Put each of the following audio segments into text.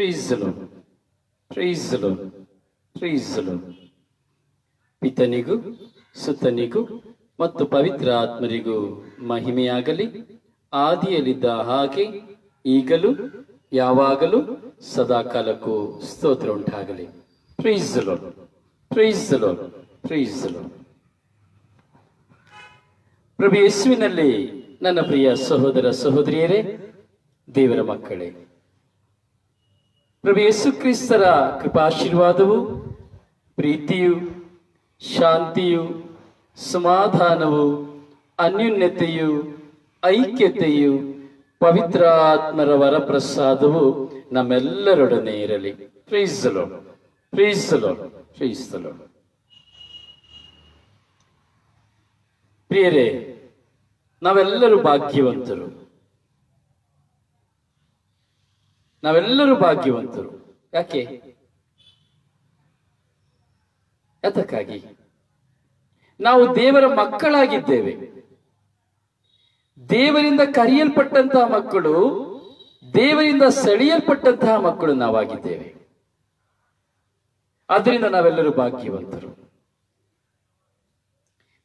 Price the lord, praise the lord, praise the lord. ಪಿತನಿಗೂ ಸುತನಿಗೂ ಮತ್ತು ಪವಿತ್ರ ಆತ್ಮರಿಗೂ ಮಹಿಮೆಯಾಗಲಿ. ಆದಿಯಲ್ಲಿದ್ದ ಹಾಗೆ ಈಗಲೂ ಯಾವಾಗಲೂ ಸದಾಕಾಲಕ್ಕೂ ಸ್ತೋತ್ರ ಉಂಟಾಗಲಿ. Praise the lord, praise the lord, praise the lord. ಪ್ರಭು ಯೇಸುವಿನಲ್ಲಿ ನನ್ನ ಪ್ರಿಯ ಸಹೋದರ ಸಹೋದರಿಯರೇ, ದೇವರ ಮಕ್ಕಳೇ, ಪ್ರಭು ಯೇಸು ಕ್ರಿಸ್ತರ ಕೃಪಾಶೀರ್ವಾದವು, ಪ್ರೀತಿಯು, ಶಾಂತಿಯು, ಸಮಾಧಾನವು, ಅನ್ಯೋನ್ಯತೆಯು, ಐಕ್ಯತೆಯು, ಪವಿತ್ರ ಆತ್ಮರ ವರಪ್ರಸಾದವು ನಮ್ಮೆಲ್ಲರೊಡನೆ ಇರಲಿ. Praise the lord, praise the lord, praise the Lord. ಪ್ರಿಯರೇ, ನಾವೆಲ್ಲರೂ ಭಾಗ್ಯವಂತರು, ನಾವೆಲ್ಲರೂ ಭಾಗ್ಯವಂತರು. ಯಾಕೆ? ಯಾತಕ್ಕಾಗಿ? ನಾವು ದೇವರ ಮಕ್ಕಳಾಗಿದ್ದೇವೆ. ದೇವರಿಂದ ಕರೆಯಲ್ಪಟ್ಟಂತಹ ಮಕ್ಕಳು, ದೇವರಿಂದ ಸೆಳೆಯಲ್ಪಟ್ಟಂತಹ ಮಕ್ಕಳು ನಾವಾಗಿದ್ದೇವೆ. ಆದ್ದರಿಂದ ನಾವೆಲ್ಲರೂ ಭಾಗ್ಯವಂತರು.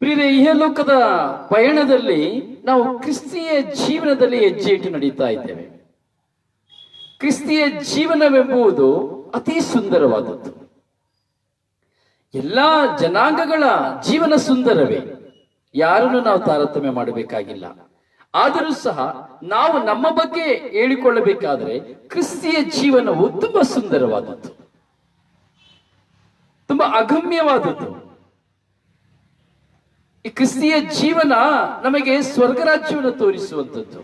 ಪ್ರಿಯರೇ, ಇಹಲೋಕದ ಪಯಣದಲ್ಲಿ ನಾವು ಕ್ರಿಸ್ತಿಯ ಜೀವನದಲ್ಲಿ ಹೆಜ್ಜೆ ಇಟ್ಟು ನಡೀತಾ ಇದ್ದೇವೆ. ಕ್ರಿಸ್ತಿಯ ಜೀವನವೆಂಬುದು ಅತಿ ಸುಂದರವಾದದ್ದು. ಎಲ್ಲಾ ಜನಾಂಗಗಳ ಜೀವನ ಸುಂದರವೇ, ಯಾರನ್ನು ನಾವು ತಾರತಮ್ಯ ಮಾಡಬೇಕಾಗಿಲ್ಲ. ಆದರೂ ಸಹ ನಾವು ನಮ್ಮ ಬಗ್ಗೆ ಹೇಳಿಕೊಳ್ಳಬೇಕಾದರೆ ಕ್ರಿಸ್ತಿಯ ಜೀವನವು ತುಂಬಾ ಸುಂದರವಾದದ್ದು, ತುಂಬಾ ಅಗಮ್ಯವಾದದ್ದು. ಈ ಕ್ರಿಸ್ತಿಯ ಜೀವನ ನಮಗೆ ಸ್ವರ್ಗರಾಜ್ಯವನ್ನು ತೋರಿಸುವಂಥದ್ದು,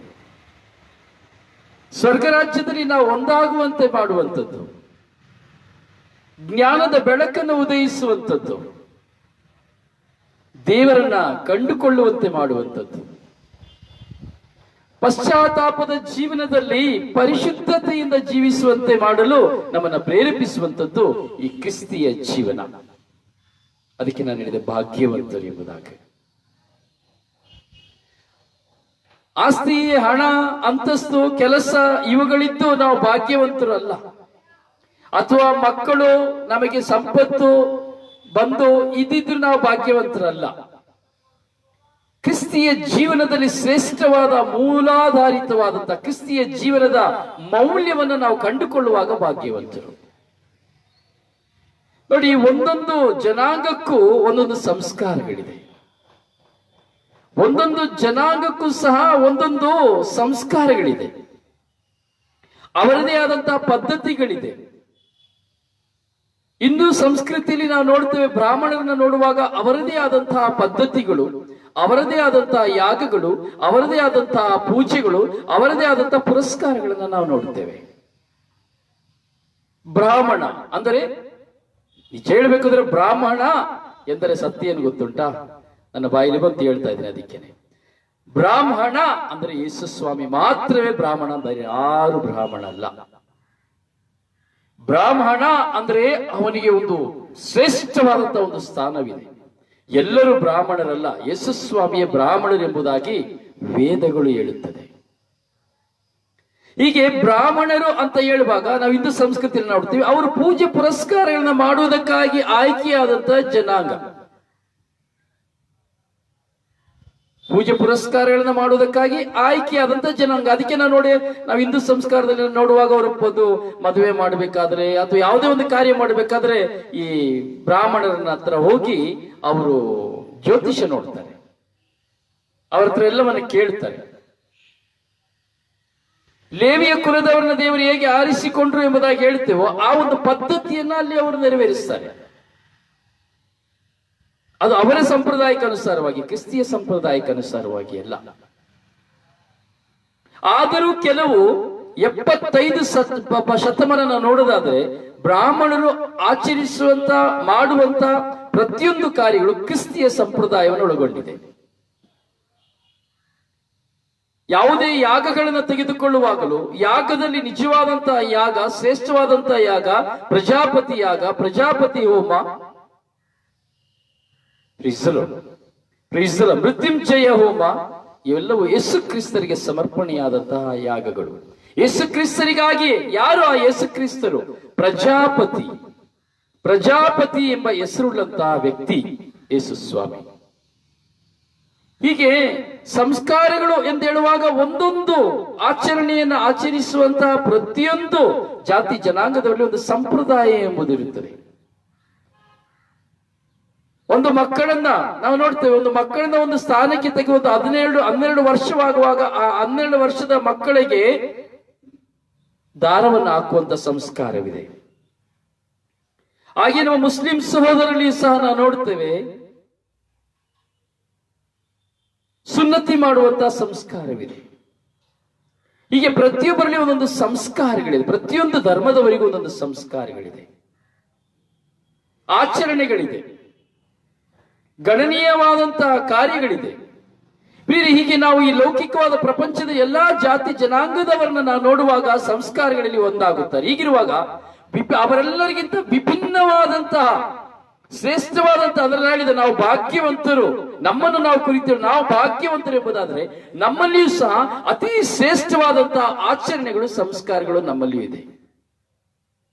ಸ್ವರ್ಗರಾಜ್ಯದಲ್ಲಿ ನಾವು ಒಂದಾಗುವಂತೆ ಮಾಡುವಂಥದ್ದು, ಜ್ಞಾನದ ಬೆಳಕನ್ನು ಉದಯಿಸುವಂಥದ್ದು, ದೇವರನ್ನ ಕಂಡುಕೊಳ್ಳುವಂತೆ ಮಾಡುವಂಥದ್ದು, ಪಶ್ಚಾತ್ತಾಪದ ಜೀವನದಲ್ಲಿ ಪರಿಶುದ್ಧತೆಯಿಂದ ಜೀವಿಸುವಂತೆ ಮಾಡಲು ನಮ್ಮನ್ನು ಪ್ರೇರೇಪಿಸುವಂಥದ್ದು ಈ ಕ್ರಿಸ್ತಿಯ ಜೀವನ. ಅದಕ್ಕೆ ನಾನು ಹೇಳಿದೆ ಭಾಗ್ಯವಂತರು ಎಂಬುದಾಗಿ. ಆಸ್ತಿ, ಹಣ, ಅಂತಸ್ತು, ಕೆಲಸ ಇವುಗಳಿದ್ದು ನಾವು ಭಾಗ್ಯವಂತರು ಅಲ್ಲ. ಅಥವಾ ಮಕ್ಕಳು, ನಮಗೆ ಸಂಪತ್ತು ಬಂದು ಇದ್ದಿದ್ರು ನಾವು ಭಾಗ್ಯವಂತರಲ್ಲ. ಕ್ರಿಸ್ತಿಯ ಜೀವನದಲ್ಲಿ ಶ್ರೇಷ್ಠವಾದ ಮೂಲಾಧಾರಿತವಾದಂತಹ ಕ್ರಿಸ್ತಿಯ ಜೀವನದ ಮೌಲ್ಯವನ್ನು ನಾವು ಕಂಡುಕೊಳ್ಳುವಾಗ ಭಾಗ್ಯವಂತರು. ನೋಡಿ, ಒಂದೊಂದು ಜನಾಂಗಕ್ಕೂ ಒಂದೊಂದು ಸಂಸ್ಕಾರಗಳಿದೆ. ಒಂದೊಂದು ಜನಾಂಗಕ್ಕೂ ಸಹ ಒಂದೊಂದು ಸಂಸ್ಕಾರಗಳಿದೆ, ಅವರದೇ ಆದಂತಹ ಪದ್ಧತಿಗಳಿದೆ. ಹಿಂದೂ ಸಂಸ್ಕೃತಿಯಲ್ಲಿ ನಾವು ನೋಡ್ತೇವೆ, ಬ್ರಾಹ್ಮಣರನ್ನ ನೋಡುವಾಗ ಅವರದೇ ಆದಂತಹ ಪದ್ಧತಿಗಳು, ಅವರದೇ ಆದಂತಹ ಯಾಗಗಳು, ಅವರದೇ ಆದಂತಹ ಪೂಜೆಗಳು, ಅವರದೇ ಆದಂತಹ ಪುರಸ್ಕಾರಗಳನ್ನ ನಾವು ನೋಡ್ತೇವೆ. ಬ್ರಾಹ್ಮಣ ಅಂದರೆ, ನಿಜ ಹೇಳ್ಬೇಕಾದ್ರೆ ಬ್ರಾಹ್ಮಣ ಎಂದರೆ ಸತ್ಯ ಏನು ಗೊತ್ತುಂಟಾ? ನನ್ನ ಬಾಯಲ್ಲಿ ಬಂತು ಹೇಳ್ತಾ ಇದ್ದೇನೆ. ಅದಕ್ಕೇನೆ ಬ್ರಾಹ್ಮಣ ಅಂದ್ರೆ ಯೇಸು ಸ್ವಾಮಿ ಮಾತ್ರವೇ ಬ್ರಾಹ್ಮಣ, ಅಂದರೆ ಯಾರು ಬ್ರಾಹ್ಮಣ ಅಲ್ಲ. ಬ್ರಾಹ್ಮಣ ಅಂದ್ರೆ ಅವನಿಗೆ ಒಂದು ಶ್ರೇಷ್ಠವಾದಂತಹ ಒಂದು ಸ್ಥಾನವಿದೆ. ಎಲ್ಲರೂ ಬ್ರಾಹ್ಮಣರಲ್ಲ, ಯೇಸು ಸ್ವಾಮಿಯ ಬ್ರಾಹ್ಮಣರು ಎಂಬುದಾಗಿ ವೇದಗಳು ಹೇಳುತ್ತದೆ. ಹೀಗೆ ಬ್ರಾಹ್ಮಣರು ಅಂತ ಹೇಳುವಾಗ ನಾವು ಹಿಂದೂ ಸಂಸ್ಕೃತಿಯಲ್ಲಿ ನೋಡ್ತೀವಿ, ಅವರು ಪೂಜೆ ಪುರಸ್ಕಾರಗಳನ್ನ ಮಾಡುವುದಕ್ಕಾಗಿ ಆಯ್ಕೆಯಾದಂತಹ ಜನಾಂಗ, ಪೂಜೆ ಪುರಸ್ಕಾರಗಳನ್ನ ಮಾಡುವುದಕ್ಕಾಗಿ ಆಯ್ಕೆಯಾದಂತಹ ಜನಾಂಗ. ಅದಕ್ಕೆ ನಾವು ಹಿಂದೂ ಸಂಸ್ಕಾರದಲ್ಲಿ ನೋಡುವಾಗ ಅವರು ಮದುವೆ ಮಾಡಬೇಕಾದ್ರೆ ಅಥವಾ ಯಾವುದೇ ಒಂದು ಕಾರ್ಯ ಮಾಡಬೇಕಾದ್ರೆ ಈ ಬ್ರಾಹ್ಮಣರನ್ನ ಹತ್ರ ಹೋಗಿ ಅವರು ಜ್ಯೋತಿಷ್ಯ ನೋಡ್ತಾರೆ, ಅವ್ರ ಹತ್ರ ಎಲ್ಲವನ್ನ ಕೇಳ್ತಾರೆ. ಲೇವಿಯ ಕುಲದವರನ್ನ ದೇವರು ಹೇಗೆ ಆರಿಸಿಕೊಂಡ್ರು ಎಂಬುದಾಗಿ ಹೇಳ್ತೇವೋ ಆ ಒಂದು ಪದ್ಧತಿಯನ್ನ ಅಲ್ಲಿ ಅವರು ನೆರವೇರಿಸ್ತಾರೆ. ಅದು ಅವರ ಸಂಪ್ರದಾಯಕ್ಕನುಸಾರವಾಗಿ, ಕ್ರಿಸ್ತಿಯ ಸಂಪ್ರದಾಯಕ್ಕನುಸಾರವಾಗಿ ಅಲ್ಲ. ಆದರೂ ಕೆಲವು 75 ಶತಮಾನ ನೋಡೋದಾದ್ರೆ ಬ್ರಾಹ್ಮಣರು ಆಚರಿಸುವಂತ ಮಾಡುವಂತ ಪ್ರತಿಯೊಂದು ಕಾರ್ಯಗಳು ಕ್ರಿಸ್ತಿಯ ಸಂಪ್ರದಾಯವನ್ನು ಒಳಗೊಂಡಿದೆ. ಯಾವುದೇ ಯಾಗಗಳನ್ನು ತೆಗೆದುಕೊಳ್ಳುವಾಗಲೂ ಯಾಗದಲ್ಲಿ ನಿಜವಾದಂತಹ ಯಾಗ, ಶ್ರೇಷ್ಠವಾದಂತಹ ಯಾಗ ಪ್ರಜಾಪತಿ ಯಾಗ, ಪ್ರಜಾಪತಿ ಹೋಮ, ಮೃತ್ಯುಂಜಯ ಹೋಮ, ಇವೆಲ್ಲವೂ ಯೇಸು ಕ್ರಿಸ್ತರಿಗೆ ಸಮರ್ಪಣೆಯಾದಂತಹ ಯಾಗಗಳು. ಯೇಸು ಕ್ರಿಸ್ತರಿಗಾಗಿ. ಯಾರು ಆ ಯೇಸು ಕ್ರಿಸ್ತರು? ಪ್ರಜಾಪತಿ. ಪ್ರಜಾಪತಿ ಎಂಬ ಹೆಸರುಳ್ಳಂತಹ ವ್ಯಕ್ತಿ ಯೇಸು ಸ್ವಾಮಿ. ಹೀಗೆ ಸಂಸ್ಕಾರಗಳು ಎಂದು ಹೇಳುವಾಗ ಒಂದೊಂದು ಆಚರಣೆಯನ್ನು ಆಚರಿಸುವಂತಹ ಪ್ರತಿಯೊಂದು ಜಾತಿ ಜನಾಂಗದಲ್ಲಿ ಒಂದು ಸಂಪ್ರದಾಯ ಎಂಬುದಿರುತ್ತದೆ. ಒಂದು ಮಕ್ಕಳನ್ನ ನಾವು ನೋಡ್ತೇವೆ, ಒಂದು ಮಕ್ಕಳನ್ನ ಒಂದು ಸ್ಥಾನಕ್ಕೆ ತೆಗೆಯುವುದು 12 ವರ್ಷವಾಗುವಾಗ ಆ 12 ವರ್ಷದ ಮಕ್ಕಳಿಗೆ ದಾರವನ್ನು ಹಾಕುವಂತ ಸಂಸ್ಕಾರವಿದೆ. ಹಾಗೆ ನಾವು ಮುಸ್ಲಿಂ ಸಹೋದರರಲ್ಲಿ ಸಹ ನಾವು ನೋಡ್ತೇವೆ ಸುನ್ನತಿ ಮಾಡುವಂತಹ ಸಂಸ್ಕಾರವಿದೆ. ಹೀಗೆ ಪ್ರತಿಯೊಬ್ಬರಲ್ಲಿ ಒಂದೊಂದು ಸಂಸ್ಕಾರಗಳಿದೆ. ಪ್ರತಿಯೊಂದು ಧರ್ಮದವರಿಗೂ ಒಂದೊಂದು ಸಂಸ್ಕಾರಗಳಿದೆ, ಆಚರಣೆಗಳಿದೆ, ಗಣನೀಯವಾದಂತಹ ಕಾರ್ಯಗಳಿದೆ. ಹೀಗೆ ನಾವು ಈ ಲೌಕಿಕವಾದ ಪ್ರಪಂಚದ ಎಲ್ಲಾ ಜಾತಿ ಜನಾಂಗದವರನ್ನ ನಾವು ನೋಡುವಾಗ ಸಂಸ್ಕಾರಗಳಲ್ಲಿ ಒಂದಾಗುತ್ತಾರೆ. ಹೀಗಿರುವಾಗ ಅವರೆಲ್ಲರಿಗಿಂತ ವಿಭಿನ್ನವಾದಂತಹ ಶ್ರೇಷ್ಠವಾದಂತಹ ಅದರಲ್ಲಿ ಹೇಳಿದ ನಾವು ಭಾಗ್ಯವಂತರು, ನಮ್ಮನ್ನು ನಾವು ಕುರಿತೇವೆ, ನಾವು ಭಾಗ್ಯವಂತರು ಎಂಬುದಾದ್ರೆ ನಮ್ಮಲ್ಲಿಯೂ ಸಹ ಅತಿ ಶ್ರೇಷ್ಠವಾದಂತಹ ಆಚರಣೆಗಳು ಸಂಸ್ಕಾರಗಳು ನಮ್ಮಲ್ಲಿಯೂ ಇದೆ.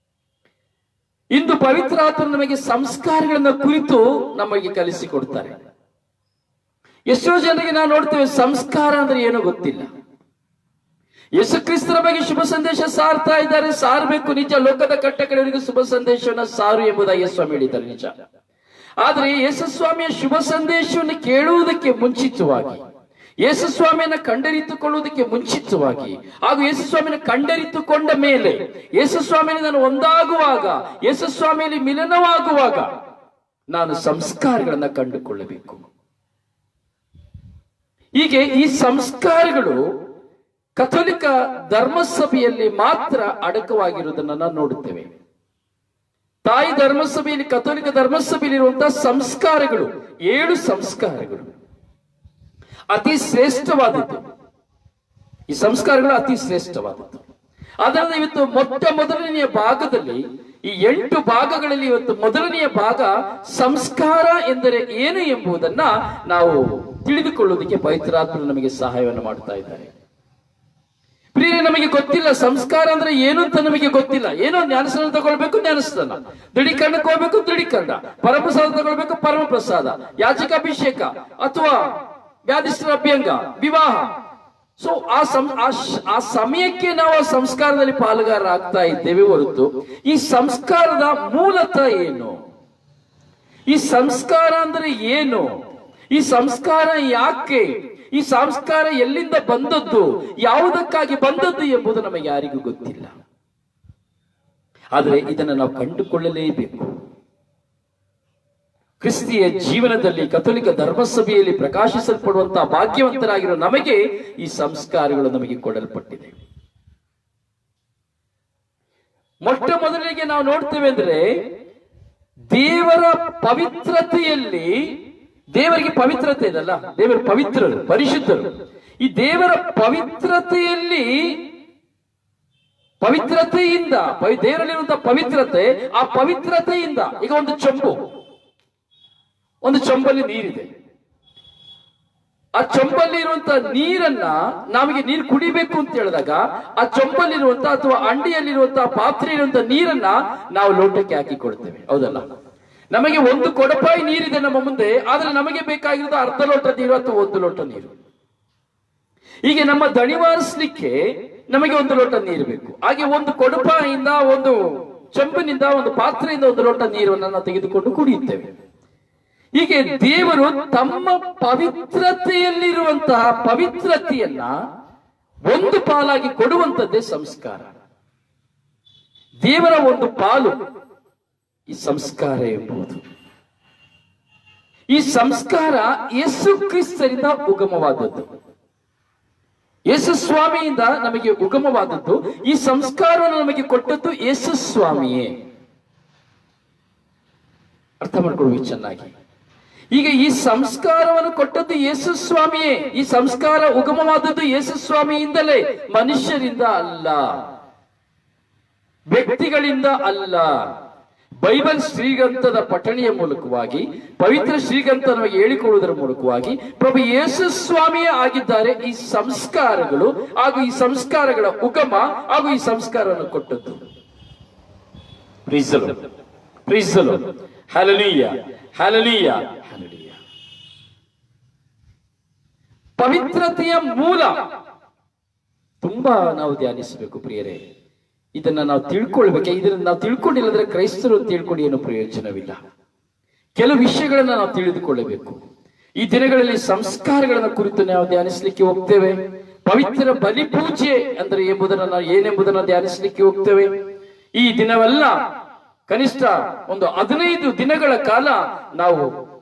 ಇಂದು ಪವಿತ್ರ ಆತ್ಮರು ನಮಗೆ ಸಂಸ್ಕಾರಗಳನ್ನ ಕುರಿತು ನಮಗೆ ಕಲಿಸಿಕೊಡ್ತಾರೆ. ಎಷ್ಟೋ ಜನರಿಗೆ ನಾವು ನೋಡ್ತೇವೆ ಸಂಸ್ಕಾರ ಅಂದ್ರೆ ಏನೋ ಗೊತ್ತಿಲ್ಲ. ಯೇಸು ಕ್ರಿಸ್ತರ ಬಗ್ಗೆ ಶುಭ ಸಂದೇಶ ಸಾರ್ತಾ ಇದ್ದಾರೆ, ಸಾರಬೇಕು ನಿಜ. ಲೋಕದ ಕಟ್ಟ ಕಡೆಯವರಿಗೆ ಶುಭ ಸಂದೇಶವನ್ನು ಸಾರು ಎಂಬುದಾಗಿ ಸ್ವಾಮಿ ಹೇಳಿದ್ದಾರೆ, ನಿಜ. ಆದ್ರೆ ಯೇಸು ಸ್ವಾಮಿಯ ಶುಭ ಸಂದೇಶವನ್ನು ಕೇಳುವುದಕ್ಕೆ ಮುಂಚಿತವಾಗಿ, ಯೇಸು ಸ್ವಾಮಿಯನ್ನ ಕಂಡರಿತುಕೊಳ್ಳುವುದಕ್ಕೆ ಮುಂಚಿತವಾಗಿ, ಹಾಗೂ ಯೇಸು ಸ್ವಾಮಿಯನ್ನು ಕಂಡರಿತುಕೊಂಡ ಮೇಲೆ, ಯೇಸು ಸ್ವಾಮಿಯಲ್ಲಿ ನಾನು ಒಂದಾಗುವಾಗ, ಯೇಸು ಸ್ವಾಮಿಯಲ್ಲಿ ಮಿಲನವಾಗುವಾಗ ನಾನು ಸಂಸ್ಕಾರಗಳನ್ನ ಕಂಡುಕೊಳ್ಳಬೇಕು. ಹೀಗೆ ಈ ಸಂಸ್ಕಾರಗಳು ಕಥೋಲಿಕ ಧರ್ಮಸಭೆಯಲ್ಲಿ ಮಾತ್ರ ಅಡಕವಾಗಿರುವುದನ್ನು ನಾವು ನೋಡುತ್ತೇವೆ. ತಾಯಿ ಧರ್ಮಸಭೆಯಲ್ಲಿ, ಕಥೋಲಿಕ ಧರ್ಮಸಭೆಯಲ್ಲಿ ಇರುವಂತಹ ಸಂಸ್ಕಾರಗಳು 7 ಸಂಸ್ಕಾರಗಳು ಅತಿ ಶ್ರೇಷ್ಠವಾದದ್ದು. ಈ ಸಂಸ್ಕಾರಗಳು ಅತಿ ಶ್ರೇಷ್ಠವಾದದ್ದು. ಅದರಿಂದ ಇವತ್ತು ಮೊದಲನೆಯ ಭಾಗದಲ್ಲಿ, ಈ 8 ಭಾಗಗಳಲ್ಲಿ ಇವತ್ತು ಮೊದಲನೆಯ ಭಾಗ ಸಂಸ್ಕಾರ ಎಂದರೆ ಏನು ಎಂಬುದನ್ನ ನಾವು ತಿಳಿದುಕೊಳ್ಳುವುದಕ್ಕೆ ಪವಿತ್ರಾತ್ಮರು ನಮಗೆ ಸಹಾಯವನ್ನು ಮಾಡ್ತಾ ಇದ್ದಾರೆ. ಪ್ರಿಯರೇ, ನಮಗೆ ಗೊತ್ತಿಲ್ಲ ಸಂಸ್ಕಾರ ಅಂದ್ರೆ ಏನು ಅಂತ ನಮಗೆ ಗೊತ್ತಿಲ್ಲ. ಏನೋ ಜ್ಞಾನಸ್ನಾನ ತಗೊಳ್ಬೇಕು, ಜ್ಞಾನಸ್ನಾನ, ದೃಢೀಕರಣಕ್ಕೆ ಹೋಗ್ಬೇಕು, ದೃಢೀಕರಣ, ಪರಮಪ್ರಸಾದ ತಗೊಳ್ಬೇಕು, ಪರಮಪ್ರಸಾದ, ಯಾಚಕಾಭಿಷೇಕ ಅಥವಾ ವ್ಯಾಧಿಷ್ಠರ ಅಭ್ಯಂಗ, ವಿವಾಹ. ಸೊ ಆ ಸಮಯಕ್ಕೆ ನಾವು ಆ ಸಂಸ್ಕಾರದಲ್ಲಿ ಪಾಲುಗಾರರಾಗ್ತಾ ಇದ್ದೇವೆ ಹೊರತು ಈ ಸಂಸ್ಕಾರದ ಮೂಲತಃ ಏನು, ಈ ಸಂಸ್ಕಾರ ಅಂದ್ರೆ ಏನು, ಈ ಸಂಸ್ಕಾರ ಯಾಕೆ, ಈ ಸಂಸ್ಕಾರ ಎಲ್ಲಿಂದ ಬಂದದ್ದು, ಯಾವುದಕ್ಕಾಗಿ ಬಂದದ್ದು ಎಂಬುದು ನಮಗೆ ಯಾರಿಗೂ ಗೊತ್ತಿಲ್ಲ. ಆದರೆ ಇದನ್ನು ನಾವು ಕಂಡುಕೊಳ್ಳಲೇಬೇಕು. ಕ್ರಿಸ್ತಿಯ ಜೀವನದಲ್ಲಿ ಕಥೋಲಿಕ ಧರ್ಮಸಭೆಯಲ್ಲಿ ಪ್ರಕಾಶಿಸಲ್ಪಡುವಂತಹ ಭಾಗ್ಯವಂತರಾಗಿರೋ ನಮಗೆ ಈ ಸಂಸ್ಕಾರಗಳು ನಮಗೆ ಕೊಡಲ್ಪಟ್ಟಿದೆ. ಮೊಟ್ಟ ಮೊದಲಿಗೆ ನಾವು ನೋಡ್ತೇವೆ ಅಂದ್ರೆ ದೇವರ ಪವಿತ್ರತೆಯಲ್ಲಿ, ದೇವರಿಗೆ ಪವಿತ್ರತೆ ಇದಲ್ಲ, ದೇವರ ಪವಿತ್ರರು, ಪರಿಶುದ್ಧರು. ಈ ದೇವರ ಪವಿತ್ರತೆಯಿಂದ ದೇವರಲ್ಲಿರುವಂತಹ ಪವಿತ್ರತೆ, ಆ ಪವಿತ್ರತೆಯಿಂದ ಈಗ ಒಂದು ಚೊಂಬಲ್ಲಿ ನೀರಿದೆ. ಆ ಚೊಂಬಲ್ಲಿ ಇರುವಂತಹ ನೀರನ್ನ ನಮಗೆ ನೀರು ಕುಡಿಬೇಕು ಅಂತ ಹೇಳಿದಾಗ ಆ ಚೊಂಬಲ್ಲಿರುವಂತಹ ಅಥವಾ ಅಂಡಿಯಲ್ಲಿರುವಂತಹ ಪಾತ್ರೆ ಇರುವಂತಹ ನೀರನ್ನ ನಾವು ಲೋಟಕ್ಕೆ ಹಾಕಿಕೊಳ್ತೇವೆ, ಹೌದಲ್ಲ? ನಮಗೆ ಒಂದು ಕೊಡಪಾಯಿ ನೀರಿದೆ ನಮ್ಮ ಮುಂದೆ, ಆದ್ರೆ ನಮಗೆ ಬೇಕಾಗಿರೋದು ಅರ್ಧ ಲೋಟ ನೀರು ಅಥವಾ 1 ಲೋಟ ನೀರು. ಹೀಗೆ ನಮ್ಮ ದಣಿವಾರಿಸಲಿಕ್ಕೆ ನಮಗೆ 1 ಲೋಟ ನೀರು ಬೇಕು. ಹಾಗೆ ಒಂದು ಕೊಡಪಾಯಿಂದ, ಒಂದು ಚಂಬಿನಿಂದ, ಒಂದು ಪಾತ್ರೆಯಿಂದ 1 ಲೋಟ ನೀರನ್ನು ನಾವು ತೆಗೆದುಕೊಂಡು ಕುಡಿಯುತ್ತೇವೆ. ಹೀಗೆ ದೇವರು ತಮ್ಮ ಪವಿತ್ರತೆಯಲ್ಲಿರುವಂತಹ ಪವಿತ್ರತೆಯನ್ನ ಒಂದು ಪಾಲಾಗಿ ಕೊಡುವಂತದ್ದೇ ಸಂಸ್ಕಾರ. ದೇವರ ಒಂದು ಪಾಲು ಈ ಸಂಸ್ಕಾರ ಎಂಬುದು. ಈ ಸಂಸ್ಕಾರ ಯೇಸು ಕ್ರಿಸ್ತರಿಂದ ಉಗಮವಾದದ್ದು, ಯೇಸು ಸ್ವಾಮಿಯಿಂದ ನಮಗೆ ಉಗಮವಾದದ್ದು. ಈ ಸಂಸ್ಕಾರವನ್ನು ನಮಗೆ ಕೊಟ್ಟದ್ದು ಯೇಸು ಸ್ವಾಮಿಯೇ. ಅರ್ಥ ಮಾಡ್ಕೊಳ್ಳಿ ಚೆನ್ನಾಗಿ. ಈಗ ಈ ಸಂಸ್ಕಾರವನ್ನು ಕೊಟ್ಟದ್ದು ಯೇಸು ಸ್ವಾಮಿಯೇ. ಈ ಸಂಸ್ಕಾರ ಉಗಮವಾದದ್ದು ಯೇಸು ಸ್ವಾಮಿಯಿಂದಲೇ, ಮನುಷ್ಯರಿಂದ ಅಲ್ಲ, ವ್ಯಕ್ತಿಗಳಿಂದ ಅಲ್ಲ, ಬೈಬಲ್ ಶ್ರೀಗ್ರಂಥದ ಪಠಣೆಯ ಮೂಲಕವಾಗಿ, ಪವಿತ್ರ ಶ್ರೀಗ್ರಂಥ ನಮಗೆ ಹೇಳಿಕೊಳ್ಳುವುದರ ಮೂಲಕವಾಗಿ ಪ್ರಭು ಯೇಸು ಸ್ವಾಮಿಯೇ ಆಗಿದ್ದಾರೆ ಈ ಸಂಸ್ಕಾರಗಳು ಹಾಗೂ ಈ ಸಂಸ್ಕಾರಗಳ ಉಗಮ ಹಾಗೂ ಈ ಸಂಸ್ಕಾರವನ್ನು ಕೊಟ್ಟದ್ದು. Hallelujah, hallelujah, hallelujah. ಪವಿತ್ರತೆಯ ಮೂಲ ತುಂಬಾ ನಾವು ಧ್ಯಾನಿಸಬೇಕು ಪ್ರಿಯರೇ. ಇದನ್ನ ನಾವು ತಿಳ್ಕೊಳ್ಬೇಕು. ಇದನ್ನ ನಾವು ತಿಳ್ಕೊಂಡಿಲ್ಲದ್ರೆ ಕ್ರೈಸ್ತರು ತಿಳ್ಕೊಂಡು ಏನು ಪ್ರಯೋಜನವಿಲ್ಲ. ಕೆಲವು ವಿಷಯಗಳನ್ನ ನಾವು ತಿಳಿದುಕೊಳ್ಳಬೇಕು. ಈ ದಿನಗಳಲ್ಲಿ ಸಂಸ್ಕಾರಗಳನ್ನ ಕುರಿತು ನಾವು ಧ್ಯಾನಿಸಲಿಕ್ಕೆ ಹೋಗ್ತೇವೆ. ಪವಿತ್ರ ಬಲಿಪೂಜೆ ಅಂದ್ರೆ ಏನೆಂಬುದನ್ನ ಧ್ಯಾನಿಸಲಿಕ್ಕೆ ಹೋಗ್ತೇವೆ. ಈ ದಿನವೆಲ್ಲ ಕನಿಷ್ಠ ಒಂದು 15 ದಿನಗಳ ಕಾಲ ನಾವು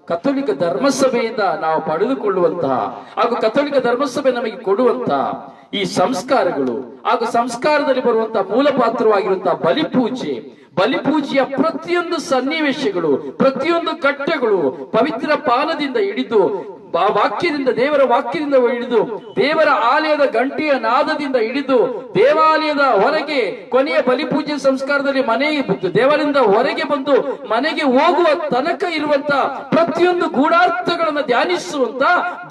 ಕಥೋಲಿಕ ಧರ್ಮಸಭೆಯಿಂದ ನಾವು ಪಡೆದುಕೊಳ್ಳುವಂತಹ ಹಾಗೂ ಕಥೋಲಿಕ ಧರ್ಮಸಭೆ ನಮಗೆ ಕೊಡುವಂತಹ ಈ ಸಂಸ್ಕಾರಗಳು ಹಾಗೂ ಸಂಸ್ಕಾರದಲ್ಲಿ ಬರುವಂತಹ ಮೂಲ ಪಾತ್ರವಾಗಿರುವಂತಹ ಬಲಿಪೂಜೆಯ ಪ್ರತಿಯೊಂದು ಸನ್ನಿವೇಶಗಳು, ಪ್ರತಿಯೊಂದು ಘಟ್ಟಗಳು ಪವಿತ್ರ ಪಾನದಿಂದ ಹಿಡಿದು ವಾಕ್ಯದಿಂದ, ದೇವರ ವಾಕ್ಯದಿಂದ ಹಿಡಿದು, ದೇವರ ಆಲಯದ ಗಂಟೆಯ ನಾದದಿಂದ ಹಿಡಿದು, ದೇವಾಲಯದ ಹೊರಗೆ ಕೊನೆಯ ಬಲಿಪೂಜೆ ಸಂಸ್ಕಾರದಲ್ಲಿ ದೇವಾಲಯದಿಂದ ಹೊರಗೆ ಬಂದು ಮನೆಗೆ ಹೋಗುವ ತನಕ ಇರುವಂತ ಪ್ರತಿಯೊಂದು ಗೂಢಾರ್ಥಗಳನ್ನು ಧ್ಯಾನಿಸುವಂತ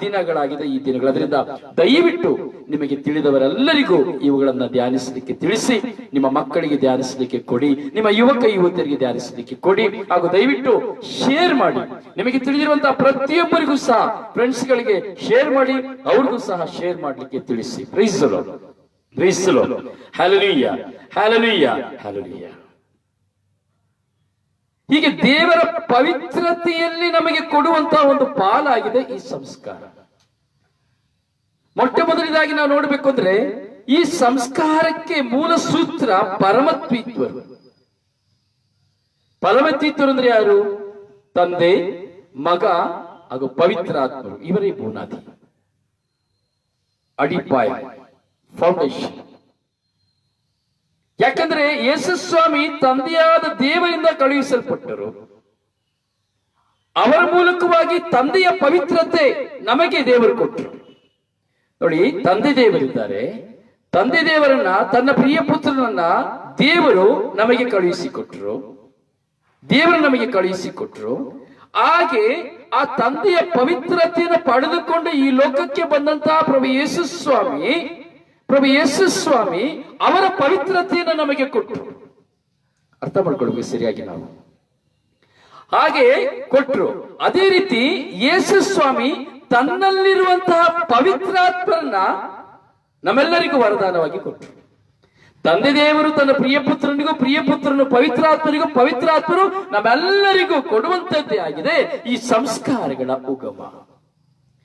ದಿನಗಳಾಗಿದೆ ಈ ದಿನಗಳು. ಅದರಿಂದ ದಯವಿಟ್ಟು ನಿಮಗೆ ತಿಳಿದವರೆಲ್ಲರಿಗೂ ಇವುಗಳನ್ನ ಧ್ಯಾನಿಸಲಿಕ್ಕೆ ತಿಳಿಸಿ, ನಿಮ್ಮ ಮಕ್ಕಳಿಗೆ ಧ್ಯಾನಿಸಲಿಕ್ಕೆ ಕೊಡಿ, ನಿಮ್ಮ ಯುವಕ ಯುವತಿಯರಿಗೆ ಧ್ಯಾನಿಸಲಿಕ್ಕೆ ಕೊಡಿ, ಹಾಗೂ ದಯವಿಟ್ಟು ಶೇರ್ ಮಾಡಿ. ನಿಮಗೆ ತಿಳಿದಿರುವಂತಹ ಪ್ರತಿಯೊಬ್ಬರಿಗೂ ಸಹ ಫ್ರೆಂಡ್ಸ್ ಗಳಿಗೆ ಶೇರ್ ಮಾಡಿ, ಅವ್ರಿಗೂ ಸಹ ಶೇರ್ ಮಾಡಲಿಕ್ಕೆ ತಿಳಿಸಿ. Praise the lord, praise the lord, hallelujah, hallelujah, hallelujah. ಹೀಗೆ ದೇವರ ಪವಿತ್ರತೆಯಲ್ಲಿ ನಮಗೆ ಕೊಡುವಂತಹ ಒಂದು ಪಾಲಾಗಿದೆ ಈ ಸಂಸ್ಕಾರ. ಮೊಟ್ಟ ಮೊದಲನೇದಾಗಿ ನಾವು ನೋಡಬೇಕು ಅಂದ್ರೆ ಈ ಸಂಸ್ಕಾರಕ್ಕೆ ಮೂಲ ಸೂತ್ರ ಪರಮತ್ವೀತ್ವರು. ಪರಮತ್ವೀತ್ವರು ಅಂದ್ರೆ ಯಾರು? ತಂದೆ, ಮಗ ಹಾಗೂ ಪವಿತ್ರ ಆತ್ಮರು. ಇವರೇ ಬುನಾದಿ, ಅಡಿಪಾಯ, ಫೌಂಡೇಶನ್. ಯಾಕಂದ್ರೆ ಯೇಸು ಸ್ವಾಮಿ ತಂದೆಯಾದ ದೇವರಿಂದ ಕಳುಹಿಸಲ್ಪಟ್ಟರು. ಅವರ ಮೂಲಕವಾಗಿ ತಂದೆಯ ಪವಿತ್ರತೆ ನಮಗೆ ದೇವರು ಕೊಟ್ಟರು. ನೋಡಿ, ತಂದೆ ದೇವರಿದ್ದಾರೆ. ತಂದೆ ದೇವರನ್ನ, ತನ್ನ ಪ್ರಿಯ ಪುತ್ರನನ್ನ ದೇವರು ನಮಗೆ ಕಳುಹಿಸಿಕೊಟ್ರು. ದೇವರು ನಮಗೆ ಕಳುಹಿಸಿಕೊಟ್ರು. ಹಾಗೆ ಆ ತಂದೆಯ ಪವಿತ್ರತೆಯನ್ನು ಪಡೆದುಕೊಂಡು ಈ ಲೋಕಕ್ಕೆ ಬಂದಂತಹ ಪ್ರಭು ಯೇಸು ಸ್ವಾಮಿ ಅವರ ಪವಿತ್ರತೆಯನ್ನು ನಮಗೆ ಕೊಟ್ಟರು. ಅರ್ಥ ಮಾಡ್ಕೊಳ್ಬೇಕು ಸರಿಯಾಗಿ ನಾವು. ಹಾಗೆ ಕೊಟ್ರು. ಅದೇ ರೀತಿ ಯೇಸು ಸ್ವಾಮಿ ತನ್ನಲ್ಲಿರುವಂತಹ ಪವಿತ್ರಾತ್ಮರನ್ನ ನಮ್ಮೆಲ್ಲರಿಗೂ ವರದಾನವಾಗಿ ಕೊಟ್ಟರು. ತಂದೆ ದೇವರು ತನ್ನ ಪ್ರಿಯಪುತ್ರನಿಗೂ, ಪ್ರಿಯಪುತ್ರನು ಪವಿತ್ರಾತ್ಮನಿಗೂ, ಪವಿತ್ರಾತ್ಮರು ನಮ್ಮೆಲ್ಲರಿಗೂ ಕೊಡುವಂತದ್ದೇ ಆಗಿದೆ ಈ ಸಂಸ್ಕಾರಗಳ ಉಗಮ.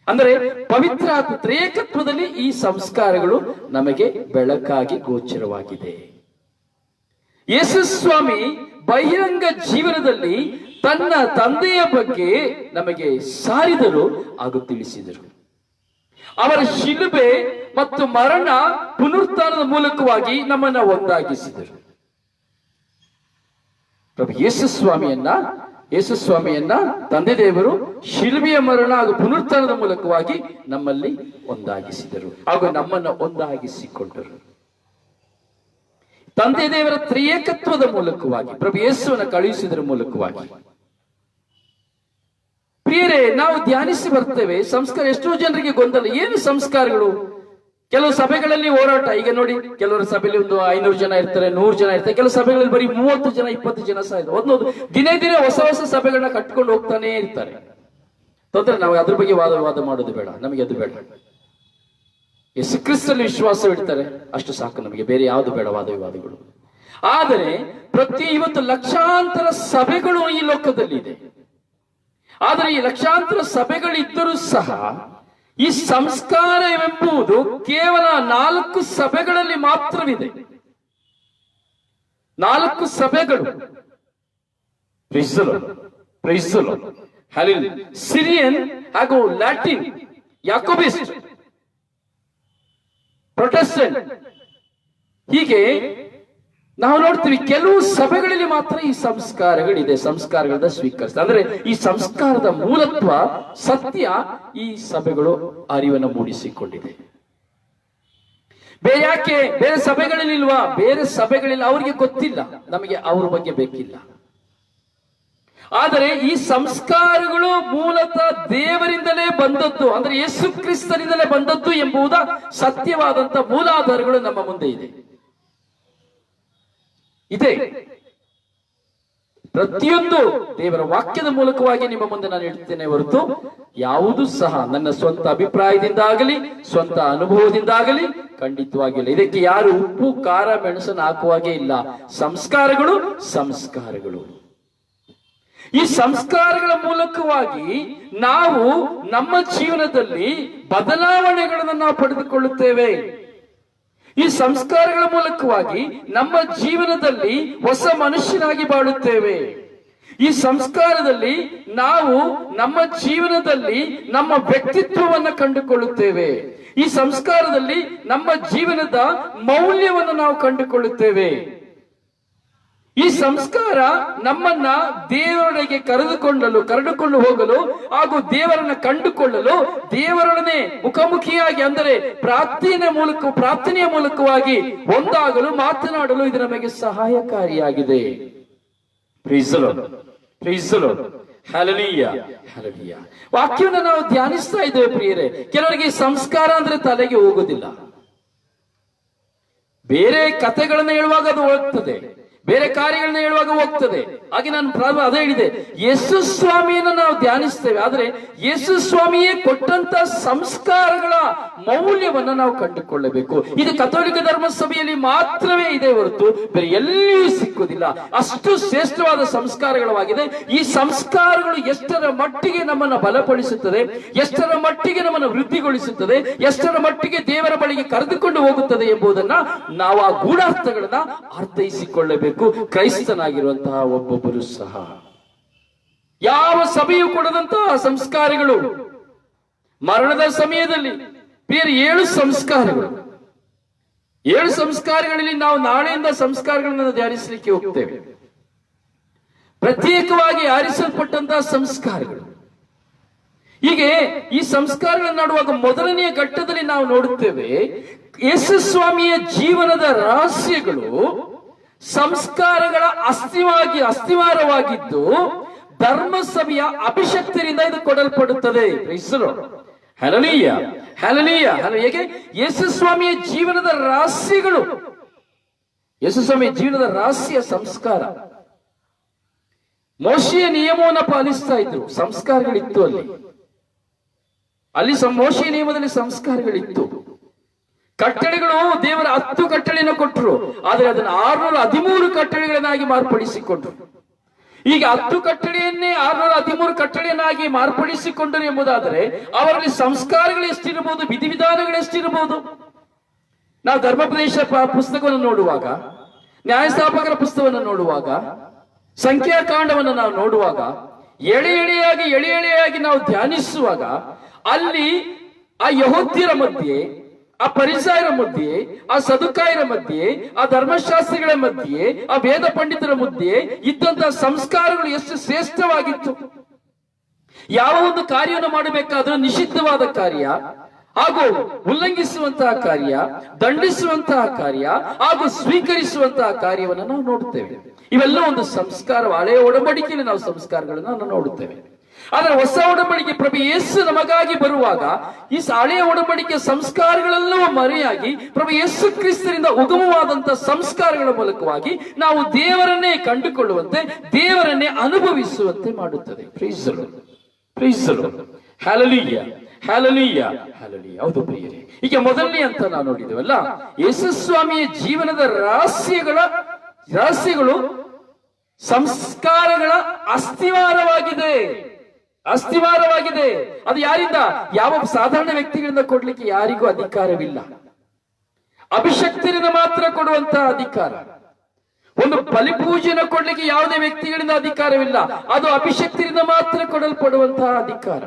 ಅಂದರೆ ಪವಿತ್ರಾತ್ಮ ತ್ರೇಕತ್ವದಲ್ಲಿ ಈ ಸಂಸ್ಕಾರಗಳು ನಮಗೆ ಬೆಳಕಾಗಿ ಗೋಚರವಾಗಿದೆ. ಯೇಸು ಸ್ವಾಮಿ ಬಹಿರಂಗ ಜೀವನದಲ್ಲಿ ತನ್ನ ತಂದೆಯ ಬಗ್ಗೆ ನಮಗೆ ಸಾರಿದರು ಹಾಗೂ ತಿಳಿಸಿದರು. ಅವರ ಶಿಲುಬೆ ಮತ್ತು ಮರಣ, ಪುನರುತ್ಥಾನದ ಮೂಲಕವಾಗಿ ನಮ್ಮನ್ನ ಒಂದಾಗಿಸಿದರು. ಪ್ರಭು ಯೇಸು ಸ್ವಾಮಿಯನ್ನ ತಂದೆ ದೇವರು ಶಿಲುಬೆಯ ಮರಣ ಹಾಗೂ ಪುನರುತ್ಥಾನದ ಮೂಲಕವಾಗಿ ನಮ್ಮಲ್ಲಿ ಒಂದಾಗಿಸಿದರು ಹಾಗೂ ನಮ್ಮನ್ನ ಒಂದಾಗಿಸಿಕೊಂಡರು. ತಂದೆ ದೇವರ ತ್ರಿಯೇಕತ್ವದ ಮೂಲಕವಾಗಿ, ಪ್ರಭು ಯೇಸುವನ್ನ ಕಳುಹಿಸಿದರ ಮೂಲಕವಾಗಿ. ಪ್ರಿಯರೇ, ನಾವು ಧ್ಯಾನಿಸಿ ಬರ್ತೇವೆ ಸಂಸ್ಕಾರ. ಎಷ್ಟೋ ಜನರಿಗೆ ಗೊಂದಲ, ಏನು ಸಂಸ್ಕಾರಗಳು? ಕೆಲವು ಸಭೆಗಳಲ್ಲಿ ಹೋರಾಟ. ಈಗ ನೋಡಿ, ಕೆಲವರ ಸಭೆಯಲ್ಲಿ ಒಂದು 500 ಜನ ಇರ್ತಾರೆ, 100 ಜನ ಇರ್ತಾರೆ. ಕೆಲವು ಸಭೆಗಳಲ್ಲಿ ಬರೀ 30 ಜನ 20 ಜನ ಸಹ ಇದೆ. ಒಂದೊಂದು ದಿನೇ ಹೊಸ ಸಭೆಗಳನ್ನ ಕಟ್ಕೊಂಡು ಹೋಗ್ತಾನೆ ಇರ್ತಾರೆ. ತೊಂದರೆ. ನಾವು ಅದ್ರ ಬಗ್ಗೆ ವಾದ ಮಾಡೋದು ಬೇಡ, ನಮಗೆ ಅದು ಬೇಡ. ಯೇಸು ಕ್ರಿಸ್ತನಲ್ಲಿ ವಿಶ್ವಾಸವಿಡ್ತಾರೆ, ಅಷ್ಟು ಸಾಕು ನಮಗೆ, ಬೇರೆ ಯಾವುದು ಬೇಡ ವಾದ ವಿವಾದಗಳು. ಆದರೆ ಇವತ್ತು ಲಕ್ಷಾಂತರ ಸಭೆಗಳು ಈ ಲೋಕದಲ್ಲಿ ಇದೆ. ಆದರೆ ಈ ಲಕ್ಷಾಂತರ ಸಭೆಗಳಿದ್ದರೂ ಸಹ ಈ ಸಂಸ್ಕಾರವೆಂಬುದು ಕೇವಲ 4 ಸಭೆಗಳಲ್ಲಿ ಮಾತ್ರವಿದೆ. 4 ಸಭೆಗಳು. ಸಿರಿಯನ್ ಹಾಗೂ ಲ್ಯಾಟಿನ್, ಯಾಕೋಬಿಸ್ಟ್, ಪ್ರೊಟೆಸ್ಟೆಂಟ್. ಹೀಗೆ ನಾವು ನೋಡ್ತೀವಿ ಕೆಲವು ಸಭೆಗಳಲ್ಲಿ ಮಾತ್ರ ಈ ಸಂಸ್ಕಾರಗಳಿದೆ. ಸಂಸ್ಕಾರಗಳನ್ನ ಸ್ವೀಕರಿಸ್ತಾರೆ. ಅಂದ್ರೆ ಈ ಸಂಸ್ಕಾರದ ಮೂಲತ್ವ, ಸತ್ಯ ಈ ಸಭೆಗಳು ಅರಿವನ್ನು ಮೂಡಿಸಿಕೊಂಡಿದೆ. ಯಾಕೆ ಬೇರೆ ಸಭೆಗಳಲ್ಲಿ ಇಲ್ವಾ? ಬೇರೆ ಸಭೆಗಳಿಲ್ಲ, ಅವರಿಗೆ ಗೊತ್ತಿಲ್ಲ, ನಮಗೆ ಅವ್ರ ಬಗ್ಗೆ ಬೇಕಿಲ್ಲ. ಆದರೆ ಈ ಸಂಸ್ಕಾರಗಳು ಮೂಲತಃ ದೇವರಿಂದಲೇ ಬಂದದ್ದು, ಅಂದ್ರೆ ಯೇಸು ಕ್ರಿಸ್ತನಿಂದಲೇ ಬಂದದ್ದು ಎಂಬುದ ಸತ್ಯವಾದಂತ ಮೂಲಾಧಾರಗಳು ನಮ್ಮ ಮುಂದೆ ಇದೆ. ಪ್ರತಿಯೊಂದು ದೇವರ ವಾಕ್ಯದ ಮೂಲಕವಾಗಿ ನಿಮ್ಮ ಮುಂದೆ ನಾನು ಇಡ್ತೇನೆ ಹೊರತು ಯಾವುದು ಸಹ ನನ್ನ ಸ್ವಂತ ಅಭಿಪ್ರಾಯದಿಂದಾಗಲಿ ಸ್ವಂತ ಅನುಭವದಿಂದಾಗಲಿ ಖಂಡಿತವಾಗಿಲ್ಲ. ಇದಕ್ಕೆ ಯಾರು ಉಪ್ಪು ಖಾರ ಮೆಣಸನ್ನು ಹಾಕುವಾಗೇ ಇಲ್ಲ. ಸಂಸ್ಕಾರಗಳು ಸಂಸ್ಕಾರಗಳು. ಈ ಸಂಸ್ಕಾರಗಳ ಮೂಲಕವಾಗಿ ನಾವು ನಮ್ಮ ಜೀವನದಲ್ಲಿ ಬದಲಾವಣೆಗಳನ್ನು ನಾವು ಪಡೆದುಕೊಳ್ಳುತ್ತೇವೆ. ಈ ಸಂಸ್ಕಾರಗಳ ಮೂಲಕವಾಗಿ ನಮ್ಮ ಜೀವನದಲ್ಲಿ ಹೊಸ ಮನುಷ್ಯನಾಗಿ ಬಾಳುತ್ತೇವೆ. ಈ ಸಂಸ್ಕಾರದಲ್ಲಿ ನಾವು ನಮ್ಮ ಜೀವನದಲ್ಲಿ ನಮ್ಮ ವ್ಯಕ್ತಿತ್ವವನ್ನು ಕಂಡುಕೊಳ್ಳುತ್ತೇವೆ. ಈ ಸಂಸ್ಕಾರದಲ್ಲಿ ನಮ್ಮ ಜೀವನದ ಮೌಲ್ಯವನ್ನು ನಾವು ಕಂಡುಕೊಳ್ಳುತ್ತೇವೆ. ಈ ಸಂಸ್ಕಾರ ನಮ್ಮನ್ನ ದೇವರಿಗೆ ಕರೆದುಕೊಂಡು ಹೋಗಲು ಹಾಗೂ ದೇವರನ್ನ ಕಂಡುಕೊಳ್ಳಲು ದೇವರೊಡನೆ ಮುಖಾಮುಖಿಯಾಗಿ, ಅಂದರೆ ಪ್ರಾರ್ಥನೆಯ ಮೂಲಕವಾಗಿ ಒಂದಾಗಲು ಮಾತನಾಡಲು ಇದು ನಮಗೆ ಸಹಾಯಕಾರಿಯಾಗಿದೆ. Praise the lord, praise the lord, hallelujah, hallelujah. ವಾಕ್ಯವನ್ನು ನಾವು ಧ್ಯಾನಿಸ್ತಾ ಇದ್ದೇವೆ ಪ್ರಿಯರೇ. ಕೆಲವರಿಗೆ ಸಂಸ್ಕಾರ ಅಂದ್ರೆ ತಲೆಗೆ ಹೋಗುದಿಲ್ಲ. ಬೇರೆ ಕಥೆಗಳನ್ನ ಹೇಳುವಾಗ ಅದು ಹೋಗ್ತದೆ, ಬೇರೆ ಕಾರ್ಯಗಳನ್ನ ಹೇಳುವಾಗ ಹೋಗ್ತದೆ. ಹಾಗೆ ನಾನು ಅದೇ ಹೇಳಿದೆ, ಯೇಸು ಸ್ವಾಮಿಯನ್ನು ನಾವು ಧ್ಯಾನಿಸ್ತೇವೆ, ಆದ್ರೆ ಯೇಸು ಸ್ವಾಮಿಯೇ ಕೊಟ್ಟಂತ ಸಂಸ್ಕಾರಗಳ ಮೌಲ್ಯವನ್ನು ನಾವು ಕಂಡುಕೊಳ್ಳಬೇಕು. ಇದು ಕಥೋಲಿಕ ಧರ್ಮ ಸಭೆಯಲ್ಲಿ ಮಾತ್ರವೇ ಇದೆ ಹೊರತು ಬೇರೆ ಎಲ್ಲಿಯೂ ಸಿಕ್ಕುವುದಿಲ್ಲ. ಅಷ್ಟು ಶ್ರೇಷ್ಠವಾದ ಸಂಸ್ಕಾರಗಳವಾಗಿದೆ. ಈ ಸಂಸ್ಕಾರಗಳು ಎಷ್ಟರ ಮಟ್ಟಿಗೆ ನಮ್ಮನ್ನು ಬಲಪಡಿಸುತ್ತದೆ, ಎಷ್ಟರ ಮಟ್ಟಿಗೆ ನಮ್ಮನ್ನು ವೃದ್ಧಿಗೊಳಿಸುತ್ತದೆ, ಎಷ್ಟರ ಮಟ್ಟಿಗೆ ದೇವರ ಬಳಿಗೆ ಕರೆದುಕೊಂಡು ಹೋಗುತ್ತದೆ ಎಂಬುದನ್ನ ನಾವು ಆ ಗೂಢಾರ್ಥಗಳನ್ನ ಅರ್ಥೈಸಿಕೊಳ್ಳಬೇಕು. ಕ್ರೈಸ್ತನಾಗಿರುವಂತಹ ಒಬ್ಬೊಬ್ಬರು ಸಹ ಯಾವ ಸಭೆಯು ಕೊಡದಂತಹ ಸಂಸ್ಕಾರಗಳು ಮರಣದ ಸಮಯದಲ್ಲಿ ಬೇರೆ 7 ಸಂಸ್ಕಾರಗಳು, 7 ಸಂಸ್ಕಾರಗಳಲ್ಲಿ ನಾವು ನಾಳೆಯಿಂದ ಸಂಸ್ಕಾರಗಳನ್ನು ಧ್ಯಾನಿಸಲಿಕ್ಕೆ ಹೋಗ್ತೇವೆ. ಪ್ರತ್ಯೇಕವಾಗಿ ಆರಿಸಲ್ಪಟ್ಟಂತಹ ಸಂಸ್ಕಾರಗಳು. ಹೀಗೆ ಈ ಸಂಸ್ಕಾರಗಳನ್ನು ನೋಡುವಾಗ ಮೊದಲನೆಯ ಘಟ್ಟದಲ್ಲಿ ನಾವು ನೋಡುತ್ತೇವೆ, ಯೇಸು ಸ್ವಾಮಿಯ ಜೀವನದ ರಹಸ್ಯಗಳು ಸಂಸ್ಕಾರಗಳ ಅಸ್ಥಿವಾರವಾಗಿದ್ದು ಧರ್ಮಸಭೆಯ ಅಭಿಷಕ್ತರಿಂದ ಇದು ಕೊಡಲ್ಪಡುತ್ತದೆ. Hallelujah, hallelujah. ಹೇಗೆ ಯೇಸು ಸ್ವಾಮಿಯ ಜೀವನದ ರಹಸ್ಯಗಳು, ಯೇಸು ಸ್ವಾಮಿಯ ಜೀವನದ ರಹಸ್ಯ ಸಂಸ್ಕಾರ. ಮೋಶೆಯ ನಿಯಮವನ್ನು ಪಾಲಿಸ್ತಾ ಇದ್ರು, ಸಂಸ್ಕಾರಗಳಿತ್ತು ಅಲ್ಲಿ ಮೋಶೆಯ ನಿಯಮದಲ್ಲಿ ಸಂಸ್ಕಾರಗಳಿತ್ತು. ಕಟ್ಟಳೆಗಳು ದೇವರ 10 ಕಟ್ಟಳೆಯನ್ನು ಕೊಟ್ಟರು, ಆದರೆ ಅದನ್ನು 613 ಕಟ್ಟಳೆಗಳನ್ನಾಗಿ ಮಾರ್ಪಡಿಸಿಕೊಂಡ್ರು. ಈಗ 10 ಕಟ್ಟಳೆಯನ್ನೇ 613 ಕಟ್ಟಳೆಯನ್ನಾಗಿ ಮಾರ್ಪಡಿಸಿಕೊಂಡರು ಎಂಬುದಾದರೆ ಅವರಲ್ಲಿ ಸಂಸ್ಕಾರಗಳು ಎಷ್ಟಿರಬಹುದು, ವಿಧಿವಿಧಾನಗಳು ಎಷ್ಟಿರಬಹುದು. ನಾವು ಧರ್ಮೋಪದೇಶ ಪುಸ್ತಕವನ್ನು ನೋಡುವಾಗ, ನ್ಯಾಯಸ್ಥಾಪಕರ ಪುಸ್ತಕವನ್ನು ನೋಡುವಾಗ, ಸಂಖ್ಯಾಕಾಂಡವನ್ನು ನಾವು ನೋಡುವಾಗ, ಎಳೆಯಾಗಿ ನಾವು ಧ್ಯಾನಿಸುವಾಗ ಅಲ್ಲಿ ಆ ಯಹೂದ್ಯರ ಮಧ್ಯೆ, ಆ ಪರಿಸಯರ ಮಧ್ಯೆ, ಆ ಸದುಕಾಯರ ಮಧ್ಯೆ, ಆ ಧರ್ಮಶಾಸ್ತ್ರಿಗಳ ಮಧ್ಯೆ, ಆ ವೇದ ಪಂಡಿತರ ಮಧ್ಯೆ ಇದ್ದಂತಹ ಸಂಸ್ಕಾರಗಳು ಎಷ್ಟು ಶ್ರೇಷ್ಠವಾಗಿತ್ತು. ಯಾವ ಒಂದು ಕಾರ್ಯವನ್ನು ಮಾಡಬೇಕಾದ್ರೂ ನಿಷಿದ್ಧವಾದ ಕಾರ್ಯ ಹಾಗೂ ಉಲ್ಲಂಘಿಸುವಂತಹ ಕಾರ್ಯ, ದಂಡಿಸುವಂತಹ ಕಾರ್ಯ ಹಾಗೂ ಸ್ವೀಕರಿಸುವಂತಹ ಕಾರ್ಯವನ್ನು ನಾವು ನೋಡುತ್ತೇವೆ. ಇವೆಲ್ಲ ಒಂದು ಸಂಸ್ಕಾರ. ಹಳೆಯ ಒಡಂಬಡಿಕೆಯಲ್ಲಿ ನಾವು ಸಂಸ್ಕಾರಗಳನ್ನು ನಾವು ನೋಡುತ್ತೇವೆ. ಆದರೆ ಹೊಸ ಒಡಂಬಡಿಕೆ ಪ್ರಭು ಯೇಸು ನಮಗಾಗಿ ಬರುವಾಗ ಈ ಹಳೆಯ ಒಡಂಬಡಿಕೆಯ ಸಂಸ್ಕಾರಗಳೆಲ್ಲವೂ ಮರೆಯಾಗಿ ಪ್ರಭು ಯೇಸು ಕ್ರಿಸ್ತನಿಂದ ಉಗಮವಾದಂತಹ ಸಂಸ್ಕಾರಗಳ ಮೂಲಕವಾಗಿ ನಾವು ದೇವರನ್ನೇ ಕಂಡುಕೊಳ್ಳುವಂತೆ, ದೇವರನ್ನೇ ಅನುಭವಿಸುವಂತೆ ಮಾಡುತ್ತದೆ. Praise the lord, praise the lord, hallelujah, hallelujah, hallelujah. ಹೌದು ಪ್ರಿಯರೇ, ಈಗ ಮೊದಲನೇ ಅಂತ ನಾವು ನೋಡಿದ್ದೇವಲ್ಲ, ಯೇಸು ಸ್ವಾಮಿಯ ಜೀವನದ ರಹಸ್ಯಗಳು ಸಂಸ್ಕಾರಗಳ ಅಸ್ಥಿವಾರವಾಗಿದೆ. ಅದು ಯಾರಿಂದ? ಯಾವ ಸಾಧಾರಣ ವ್ಯಕ್ತಿಗಳಿಂದ ಕೊಡ್ಲಿಕ್ಕೆ ಯಾರಿಗೂ ಅಧಿಕಾರವಿಲ್ಲ. ಅಭಿಷಕ್ತರಿಂದ ಮಾತ್ರ ಕೊಡುವಂತಹ ಅಧಿಕಾರ. ಒಂದು ಬಲಿಪೂಜೆಯನ್ನು ಕೊಡ್ಲಿಕ್ಕೆ ಯಾವುದೇ ವ್ಯಕ್ತಿಗಳಿಂದ ಅಧಿಕಾರವಿಲ್ಲ, ಅದು ಅಭಿಷಕ್ತರಿಂದ ಮಾತ್ರ ಕೊಡಲ್ಪಡುವಂತಹ ಅಧಿಕಾರ.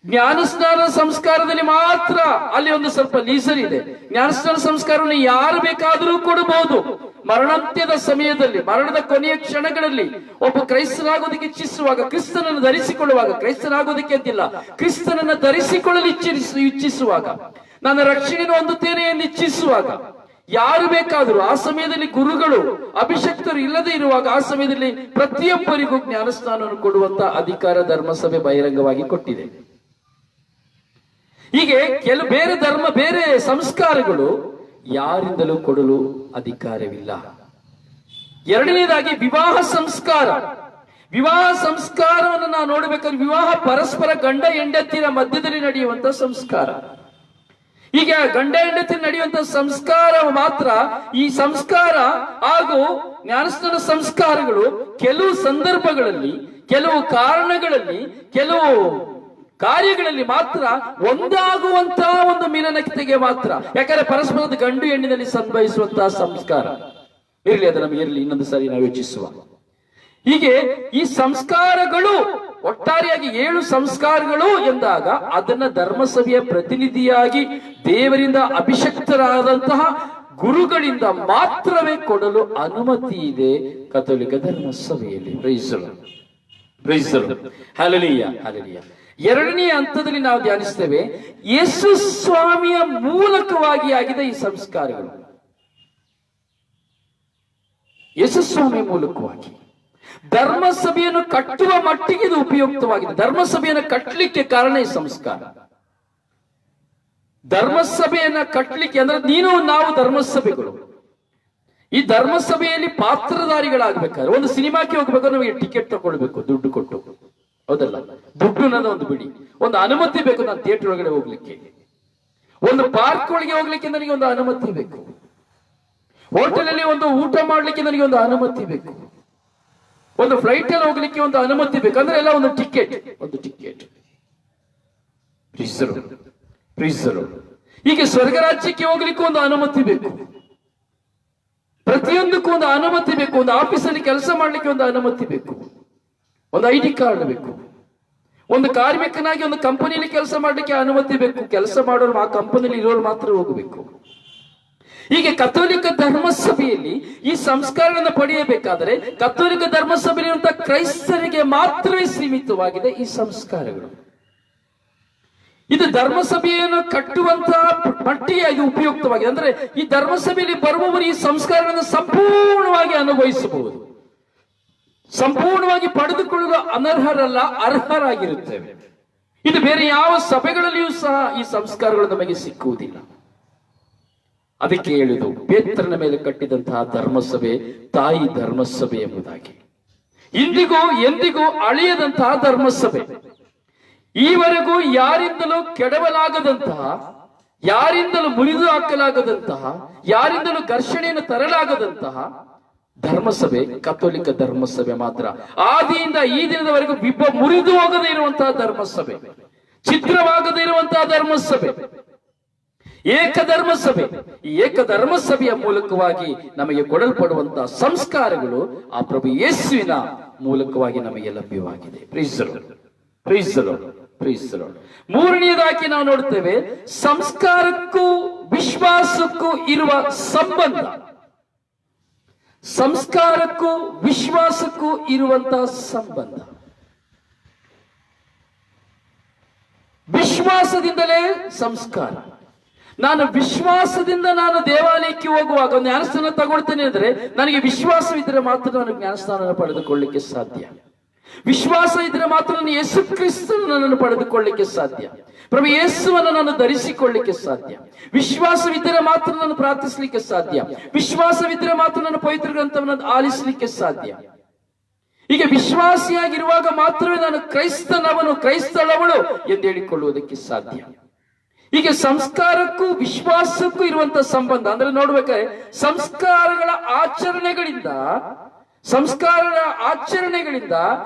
ಜ್ಞಾನಸ್ನಾನ ಸಂಸ್ಕಾರದಲ್ಲಿ ಮಾತ್ರ ಅಲ್ಲಿ ಒಂದು ಸ್ವಲ್ಪ ಲೀಸರ್ ಇದೆ. ಜ್ಞಾನಸ್ನಾನ ಸಂಸ್ಕಾರವನ್ನು ಯಾರು ಬೇಕಾದರೂ ಕೊಡಬಹುದು. ಮರಣಾಂತ್ಯದ ಸಮಯದಲ್ಲಿ, ಮರಣದ ಕೊನೆಯ ಕ್ಷಣಗಳಲ್ಲಿ ಒಬ್ಬ ಕ್ರೈಸ್ತನಾಗೋದಕ್ಕೆ ಇಚ್ಛಿಸುವಾಗ, ಕ್ರಿಸ್ತನನ್ನು ಧರಿಸಿಕೊಳ್ಳುವಾಗ, ಕ್ರೈಸ್ತನಾಗೋದಕ್ಕೆ ಅಂತಿಲ್ಲ, ಕ್ರಿಸ್ತನನ್ನು ಧರಿಸಿಕೊಳ್ಳಲು ಇಚ್ಛಿಸುವಾಗ, ನನ್ನ ರಕ್ಷಣೆಯನ್ನು ಹೊಂದುತ್ತೇನೆ ಎಂದು ಇಚ್ಛಿಸುವಾಗ ಯಾರು ಬೇಕಾದರೂ ಆ ಸಮಯದಲ್ಲಿ ಗುರುಗಳು ಅಭಿಷಕ್ತರು ಇಲ್ಲದೆ ಇರುವಾಗ ಆ ಸಮಯದಲ್ಲಿ ಪ್ರತಿಯೊಬ್ಬರಿಗೂ ಜ್ಞಾನಸ್ನಾನವನ್ನು ಕೊಡುವಂತ ಅಧಿಕಾರ ಧರ್ಮಸಭೆ ಬಹಿರಂಗವಾಗಿ ಕೊಟ್ಟಿದೆ. ಹೀಗೆ ಬೇರೆ ಸಂಸ್ಕಾರಗಳು ಯಾರಿಂದಲೂ ಕೊಡಲು ಅಧಿಕಾರವಿಲ್ಲ. ಎರಡನೇದಾಗಿ ವಿವಾಹ ಸಂಸ್ಕಾರ. ವಿವಾಹ ಸಂಸ್ಕಾರವನ್ನು ನಾವು ನೋಡಬೇಕಾದ್ರೆ ವಿವಾಹ ಪರಸ್ಪರ ಗಂಡ ಹೆಂಡತಿಯ ಮಧ್ಯದಲ್ಲಿ ನಡೆಯುವಂತ ಸಂಸ್ಕಾರ. ಹೀಗೆ ಗಂಡ ಹೆಂಡತಿ ನಡೆಯುವಂತ ಸಂಸ್ಕಾರ ಮಾತ್ರ. ಈ ಸಂಸ್ಕಾರ ಹಾಗೂ ಜ್ಞಾನಸ್ನಾನ ಸಂಸ್ಕಾರಗಳು ಕೆಲವು ಸಂದರ್ಭಗಳಲ್ಲಿ, ಕೆಲವು ಕಾರಣಗಳಲ್ಲಿ, ಕೆಲವು ಕಾರ್ಯಗಳಲ್ಲಿ ಮಾತ್ರ ಒಂದಾಗುವಂತಹ ಒಂದು ಮಿಲನತೆಗೆ ಮಾತ್ರ. ಯಾಕಂದ್ರೆ ಪರಸ್ಪರದ ಗಂಡು ಹೆಣ್ಣಿನಲ್ಲಿ ಸಂಭವಿಸುವಂತಹ ಸಂಸ್ಕಾರ ಇರಲಿ, ಅದು ನಮಗೆ ಇರಲಿ, ಇನ್ನೊಂದು ಸಾರಿ ನಾವು ಯೋಚಿಸುವ. ಹೀಗೆ ಈ ಸಂಸ್ಕಾರಗಳು ಒಟ್ಟಾರೆಯಾಗಿ 7 ಸಂಸ್ಕಾರಗಳು ಎಂದಾಗ ಅದನ್ನ ಧರ್ಮಸಭೆಯ ಪ್ರತಿನಿಧಿಯಾಗಿ ದೇವರಿಂದ ಅಭಿಷಕ್ತರಾದಂತಹ ಗುರುಗಳಿಂದ ಮಾತ್ರವೇ ಕೊಡಲು ಅನುಮತಿ ಇದೆ ಕಥೋಲಿಕ ಧರ್ಮಸಭೆಯಲ್ಲಿ. Hallelujah, hallelujah. ಎರಡನೇ ಹಂತದಲ್ಲಿ ನಾವು ಧ್ಯಾನಿಸ್ತೇವೆ, ಯೇಸು ಸ್ವಾಮಿಯ ಮೂಲಕವಾಗಿ ಆಗಿದೆ ಈ ಸಂಸ್ಕಾರಗಳು. ಯೇಸು ಸ್ವಾಮಿಯ ಮೂಲಕವಾಗಿ ಧರ್ಮಸಭೆಯನ್ನು ಕಟ್ಟುವ ಮಟ್ಟಿಗೆ ಇದು ಉಪಯುಕ್ತವಾಗಿದೆ. ಧರ್ಮಸಭೆಯನ್ನು ಕಟ್ಟಲಿಕ್ಕೆ ಕಾರಣ ಈ ಸಂಸ್ಕಾರ. ಧರ್ಮಸಭೆಯನ್ನ ಕಟ್ಟಲಿಕ್ಕೆ ಅಂದ್ರೆ ನಾವು ಧರ್ಮಸಭೆಗಳು ಈ ಧರ್ಮಸಭೆಯಲ್ಲಿ ಪಾತ್ರಧಾರಿಗಳಾಗಬೇಕಾದ್ರೆ, ಒಂದು ಸಿನಿಮಾಕ್ಕೆ ಹೋಗ್ಬೇಕಾದ್ರೆ ನಮಗೆ ಟಿಕೆಟ್ ತಗೊಳ್ಬೇಕು, ದುಡ್ಡು ಕೊಟ್ಟು, ಹೌದಲ್ಲ? ದುಡ್ಡು ನನ್ನ ಒಂದು ಬಿಡಿ, ಒಂದು ಅನುಮತಿ ಬೇಕು. ನಾನು ಥಿಯೇಟರ್ ಒಳಗಡೆ ಹೋಗ್ಲಿಕ್ಕೆ, ಒಂದು ಪಾರ್ಕ್ ಒಳಗೆ ಹೋಗ್ಲಿಕ್ಕೆ ನನಗೆ ಒಂದು ಅನುಮತಿ ಬೇಕು. ಹೋಟೆಲ್ ಅಲ್ಲಿ ಒಂದು ಊಟ ಮಾಡ್ಲಿಕ್ಕೆ ನನಗೆ ಒಂದು ಅನುಮತಿ ಬೇಕು. ಒಂದು ಫ್ಲೈಟ್ ಅಲ್ಲಿ ಹೋಗ್ಲಿಕ್ಕೆ ಒಂದು ಅನುಮತಿ ಬೇಕು. ಅಂದ್ರೆ ಎಲ್ಲ ಒಂದು ಟಿಕೆಟ್. ಹೀಗೆ ಸ್ವರ್ಗ ರಾಜ್ಯಕ್ಕೆ ಹೋಗ್ಲಿಕ್ಕೆ ಒಂದು ಅನುಮತಿ ಬೇಕು. ಪ್ರತಿಯೊಂದಕ್ಕೂ ಒಂದು ಅನುಮತಿ ಬೇಕು. ಒಂದು ಆಫೀಸಲ್ಲಿ ಕೆಲಸ ಮಾಡ್ಲಿಕ್ಕೆ ಒಂದು ಅನುಮತಿ ಬೇಕು, ಒಂದು ID ಕಾರ್ಡ್ ಬೇಕು. ಒಂದು ಕಾರ್ಮಿಕನಾಗಿ ಒಂದು ಕಂಪನಿಯಲ್ಲಿ ಕೆಲಸ ಮಾಡ್ಲಿಕ್ಕೆ ಅನುಮತಿ ಬೇಕು. ಕೆಲಸ ಮಾಡೋರು ಆ ಕಂಪನಿಯಲ್ಲಿ ಇರೋರು ಮಾತ್ರ ಹೋಗಬೇಕು. ಹೀಗೆ ಕಥೋಲಿಕ ಧರ್ಮಸಭೆಯಲ್ಲಿ ಈ ಸಂಸ್ಕಾರಗಳನ್ನು ಪಡೆಯಬೇಕಾದರೆ ಕಥೋಲಿಕ ಧರ್ಮಸಭೆಯಲ್ಲಿರುವಂತಹ ಕ್ರೈಸ್ತರಿಗೆ ಮಾತ್ರವೇ ಸೀಮಿತವಾಗಿದೆ ಈ ಸಂಸ್ಕಾರಗಳು. ಇದು ಧರ್ಮಸಭೆಯನ್ನು ಕಟ್ಟುವಂತಹ ಮಟ್ಟಿಗೆ ಇದು ಉಪಯುಕ್ತವಾಗಿದೆ. ಅಂದ್ರೆ ಈ ಧರ್ಮಸಭೆಯಲ್ಲಿ ಬರುವವರು ಈ ಸಂಸ್ಕಾರಗಳನ್ನು ಸಂಪೂರ್ಣವಾಗಿ ಅನುಭವಿಸಬಹುದು. ಸಂಪೂರ್ಣವಾಗಿ ಪಡೆದುಕೊಳ್ಳಲು ಅನರ್ಹರಲ್ಲ, ಅರ್ಹರಾಗಿರುತ್ತೇವೆ. ಇದು ಬೇರೆ ಯಾವ ಸಭೆಗಳಲ್ಲಿಯೂ ಸಹ ಈ ಸಂಸ್ಕಾರಗಳು ನಮಗೆ ಸಿಕ್ಕುವುದಿಲ್ಲ. ಅದಕ್ಕೆ ಹೇಳಿದು ಪೇತ್ರನ ಮೇಲೆ ಕಟ್ಟಿದಂತಹ ಧರ್ಮಸಭೆ ತಾಯಿ ಧರ್ಮಸಭೆ ಎಂಬುದಾಗಿ. ಇಂದಿಗೂ ಎಂದಿಗೂ ಅಳಿಯದಂತಹ ಧರ್ಮಸಭೆ, ಈವರೆಗೂ ಯಾರಿಂದಲೂ ಕೆಡವಲಾಗದಂತಹ, ಯಾರಿಂದಲೂ ಮುರಿದು ಹಾಕಲಾಗದಂತಹ, ಯಾರಿಂದಲೂ ಘರ್ಷಣೆಯನ್ನು ತರಲಾಗದಂತಹ ಧರ್ಮಸಭೆ ಕಥೋಲಿಕ ಧರ್ಮಸಭೆ ಮಾತ್ರ. ಆದಿಯಿಂದ ಈ ದಿನದವರೆಗೂ ಮುರಿದು ಹೋಗದೇ ಇರುವಂತಹ ಧರ್ಮಸಭೆ, ಛಿದ್ರವಾಗದೇ ಇರುವಂತಹ ಧರ್ಮಸಭೆ, ಏಕಧರ್ಮಸಭೆ. ಈ ಏಕಧರ್ಮಸಭೆಯ ಮೂಲಕವಾಗಿ ನಮಗೆ ಕೊಡಲ್ಪಡುವಂತಹ ಸಂಸ್ಕಾರಗಳು ಆ ಪ್ರಭು ಯೇಸುವಿನ ಮೂಲಕವಾಗಿ ನಮಗೆ ಲಭ್ಯವಾಗಿದೆ. ಮೂರನೆಯದಾಗಿ ನಾವು ನೋಡ್ತೇವೆ, ಸಂಸ್ಕಾರಕ್ಕೂ ವಿಶ್ವಾಸಕ್ಕೂ ಇರುವ ಸಂಬಂಧ. ಸಂಸ್ಕಾರಕ್ಕೂ ವಿಶ್ವಾಸಕ್ಕೂ ಇರುವಂತಹ ಸಂಬಂಧ. ವಿಶ್ವಾಸದಿಂದಲೇ ಸಂಸ್ಕಾರ. ನಾನು ವಿಶ್ವಾಸದಿಂದ ನಾನು ದೇವಾಲಯಕ್ಕೆ ಹೋಗುವಾಗ ಒಂದು ಜ್ಞಾನಸ್ನಾನ ತಗೊಳ್ತೇನೆ ಅಂದ್ರೆ ನನಗೆ ವಿಶ್ವಾಸವಿದ್ರೆ ಮಾತ್ರ ನಾನು ಜ್ಞಾನಸ್ನಾನ ಪಡೆದುಕೊಳ್ಳಲಿಕ್ಕೆ ಸಾಧ್ಯ. ವಿಶ್ವಾಸ ಇದ್ರೆ ಮಾತ್ರ ನಾನು ಯೇಸು ಕ್ರಿಸ್ತನನ್ನು ಪಡೆದುಕೊಳ್ಳಲಿಕ್ಕೆ ಸಾಧ್ಯ. ಪ್ರಭು ಯೇಸುವನ್ನು ನಾನು ಧರಿಸಿಕೊಳ್ಳಲಿಕ್ಕೆ ಸಾಧ್ಯ. ವಿಶ್ವಾಸವಿದ್ದರೆ ಮಾತ್ರ ನಾನು ಪ್ರಾರ್ಥಿಸಲಿಕ್ಕೆ ಸಾಧ್ಯ. ವಿಶ್ವಾಸವಿದ್ದರೆ ಮಾತ್ರ ನಾನು ಪವಿತ್ರ ಗ್ರಂಥವನ್ನು ಆಲಿಸಲಿಕ್ಕೆ ಸಾಧ್ಯ. ಹೀಗೆ ವಿಶ್ವಾಸಿಯಾಗಿರುವಾಗ ಮಾತ್ರವೇ ನಾನು ಕ್ರೈಸ್ತಳವಳು ಎಂದು ಹೇಳಿಕೊಳ್ಳುವುದಕ್ಕೆ ಸಾಧ್ಯ. ಹೀಗೆ ಸಂಸ್ಕಾರಕ್ಕೂ ವಿಶ್ವಾಸಕ್ಕೂ ಇರುವಂತಹ ಸಂಬಂಧ ಅಂದ್ರೆ ನೋಡ್ಬೇಕಾದ್ರೆ ಸಂಸ್ಕಾರದ ಆಚರಣೆಗಳಿಂದ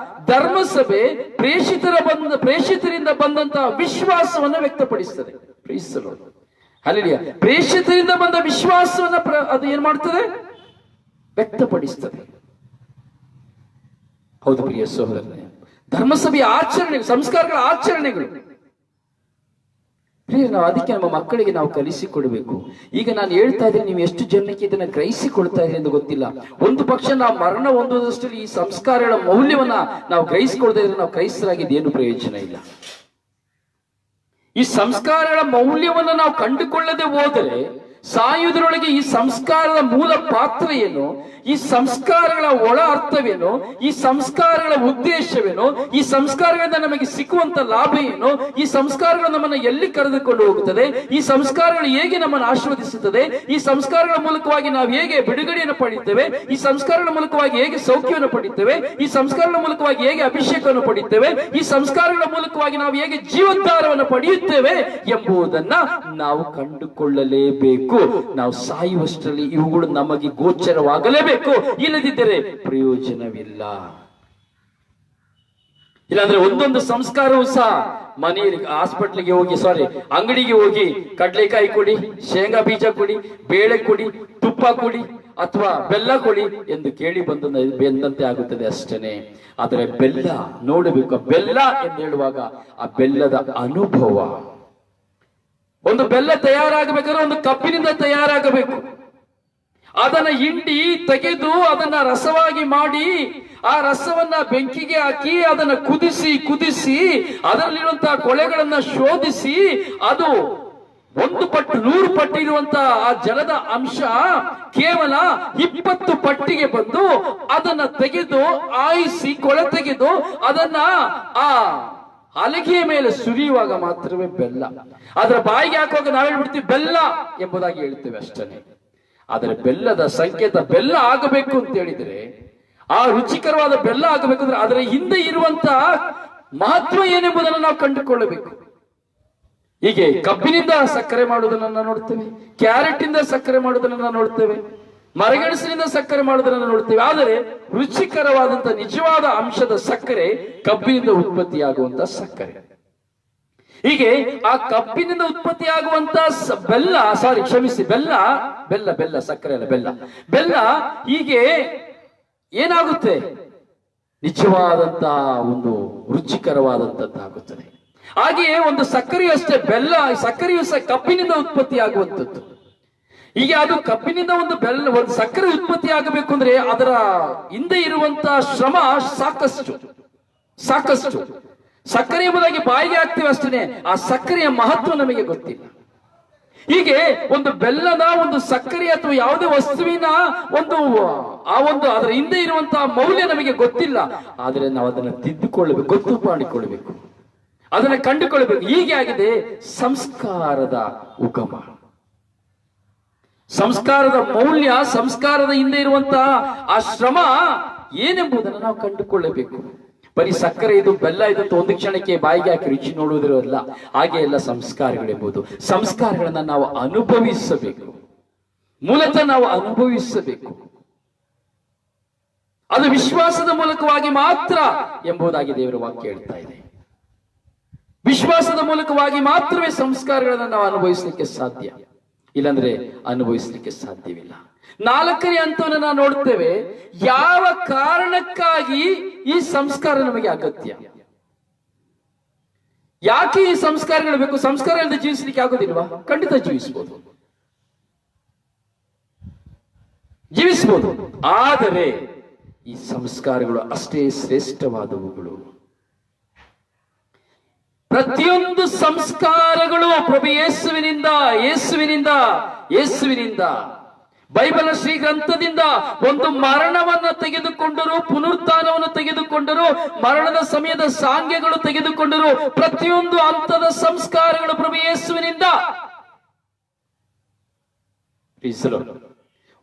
ಧರ್ಮಸಭೆ ಪ್ರೇಷಿತರಿಂದ ಬಂದಂತಹ ವಿಶ್ವಾಸವನ್ನು ವ್ಯಕ್ತಪಡಿಸ್ತದೆ. ಹಲ್ಲೆಲೂಯಾ. ಪ್ರೇಷಿತರಿಂದ ಬಂದ ವಿಶ್ವಾಸವನ್ನ ಅದು ಏನ್ ಮಾಡ್ತದೆ? ವ್ಯಕ್ತಪಡಿಸ್ತದೆ. ಹೌದು ಪ್ರಿಯ ಸಹೋದರನೇ, ಧರ್ಮಸಭೆಯ ಆಚರಣೆ, ಸಂಸ್ಕಾರಗಳ ಆಚರಣೆಗಳು ನಾವು ಅದಕ್ಕೆ ನಮ್ಮ ಮಕ್ಕಳಿಗೆ ನಾವು ಕಲಿಸಿಕೊಡ್ಬೇಕು. ಈಗ ನಾನು ಹೇಳ್ತಾ ಇದ್ದೀನಿ, ನೀವು ಎಷ್ಟು ಜನಕ್ಕೆ ಇದನ್ನ ಗ್ರಹಿಸಿಕೊಳ್ತಾ ಇದ್ದೀರಿ ಎಂದು ಗೊತ್ತಿಲ್ಲ. ಒಂದು ಪಕ್ಷ ನಾವು ಮರಣ ಹೊಂದುವುದಷ್ಟರಲ್ಲಿ ಈ ಸಂಸ್ಕಾರಗಳ ಮೌಲ್ಯವನ್ನ ನಾವು ಗ್ರಹಿಸಿಕೊಳ್ತಾ ಇದ್ರೆ ನಾವು ಕ್ರೈಸ್ತರಾಗಿದ್ದು ಏನು ಪ್ರಯೋಜನ ಇಲ್ಲ. ಈ ಸಂಸ್ಕಾರಗಳ ಮೌಲ್ಯವನ್ನ ನಾವು ಕಂಡುಕೊಳ್ಳದೆ ಹೋದರೆ ಸಾಯುವುದರೊಳಗೆ ಈ ಸಂಸ್ಕಾರದ ಮೂಲ ಪಾತ್ರ ಏನು, ಈ ಸಂಸ್ಕಾರಗಳ ಒಳ ಅರ್ಥವೇನು, ಈ ಸಂಸ್ಕಾರಗಳ ಉದ್ದೇಶವೇನು, ಈ ಸಂಸ್ಕಾರಗಳಿಂದ ನಮಗೆ ಸಿಕ್ಕುವಂತ ಲಾಭ ಏನು, ಈ ಸಂಸ್ಕಾರಗಳು ನಮ್ಮನ್ನು ಎಲ್ಲಿ ಕರೆದುಕೊಂಡು ಹೋಗುತ್ತದೆ, ಈ ಸಂಸ್ಕಾರಗಳು ಹೇಗೆ ನಮ್ಮನ್ನು ಆಶೀರ್ವದಿಸುತ್ತದೆ, ಈ ಸಂಸ್ಕಾರಗಳ ಮೂಲಕವಾಗಿ ನಾವು ಹೇಗೆ ಬಿಡುಗಡೆಯನ್ನು ಪಡೆಯುತ್ತೇವೆ, ಈ ಸಂಸ್ಕಾರಗಳ ಮೂಲಕವಾಗಿ ಹೇಗೆ ಸೌಖ್ಯವನ್ನು ಪಡೆಯುತ್ತೇವೆ, ಈ ಸಂಸ್ಕಾರಗಳ ಮೂಲಕವಾಗಿ ಹೇಗೆ ಅಭಿಷೇಕವನ್ನು ಪಡೆಯುತ್ತೇವೆ, ಈ ಸಂಸ್ಕಾರಗಳ ಮೂಲಕವಾಗಿ ನಾವು ಹೇಗೆ ಜೀವೋದ್ಧಾರವನ್ನು ಪಡೆಯುತ್ತೇವೆ ಎಂಬುದನ್ನ ನಾವು ಕಂಡುಕೊಳ್ಳಲೇಬೇಕು. ನಾವು ಸಾಯುವಷ್ಟರಲ್ಲಿ ಇವುಗಳು ನಮಗೆ ಗೋಚರವಾಗಲೇಬೇಕು, ಇಲ್ಲದಿದ್ದರೆ ಪ್ರಯೋಜನವಿಲ್ಲ. ಇಲ್ಲಾಂದ್ರೆ ಒಂದೊಂದು ಸಂಸ್ಕಾರವೂ ಸಹ ಮನೆಯಲ್ಲಿ ಹಾಸ್ಪಿಟ್ಲಿಗೆ ಹೋಗಿ ಅಂಗಡಿಗೆ ಹೋಗಿ ಕಡ್ಲೆಕಾಯಿ ಕೊಡಿ, ಶೇಂಗಾ ಬೀಜ ಕೊಡಿ, ಬೇಳೆ ಕೊಡಿ, ತುಪ್ಪ ಕೊಡಿ ಅಥವಾ ಬೆಲ್ಲ ಕೊಡಿ ಎಂದು ಕೇಳಿ ಬಂದಂತೆ ಆಗುತ್ತದೆ ಅಷ್ಟೇನೆ. ಆದರೆ ಬೆಲ್ಲ ನೋಡಬೇಕು, ಬೆಲ್ಲ ಎಂದು ಹೇಳುವಾಗ ಆ ಬೆಲ್ಲದ ಅನುಭವ. ಒಂದು ಬೆಲ್ಲ ತಯಾರಾಗಬೇಕಾದ್ರೆ ಒಂದು ಕಬ್ಬಿನಿಂದ ತಯಾರಾಗಬೇಕು. ಅದನ್ನ ಹಿಂಡಿ ತೆಗೆದು ಅದನ್ನ ರಸವಾಗಿ ಮಾಡಿ ಆ ರಸವನ್ನ ಬೆಂಕಿಗೆ ಹಾಕಿ ಅದನ್ನ ಕುದಿಸಿ ಅದರಲ್ಲಿರುವಂತಹ ಕೊಳೆಗಳನ್ನ ಶೋಧಿಸಿ ಅದು 1 ಪಟ್ಟು 100 ಪಟ್ಟು ಇರುವಂತಹ ಆ ಜಲದ ಅಂಶ ಕೇವಲ 20 ಪಟ್ಟಿಗೆ ಬಂದು ಅದನ್ನ ತೆಗೆದು ಆಯಿಸಿ ಕೊಳೆ ತೆಗೆದು ಅದನ್ನ ಆ ಹಲಗೆಯ ಮೇಲೆ ಸುರಿಯುವಾಗ ಮಾತ್ರವೇ ಬೆಲ್ಲ. ಅದರ ಬಾಯಿಗೆ ಹಾಕುವಾಗ ನಾವು ಹೇಳ್ಬಿಡ್ತೀವಿ ಬೆಲ್ಲ ಎಂಬುದಾಗಿ ಹೇಳ್ತೇವೆ ಅಷ್ಟೇ. ಆದರೆ ಬೆಲ್ಲದ ಸಂಕೇತ ಬೆಲ್ಲ ಆಗಬೇಕು ಅಂತ ಹೇಳಿದ್ರೆ, ಆ ರುಚಿಕರವಾದ ಬೆಲ್ಲ ಆಗಬೇಕಂದ್ರೆ ಅದರ ಹಿಂದೆ ಇರುವಂತಹ ಮಹತ್ವ ಏನೆಂಬುದನ್ನು ನಾವು ಕಂಡುಕೊಳ್ಳಬೇಕು. ಹೀಗೆ ಕಬ್ಬಿನಿಂದ ಸಕ್ಕರೆ ಮಾಡುವುದನ್ನು ನೋಡ್ತೇವೆ, ಕ್ಯಾರೆಟ್ ಇಂದ ಸಕ್ಕರೆ ಮಾಡುವುದನ್ನು ನೋಡ್ತೇವೆ, ಮರಗೆಣಸಿನಿಂದ ಸಕ್ಕರೆ ಮಾಡುವುದನ್ನು ನೋಡ್ತೇವೆ. ಆದರೆ ರುಚಿಕರವಾದಂತಹ ನಿಜವಾದ ಅಂಶದ ಸಕ್ಕರೆ ಕಬ್ಬಿನಿಂದ ಉತ್ಪತ್ತಿಯಾಗುವಂತ ಸಕ್ಕರೆ. ಹೀಗೆ ಆ ಕಬ್ಬಿನಿಂದ ಉತ್ಪತ್ತಿಯಾಗುವಂತ ಬೆಲ್ಲ ಸಕ್ಕರೆ ಅಲ್ಲ, ಬೆಲ್ಲ ಹೀಗೆ ಏನಾಗುತ್ತೆ, ನಿಜವಾದಂತಹ ಒಂದು ರುಚಿಕರವಾದಂತದ್ದಾಗುತ್ತದೆ. ಹಾಗೆಯೇ ಒಂದು ಸಕ್ಕರೆಯೂ ಅಷ್ಟೇ, ಸಕ್ಕರೆಯೂ ಸಹ ಕಬ್ಬಿನಿಂದ ಉತ್ಪತ್ತಿಯಾಗುವಂಥದ್ದು. ಹೀಗೆ ಅದು ಕಬ್ಬಿನಿಂದ ಒಂದು ಸಕ್ಕರೆ ಉತ್ಪತ್ತಿ ಆಗಬೇಕು ಅಂದ್ರೆ ಅದರ ಹಿಂದೆ ಇರುವಂತಹ ಶ್ರಮ ಸಾಕಷ್ಟು. ಸಕ್ಕರೆ ಎಂಬುದಾಗಿ ಬಾಯಿಗೆ ಹಾಕ್ತೇವೆ ಅಷ್ಟೇ, ಆ ಸಕ್ಕರೆಯ ಮಹತ್ವ ನಮಗೆ ಗೊತ್ತಿಲ್ಲ. ಹೀಗೆ ಒಂದು ಬೆಲ್ಲದ ಒಂದು ಸಕ್ಕರೆ ಅಥವಾ ಯಾವುದೇ ವಸ್ತುವಿನ ಅದರ ಹಿಂದೆ ಇರುವಂತಹ ಮೌಲ್ಯ ನಮಗೆ ಗೊತ್ತಿಲ್ಲ. ಆದರೆ ನಾವು ಅದನ್ನು ತಿದ್ದುಕೊಳ್ಳಬೇಕು, ಗೊತ್ತು ಮಾಡಿಕೊಳ್ಳಬೇಕು, ಅದನ್ನ ಕಂಡುಕೊಳ್ಳಬೇಕು. ಹೀಗೆ ಆಗಿದೆ ಸಂಸ್ಕಾರದ ಉಗಮ. ಸಂಸ್ಕಾರದ ಮೌಲ್ಯ, ಸಂಸ್ಕಾರದ ಹಿಂದೆ ಇರುವಂತಹ ಆ ಶ್ರಮ ಏನೆಂಬುದನ್ನು ನಾವು ಕಂಡುಕೊಳ್ಳಬೇಕು. ಬರೀ ಸಕ್ಕರೆ ಇದು ಬೆಲ್ಲ ಇದು ಒಂದು ಕ್ಷಣಕ್ಕೆ ಬಾಯಿಗೆ ಹಾಕಿ ರುಚಿ ನೋಡುವುದಿರಲ್ಲ. ಹಾಗೆ ಎಲ್ಲ ಸಂಸ್ಕಾರಗಳೆಂಬುದು, ಸಂಸ್ಕಾರಗಳನ್ನ ನಾವು ಅನುಭವಿಸಬೇಕು, ಮೂಲತಃ ನಾವು ಅನುಭವಿಸಬೇಕು. ಅದು ವಿಶ್ವಾಸದ ಮೂಲಕವಾಗಿ ಮಾತ್ರ ಎಂಬುದಾಗಿ ದೇವರ ವಾಕ್ಯ ಹೇಳ್ತಾ ಇದೆ. ವಿಶ್ವಾಸದ ಮೂಲಕವಾಗಿ ಮಾತ್ರವೇ ಸಂಸ್ಕಾರಗಳನ್ನು ನಾವು ಅನುಭವಿಸಲಿಕ್ಕೆ ಸಾಧ್ಯ, ಇಲ್ಲಾಂದ್ರೆ ಅನುಭವಿಸಲಿಕ್ಕೆ ಸಾಧ್ಯವಿಲ್ಲ. 4ನೇ ಹಂತವನ್ನು ನಾವು ನೋಡ್ತೇವೆ. ಯಾವ ಕಾರಣಕ್ಕಾಗಿ ಈ ಸಂಸ್ಕಾರ ನಮಗೆ ಅಗತ್ಯ? ಯಾಕೆ ಈ ಸಂಸ್ಕಾರಗಳು ಬೇಕು? ಸಂಸ್ಕಾರ ಇಲ್ಲದೆ ಜೀವಿಸಲಿಕ್ಕೆ ಆಗೋದಿಲ್ವಾ? ಖಂಡಿತ ಜೀವಿಸಬಹುದು. ಆದರೆ ಈ ಸಂಸ್ಕಾರಗಳು ಅಷ್ಟೇ ಶ್ರೇಷ್ಠವಾದವುಗಳು. ಪ್ರತಿಯೊಂದು ಸಂಸ್ಕಾರಗಳು ಪ್ರಭು ಯೇಸುವಿನಿಂದ ಬೈಬಲ್ ಶ್ರೀ ಗ್ರಂಥದಿಂದ ಒಂದು ಮರಣವನ್ನ ತೆಗೆದುಕೊಂಡರು, ಪುನರುತ್ಥಾನವನ್ನು ತೆಗೆದುಕೊಂಡರು, ಮರಣದ ಸಮಯದ ಸಾಂಗ್ಯಗಳು ತೆಗೆದುಕೊಂಡರು. ಪ್ರತಿಯೊಂದು ಹಂತದ ಸಂಸ್ಕಾರಗಳು ಪ್ರಭು ಯೇಸುವಿನಿಂದ.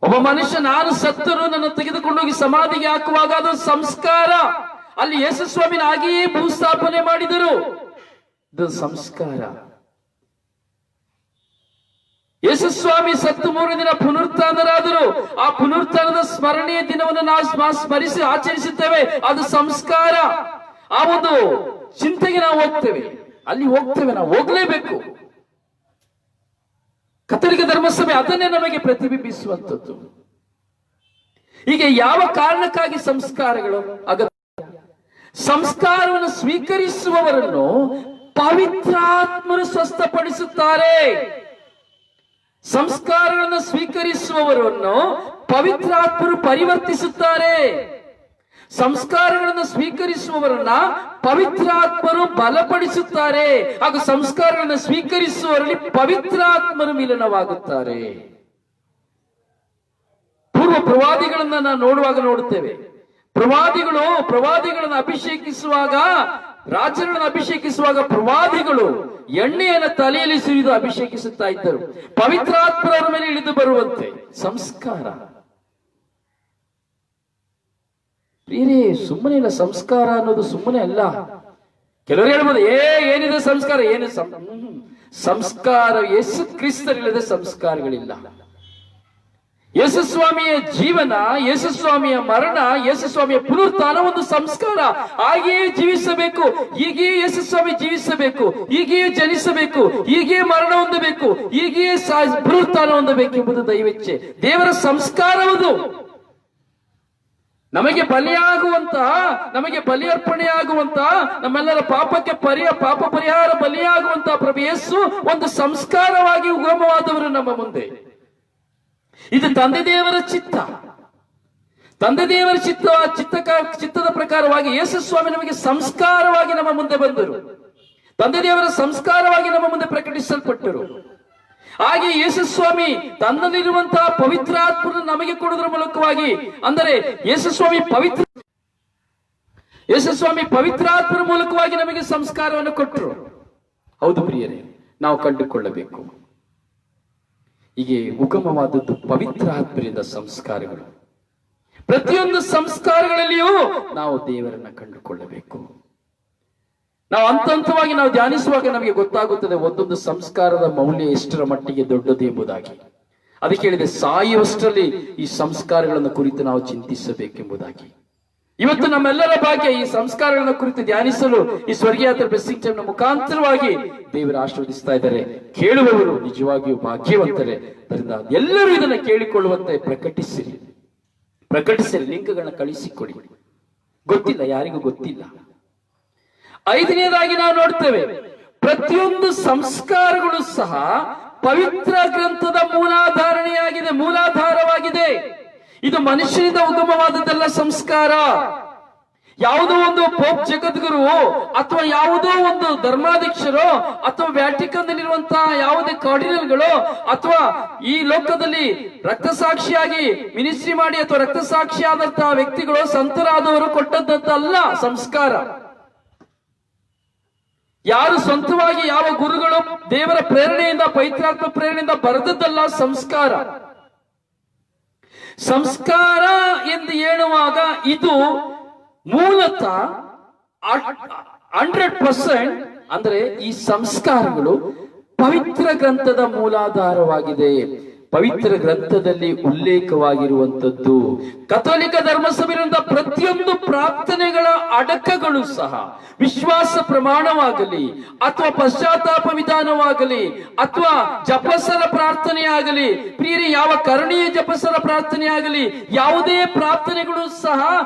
ಒಬ್ಬ ಮನುಷ್ಯ ನಾನು ಸತ್ತರು ನನ್ನ ತೆಗೆದುಕೊಂಡೋಗಿ ಸಮಾಧಿಗೆ ಹಾಕುವಾಗ ಅದು ಸಂಸ್ಕಾರ. ಅಲ್ಲಿ ಯೇಸು ಸ್ವಾಮಿನ ಹಾಗೆಯೇ ಭೂಸ್ಥಾಪನೆ ಮಾಡಿದರು, ಇದು ಸಂಸ್ಕಾರ. ಯೇಸು ಸ್ವಾಮಿ ಸತ್ತು 3 ದಿನ ಪುನರುತ್ಥಾನರಾದರು. ಆ ಪುನರುತ್ಥಾನದ ಸ್ಮರಣೆಯ ದಿನವನ್ನು ನಾವು ಸ್ಮರಿಸಿ ಆಚರಿಸುತ್ತೇವೆ, ಅದು ಸಂಸ್ಕಾರ. ಆ ಒಂದು ಚಿಂತೆಗೆ ನಾವು ಹೋಗ್ತೇವೆ, ನಾವು ಹೋಗ್ಲೇಬೇಕು. ಕಥೋಲಿಕ ಧರ್ಮಸಭೆ ಅದನ್ನೇ ನಮಗೆ ಪ್ರತಿಬಿಂಬಿಸುವಂಥದ್ದು. ಹೀಗೆ ಯಾವ ಕಾರಣಕ್ಕಾಗಿ ಸಂಸ್ಕಾರಗಳು ಅಗತ್ಯ? ಸಂಸ್ಕಾರವನ್ನು ಸ್ವೀಕರಿಸುವವರನ್ನು ಪವಿತ್ರಾತ್ಮರು ಸ್ವಸ್ಥಪಡಿಸುತ್ತಾರೆ. ಸಂಸ್ಕಾರಗಳನ್ನು ಸ್ವೀಕರಿಸುವವರನ್ನು ಪವಿತ್ರಾತ್ಮರು ಪರಿವರ್ತಿಸುತ್ತಾರೆ. ಸಂಸ್ಕಾರಗಳನ್ನು ಸ್ವೀಕರಿಸುವವರನ್ನ ಪವಿತ್ರಾತ್ಮರು ಬಲಪಡಿಸುತ್ತಾರೆ ಹಾಗೂ ಸಂಸ್ಕಾರಗಳನ್ನು ಸ್ವೀಕರಿಸುವವರಲ್ಲಿ ಪವಿತ್ರಾತ್ಮರು ಮಿಲನವಾಗುತ್ತಾರೆ. ಪೂರ್ವ ಪ್ರವಾದಿಗಳನ್ನ ನಾವು ನೋಡುವಾಗ ನೋಡುತ್ತೇವೆ. ಪ್ರವಾದಿಗಳನ್ನು ಅಭಿಷೇಕಿಸುವಾಗ, ರಾಜರನ್ನು ಅಭಿಷೇಕಿಸುವಾಗ ಪ್ರವಾದಿಗಳು ಎಣ್ಣೆಯನ್ನು ತಲೆಯಲ್ಲಿ ಸುರಿದು ಅಭಿಷೇಕಿಸುತ್ತಾ ಇದ್ದರು, ಪವಿತ್ರಾತ್ಮರ ಮೇಲೆ ಇಳಿದು ಬರುವಂತೆ. ಸಂಸ್ಕಾರ ಪ್ರಿಯರೇ, ಸುಮ್ಮನೆ ಇಲ್ಲ. ಸಂಸ್ಕಾರ ಅನ್ನೋದು ಸುಮ್ಮನೆ ಅಲ್ಲ. ಕೆಲವರು ಹೇಳ್ಬೋದು, ಏನಿದೆ ಸಂಸ್ಕಾರ, ಏನು ಸಂಸ್ಕಾರ? ಯೇಸು ಕ್ರಿಸ್ತರಿಲ್ಲದೆ ಸಂಸ್ಕಾರಗಳಿಲ್ಲ. ಯೇಸು ಸ್ವಾಮಿಯ ಜೀವನ, ಯೇಸು ಸ್ವಾಮಿಯ ಮರಣ, ಯೇಸು ಸ್ವಾಮಿಯ ಪುನರುತ್ಥಾನ ಒಂದು ಸಂಸ್ಕಾರ. ಹಾಗೆಯೇ ಜೀವಿಸಬೇಕು, ಹೀಗೆಯೇ ಯೇಸು ಸ್ವಾಮಿ ಜೀವಿಸಬೇಕು, ಹೀಗೆಯೇ ಜನಿಸಬೇಕು, ಹೀಗೆಯೇ ಮರಣ ಹೊಂದಬೇಕು, ಹೀಗೆಯೇ ಪುನರುತ್ಥಾನ ಹೊಂದಬೇಕು ಎಂಬುದು ದೈವೇಚ್ಛೆ, ದೇವರ ಸಂಸ್ಕಾರವುದು. ನಮಗೆ ಬಲಿಯಾಗುವಂತಹ, ನಮಗೆ ಬಲಿಯರ್ಪಣೆಯಾಗುವಂತಹ, ನಮ್ಮೆಲ್ಲರ ಪಾಪಕ್ಕೆ ಪಾಪ ಪರಿಹಾರ ಬಲಿಯಾಗುವಂತಹ ಪ್ರಭು ಯೇಸು ಒಂದು ಸಂಸ್ಕಾರವಾಗಿ ಉಗಮವಾದವರು ನಮ್ಮ ಮುಂದೆ. ಇದು ತಂದೆ ದೇವರ ಚಿತ್ತ. ತಂದೆ ದೇವರ ಚಿತ್ತದ ಪ್ರಕಾರವಾಗಿ ಯೇಸು ಸ್ವಾಮಿ ನಮಗೆ ಸಂಸ್ಕಾರವಾಗಿ ನಮ್ಮ ಮುಂದೆ ಬಂದರು. ತಂದೆ ದೇವರ ಸಂಸ್ಕಾರವಾಗಿ ನಮ್ಮ ಮುಂದೆ ಪ್ರಕಟಿಸಲ್ಪಟ್ಟರು. ಹಾಗೆ ಯೇಸು ಸ್ವಾಮಿ ತನ್ನಲ್ಲಿರುವಂತಹ ಪವಿತ್ರಾತ್ಮನ ನಮಗೆ ಕೊಡುವುದರ ಮೂಲಕವಾಗಿ, ಅಂದರೆ ಯೇಸು ಸ್ವಾಮಿ ಪವಿತ್ರಾತ್ಮರ ಮೂಲಕವಾಗಿ ನಮಗೆ ಸಂಸ್ಕಾರವನ್ನು ಕೊಟ್ಟರು. ಹೌದು ಪ್ರಿಯರೇ, ನಾವು ಕಂಡುಕೊಳ್ಳಬೇಕು. ಹೀಗೆ ಉಗಮವಾದದ್ದು ಪವಿತ್ರಾತ್ಮರಿಂದ ಸಂಸ್ಕಾರಗಳು. ಪ್ರತಿಯೊಂದು ಸಂಸ್ಕಾರಗಳಲ್ಲಿಯೂ ನಾವು ದೇವರನ್ನ ಕಂಡುಕೊಳ್ಳಬೇಕು. ನಾವು ಹಂತವಾಗಿ ನಾವು ಧ್ಯಾನಿಸುವಾಗ ನಮಗೆ ಗೊತ್ತಾಗುತ್ತದೆ ಒಂದೊಂದು ಸಂಸ್ಕಾರದ ಮೌಲ್ಯ ಎಷ್ಟರ ಮಟ್ಟಿಗೆ ದೊಡ್ಡದು ಎಂಬುದಾಗಿ. ಅದಕ್ಕೆ ಹೇಳಿದೆ, ಸಾಯುವಷ್ಟರಲ್ಲಿ ಈ ಸಂಸ್ಕಾರಗಳನ್ನು ಕುರಿತು ನಾವು ಚಿಂತಿಸಬೇಕೆಂಬುದಾಗಿ. ಇವತ್ತು ನಮ್ಮೆಲ್ಲರ ಭಾಗ್ಯ ಈ ಸಂಸ್ಕಾರಗಳ ಕುರಿತು ಧ್ಯಾನಿಸಲು ಈ ಸ್ವರ್ಗೀಯಾತ್ರೆ ಬ್ಲೆಸ್ಸಿಂಗ್ ಟೈಮ್ ಮುಖಾಂತರವಾಗಿ ದೇವರು ಆಶೀರ್ವದಿಸ್ತಾ ಇದ್ದಾರೆ. ಕೇಳುವವರು ನಿಜವಾಗಿಯೂ ಭಾಗ್ಯವಂತರೇ. ಅದರಿಂದ ಎಲ್ಲರೂ ಇದನ್ನು ಕೇಳಿಕೊಳ್ಳುವಂತೆ ಪ್ರಕಟಿಸಿರಿ. ಲಿಂಕ್ಗಳನ್ನ ಕಳಿಸಿಕೊಡಿ. ಗೊತ್ತಿಲ್ಲ, ಯಾರಿಗೂ ಗೊತ್ತಿಲ್ಲ. ಐದನೇದಾಗಿ ನಾವು ನೋಡ್ತೇವೆ, ಪ್ರತಿಯೊಂದು ಸಂಸ್ಕಾರಗಳು ಸಹ ಪವಿತ್ರ ಗ್ರಂಥದ ಮೂಲಾಧಾರವಾಗಿದೆ. ಇದು ಮನುಷ್ಯನಿಂದ ಉಗಮವಾದದ್ದಲ್ಲ ಸಂಸ್ಕಾರ. ಯಾವುದೋ ಒಂದು ಪೋಪ್ ಜಗದ್ಗುರು ಅಥವಾ ಯಾವುದೋ ಒಂದು ಧರ್ಮಾಧ್ಯಕ್ಷರು ಅಥವಾ ವ್ಯಾಟಿಕನ್ನಲ್ಲಿರುವಂತಹ ಯಾವುದೇ ಕಾರ್ಡಿನಲ್ಗಳು ಅಥವಾ ಈ ಲೋಕದಲ್ಲಿ ರಕ್ತಸಾಕ್ಷಿಯಾಗಿ ಮಿನಿಸ್ಟ್ರಿ ಮಾಡಿ ಅಥವಾ ರಕ್ತಸಾಕ್ಷಿಯಾದಂತಹ ವ್ಯಕ್ತಿಗಳು, ಸಂತರಾದವರು ಕೊಟ್ಟದ್ದಲ್ಲ ಸಂಸ್ಕಾರ. ಯಾರು ಸ್ವಂತವಾಗಿ ಯಾವ ಗುರುಗಳು ದೇವರ ಪ್ರೇರಣೆಯಿಂದ, ಪವಿತ್ರಾತ್ಮ ಪ್ರೇರಣೆಯಿಂದ ಬರೆದದ್ದಲ್ಲ ಸಂಸ್ಕಾರ. ಸಂಸ್ಕಾರ ಎಂದು ಹೇಳುವಾಗ ಇದು ಮೂಲತಃ 100%, ಅಂದ್ರೆ ಈ ಸಂಸ್ಕಾರಗಳು ಪವಿತ್ರ ಗ್ರಂಥದ ಮೂಲಾಧಾರವಾಗಿದೆ. ಪವಿತ್ರ ಗ್ರಂಥದಲ್ಲಿ ಉಲ್ಲೇಖವಾಗಿರುವಂತದ್ದು. ಕಥೋಲಿಕ ಧರ್ಮಸಭೆಯಿಂದ ಪ್ರತಿಯೊಂದು ಪ್ರಾರ್ಥನೆಗಳ ಅಡಕಗಳು ಸಹ ವಿಶ್ವಾಸ ಪ್ರಮಾಣವಾಗಲಿ ಅಥವಾ ಪಶ್ಚಾತ್ತಾಪ ವಿಧಾನವಾಗಲಿ ಅಥವಾ ಜಪಸರ ಪ್ರಾರ್ಥನೆಯಾಗಲಿ, ಪ್ರಿಯರೇ, ಯಾವ ಕರುಣೆಯ ಜಪಸರ ಪ್ರಾರ್ಥನೆಯಾಗಲಿ, ಯಾವುದೇ ಪ್ರಾರ್ಥನೆಗಳು ಸಹ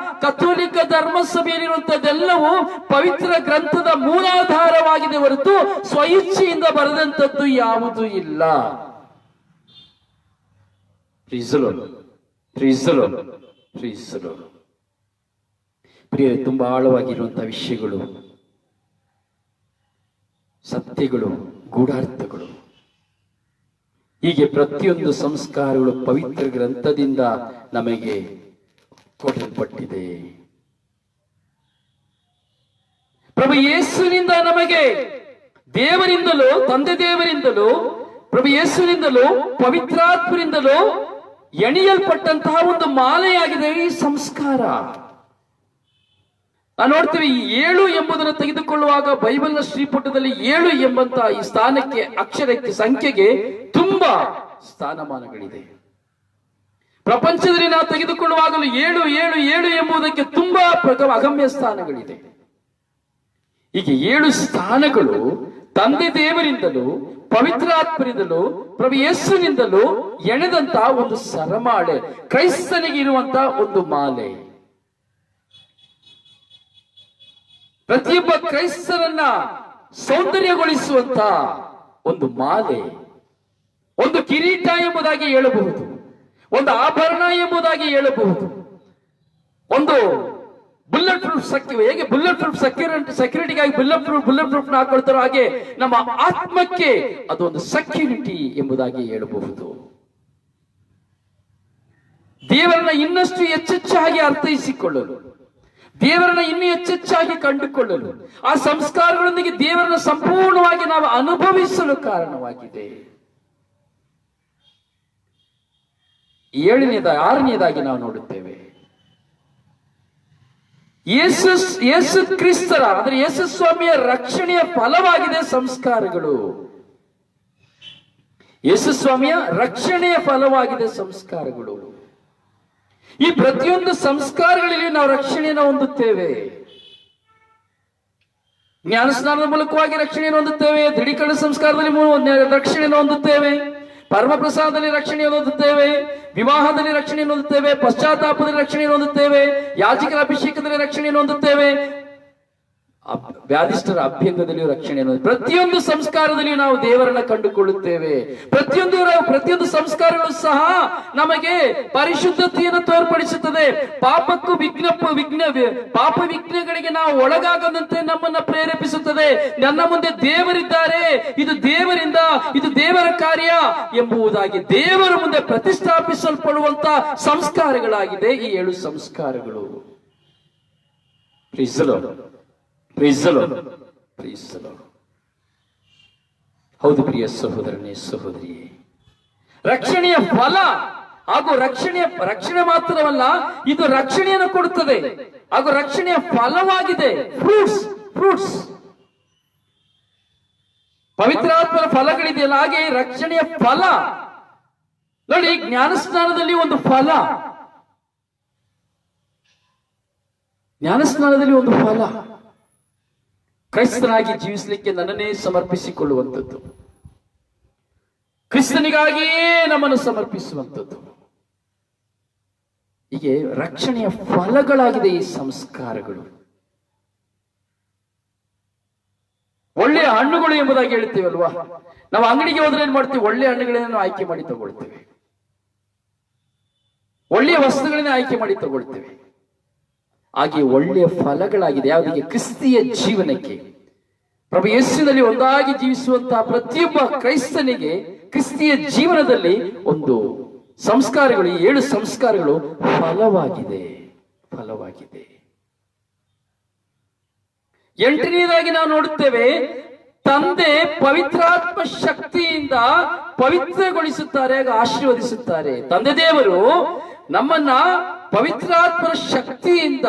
ಕಥೋಲಿಕ ಧರ್ಮಸಭೆಯಲ್ಲಿರುವಂತದ್ದೆಲ್ಲವೂ ಪವಿತ್ರ ಗ್ರಂಥದ ಮೂಲಾಧಾರವಾಗಿದೆ ಹೊರತು ಸ್ವಇಚ್ಛೆಯಿಂದ ಬರೆದಂತದ್ದು ಯಾವುದೂ ಇಲ್ಲ. ಪ್ರಿಯರೇ, ತುಂಬಾ ಆಳವಾಗಿರುವಂತಹ ವಿಷಯಗಳು, ಸತ್ಯಗಳು, ಗೂಢಾರ್ಥಗಳು, ಹೀಗೆ ಪ್ರತಿಯೊಂದು ಸಂಸ್ಕಾರಗಳು ಪವಿತ್ರ ಗ್ರಂಥದಿಂದ ನಮಗೆ ಕೊಡಲ್ಪಟ್ಟಿದೆ. ಪ್ರಭು ಯೇಸುವಿನಿಂದ ನಮಗೆ ದೇವರಿಂದಲೂ, ತಂದೆ ದೇವರಿಂದಲೂ, ಪ್ರಭು ಯೇಸುವಿನಿಂದಲೂ, ಪವಿತ್ರಾತ್ಮರಿಂದಲೂ ಎಣಿಯಲ್ಪಟ್ಟಂತಹ ಒಂದು ಮಾಲೆಯಾಗಿದೆ ಈ ಸಂಸ್ಕಾರ. ನಾವು ನೋಡ್ತೀವಿ, 7 ಎಂಬುದನ್ನು ತೆಗೆದುಕೊಳ್ಳುವಾಗ ಬೈಬಲ್ನ ಶ್ರೀಪುಟದಲ್ಲಿ 7 ಎಂಬಂತಹ ಈ ಸ್ಥಾನಕ್ಕೆ, ಅಕ್ಷರಕ್ಕೆ, ಸಂಖ್ಯೆಗೆ ತುಂಬಾ ಸ್ಥಾನಮಾನಗಳಿದೆ. ಪ್ರಪಂಚದಲ್ಲಿ ನಾವು ತೆಗೆದುಕೊಳ್ಳುವಾಗಲೂ 7 ಎಂಬುದಕ್ಕೆ ತುಂಬಾ ಅಗಮ್ಯ ಸ್ಥಾನಗಳಿದೆ. ಹೀಗೆ 7 ಸ್ಥಾನಗಳು ತಂದೆ ದೇವರಿಂದಲೂ, ಪವಿತ್ರಾತ್ಮರಿಂದಲೂ, ಪ್ರಭು ಯೇಸುವಿನಿಂದಲೂ ಎಣೆದಂತಹ ಒಂದು ಸರಮಾಳೆ, ಕ್ರೈಸ್ತನಿಗೆ ಇರುವಂತಹ ಒಂದು ಮಾಲೆ. ಪ್ರತಿಯೊಬ್ಬ ಕ್ರೈಸ್ತರನ್ನ ಸೌಂದರ್ಯಗೊಳಿಸುವಂತ ಒಂದು ಮಾಲೆ, ಒಂದು ಕಿರೀಟ ಎಂಬುದಾಗಿ ಹೇಳಬಹುದು, ಒಂದು ಆಭರಣ ಎಂಬುದಾಗಿ ಹೇಳಬಹುದು, ಒಂದು ಬುಲೆಟ್ ಪ್ರೂಫ್ ಹೇಗೆ ಬುಲೆಟ್ ಪ್ರೂಫ್ ಸೆಕ್ಯೂರಿಟಿಗಾಗಿ ಬುಲೆಟ್ ಪ್ರೂಫ್ ಹಾಕೊಳ್ತಾರೋ ಹಾಗೆ ನಮ್ಮ ಆತ್ಮಕ್ಕೆ ಅದೊಂದು ಸೆಕ್ಯೂರಿಟಿ ಎಂಬುದಾಗಿ ಹೇಳಬಹುದು. ದೇವರನ್ನ ಇನ್ನಷ್ಟು ಹೆಚ್ಚೆಚ್ಚಾಗಿ ಅರ್ಥೈಸಿಕೊಳ್ಳಲು, ದೇವರನ್ನ ಇನ್ನೂ ಹೆಚ್ಚೆಚ್ಚಾಗಿ ಕಂಡುಕೊಳ್ಳಲು, ಆ ಸಂಸ್ಕಾರಗಳೊಂದಿಗೆ ದೇವರನ್ನ ಸಂಪೂರ್ಣವಾಗಿ ನಾವು ಅನುಭವಿಸಲು ಕಾರಣವಾಗಿದೆ. 6ನೇದಾಗಿ ನಾವು ನೋಡುತ್ತೇವೆ, ಯೇಸು ಕ್ರಿಸ್ತರ ಅಂದ್ರೆ ಯೇಸು ಸ್ವಾಮಿಯ ರಕ್ಷಣೆಯ ಫಲವಾಗಿದೆ ಸಂಸ್ಕಾರಗಳು. ಯೇಸು ಸ್ವಾಮಿಯ ರಕ್ಷಣೆಯ ಫಲವಾಗಿದೆ ಸಂಸ್ಕಾರಗಳು. ಈ ಪ್ರತಿಯೊಂದು ಸಂಸ್ಕಾರಗಳಲ್ಲಿ ನಾವು ರಕ್ಷಣೆಯನ್ನು ಹೊಂದುತ್ತೇವೆ. ಜ್ಞಾನಸ್ನಾನದ ಮೂಲಕವಾಗಿ ರಕ್ಷಣೆಯನ್ನು ಹೊಂದುತ್ತೇವೆ, ದೃಢೀಕರಣ ಸಂಸ್ಕಾರದಲ್ಲಿ ರಕ್ಷಣೆಯನ್ನು ಹೊಂದುತ್ತೇವೆ, ಪರಮ ಪ್ರಸಾದದಲ್ಲಿ ರಕ್ಷಣೆಯನ್ನು ಹೊಂದುತ್ತೇವೆ, ವಿವಾಹದಲ್ಲಿ ರಕ್ಷಣೆಯನ್ನು ಹೊಂದುತ್ತೇವೆ, ಪಶ್ಚಾತ್ತಾಪದಲ್ಲಿ ರಕ್ಷಣೆಯನ್ನು ಹೊಂದುತ್ತೇವೆ, ಯಾಜಕರ ಅಭಿಷೇಕದಲ್ಲಿ ರಕ್ಷಣೆಯನ್ನು ಹೊಂದುತ್ತೇವೆ, ವ್ಯಾಧಿಷ್ಠರ ಅಭ್ಯಂಗದಲ್ಲಿಯೂ ರಕ್ಷಣೆಯನ್ನು, ಪ್ರತಿಯೊಂದು ಸಂಸ್ಕಾರದಲ್ಲಿಯೂ ನಾವು ದೇವರನ್ನ ಕಂಡುಕೊಳ್ಳುತ್ತೇವೆ. ಪ್ರತಿಯೊಂದು ಸಂಸ್ಕಾರಗಳು ಸಹ ನಮಗೆ ಪರಿಶುದ್ಧತೆಯನ್ನು ತೋರ್ಪಡಿಸುತ್ತದೆ. ಪಾಪ ವಿಘ್ನಗಳಿಗೆ ನಾವು ಒಳಗಾಗದಂತೆ ನಮ್ಮನ್ನ ಪ್ರೇರೇಪಿಸುತ್ತದೆ. ನನ್ನ ಮುಂದೆ ದೇವರಿದ್ದಾರೆ, ಇದು ದೇವರಿಂದ, ಇದು ದೇವರ ಕಾರ್ಯ ಎಂಬುದಾಗಿ ದೇವರ ಮುಂದೆ ಪ್ರತಿಷ್ಠಾಪಿಸಲ್ಪಡುವಂತ ಸಂಸ್ಕಾರಗಳಾಗಿದೆ ಈ 7 ಸಂಸ್ಕಾರಗಳು. ಹೌದು ಪ್ರಿಯ ಸಹೋದರನೇ, ಸಹೋದರಿಯೇ, ರಕ್ಷಣೆಯ ಫಲ ಹಾಗೂ ರಕ್ಷಣೆ ಮಾತ್ರವಲ್ಲ, ಇದು ರಕ್ಷಣೆಯನ್ನು ಕೊಡುತ್ತದೆ ಹಾಗೂ ರಕ್ಷಣೆಯ ಫಲವಾಗಿದೆ. ಫ್ರೂಟ್ಸ್ ಪವಿತ್ರಾತ್ಮರ ಫಲಗಳಿದೆಯಲ್ಲ, ಹಾಗೆ ರಕ್ಷಣೆಯ ಫಲ ನೋಡಿ. ಜ್ಞಾನಸ್ನಾನದಲ್ಲಿ ಒಂದು ಫಲ, ಕ್ರೈಸ್ತನಾಗಿ ಜೀವಿಸಲಿಕ್ಕೆ ನನ್ನನ್ನೇ ಸಮರ್ಪಿಸಿಕೊಳ್ಳುವಂಥದ್ದು, ಕ್ರಿಸ್ತನಿಗಾಗಿಯೇ ನಮ್ಮನ್ನು ಸಮರ್ಪಿಸುವಂಥದ್ದು. ಹೀಗೆ ರಕ್ಷಣೆಯ ಫಲಗಳಾಗಿದೆ ಈ ಸಂಸ್ಕಾರಗಳು. ಒಳ್ಳೆಯ ಹಣ್ಣುಗಳು ಎಂಬುದಾಗಿ ಹೇಳ್ತೀವಲ್ವಾ, ನಾವು ಅಂಗಡಿಗೆ ಹೋದ್ರೆ ಏನ್ ಮಾಡ್ತೀವಿ? ಒಳ್ಳೆಯ ಹಣ್ಣುಗಳನ್ನ ಆಯ್ಕೆ ಮಾಡಿ ತಗೊಳ್ತೇವೆ, ಒಳ್ಳೆಯ ವಸ್ತುಗಳನ್ನ ಆಯ್ಕೆ ಮಾಡಿ ತಗೊಳ್ತೇವೆ. ಹಾಗೆ ಒಳ್ಳೆಯ ಫಲಗಳಾಗಿದೆ ಯಾವುದಿಗೆ? ಕ್ರಿಸ್ತಿಯ ಜೀವನಕ್ಕೆ, ಪ್ರಭು ಯೇಸುವಿನಲ್ಲಿ ಒಂದಾಗಿ ಜೀವಿಸುವಂತಹ ಪ್ರತಿಯೊಬ್ಬ ಕ್ರೈಸ್ತನಿಗೆ ಕ್ರಿಸ್ತಿಯ ಜೀವನದಲ್ಲಿ ಒಂದು ಸಂಸ್ಕಾರಗಳು, ಈ 7 ಸಂಸ್ಕಾರಗಳು ಫಲವಾಗಿದೆ. 8ನೇದಾಗಿ ನಾವು ನೋಡುತ್ತೇವೆ, ತಂದೆ ಪವಿತ್ರಾತ್ಮ ಶಕ್ತಿಯಿಂದ ಪವಿತ್ರಗೊಳಿಸುತ್ತಾರೆ ಹಾಗೂ ಆಶೀರ್ವದಿಸುತ್ತಾರೆ. ತಂದೆ ದೇವರು ನಮ್ಮನ್ನ ಪವಿತ್ರಾತ್ಮರ ಶಕ್ತಿಯಿಂದ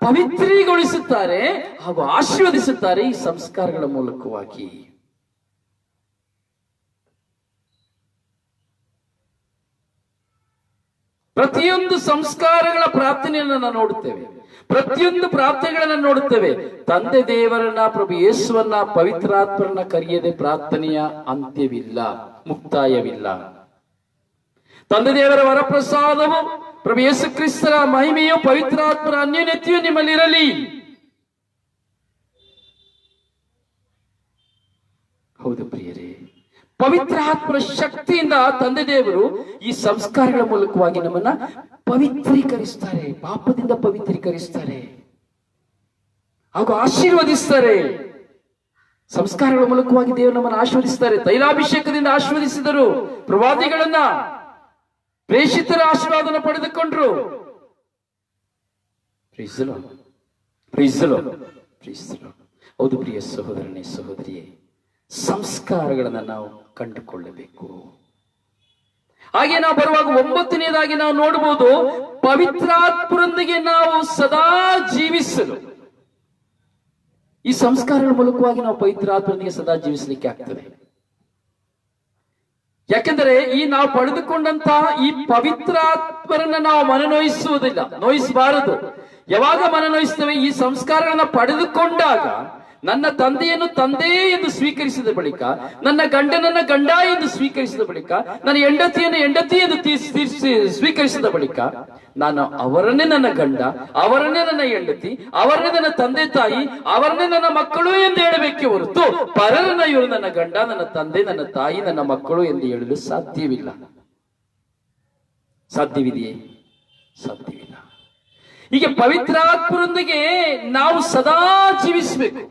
ಪವಿತ್ರೀಗೊಳಿಸುತ್ತಾರೆ ಹಾಗೂ ಆಶೀರ್ವದಿಸುತ್ತಾರೆ ಈ ಸಂಸ್ಕಾರಗಳ ಮೂಲಕವಾಗಿ. ಪ್ರತಿಯೊಂದು ಸಂಸ್ಕಾರಗಳ ಪ್ರಾರ್ಥನೆಯನ್ನು ನಾವು ನೋಡುತ್ತೇವೆ, ಪ್ರತಿಯೊಂದು ಪ್ರಾರ್ಥನೆಗಳನ್ನ ನೋಡುತ್ತೇವೆ. ತಂದೆ ದೇವರನ್ನ, ಪ್ರಭು ಯೇಸುವನ್ನ, ಪವಿತ್ರಾತ್ಮರನ್ನ ಕರೆಯದೆ ಪ್ರಾರ್ಥನೆಯ ಅಂತ್ಯವಿಲ್ಲ, ಮುಕ್ತಾಯವಿಲ್ಲ. ತಂದೆ ದೇವರ ವರಪ್ರಸಾದವು, ಪ್ರಭು ಯೇಸು ಕ್ರಿಸ್ತರ ಮಹಿಮೆಯು, ಪವಿತ್ರಾತ್ಮರ ಅನ್ಯೋನ್ಯತೆಯು ನಿಮ್ಮಲ್ಲಿರಲಿ. ಹೌದು ಪ್ರಿಯರೇ, ಪವಿತ್ರಾತ್ಮರ ಶಕ್ತಿಯಿಂದ ತಂದೆ ದೇವರು ಈ ಸಂಸ್ಕಾರಗಳ ಮೂಲಕವಾಗಿ ನಮ್ಮನ್ನ ಪವಿತ್ರೀಕರಿಸ್ತಾರೆ, ಪಾಪದಿಂದ ಪವಿತ್ರೀಕರಿಸ್ತಾರೆ ಹಾಗೂ ಆಶೀರ್ವದಿಸ್ತಾರೆ. ಸಂಸ್ಕಾರಗಳ ಮೂಲಕವಾಗಿ ದೇವರು ನಮ್ಮನ್ನು ಆಶೀರ್ವದಿಸ್ತಾರೆ. ತೈಲಾಭಿಷೇಕದಿಂದ ಆಶೀರ್ವದಿಸಿದರು, ಪ್ರವಾದಿಗಳನ್ನ, ಪ್ರೇಷಿತರ ಆಶೀರ್ವಾದನ ಪಡೆದುಕೊಂಡ್ರು. ಹೌದು ಪ್ರಿಯ ಸಹೋದರನೇ, ಸಹೋದರಿಯೇ, ಸಂಸ್ಕಾರಗಳನ್ನ ನಾವು ಕಂಡುಕೊಳ್ಳಬೇಕು. ಹಾಗೆ ನಾವು ಬರುವಾಗ 9ನೇದಾಗಿ ನಾವು ನೋಡಬಹುದು, ಪವಿತ್ರಾತ್ಮರೊಂದಿಗೆ ನಾವು ಸದಾ ಜೀವಿಸಲು. ಈ ಸಂಸ್ಕಾರಗಳ ಮೂಲಕವಾಗಿ ನಾವು ಪವಿತ್ರಾತ್ಮರೊಂದಿಗೆ ಸದಾ ಜೀವಿಸಲಿಕ್ಕೆ ಆಗ್ತದೆ. ಯಾಕೆಂದರೆ ನಾವು ಪಡೆದುಕೊಂಡಂತಹ ಈ ಪವಿತ್ರಾತ್ಮರನ್ನ ನಾವು ನೋಯಿಸಬಾರದು. ಯಾವಾಗ ಮನನೋಯಿಸ್ತೇವೆ? ಈ ಸಂಸ್ಕಾರಗಳನ್ನ ಪಡೆದುಕೊಂಡಾಗ ನನ್ನ ತಂದೆಯನ್ನು ತಂದೆ ಎಂದು ಸ್ವೀಕರಿಸಿದ ಬಳಿಕ, ನನ್ನ ಗಂಡನನ್ನ ಗಂಡ ಎಂದು ಸ್ವೀಕರಿಸಿದ ಬಳಿಕ, ನನ್ನ ಹೆಂಡತಿಯನ್ನು ಹೆಂಡತಿ ಎಂದು ಸ್ವೀಕರಿಸಿದ ಬಳಿಕ, ನಾನು ಅವರನ್ನೇ ನನ್ನ ಗಂಡ, ಅವರನ್ನೇ ನನ್ನ ಹೆಂಡತಿ, ಅವರನ್ನೇ ನನ್ನ ತಂದೆ ತಾಯಿ, ಅವರನ್ನೇ ನನ್ನ ಮಕ್ಕಳು ಎಂದು ಹೇಳಬೇಕೆ ಹೊರತು ಪರರನ್ನ ಇವರು ನನ್ನ ಗಂಡ, ನನ್ನ ತಂದೆ, ನನ್ನ ತಾಯಿ, ನನ್ನ ಮಕ್ಕಳು ಎಂದು ಹೇಳಲು ಸಾಧ್ಯವಿಲ್ಲ. ಸಾಧ್ಯವಿದೆಯೇ? ಸಾಧ್ಯವಿಲ್ಲ. ಹೀಗೆ ಪವಿತ್ರಾತ್ಮರೊಂದಿಗೆ ನಾವು ಸದಾ ಜೀವಿಸಬೇಕು.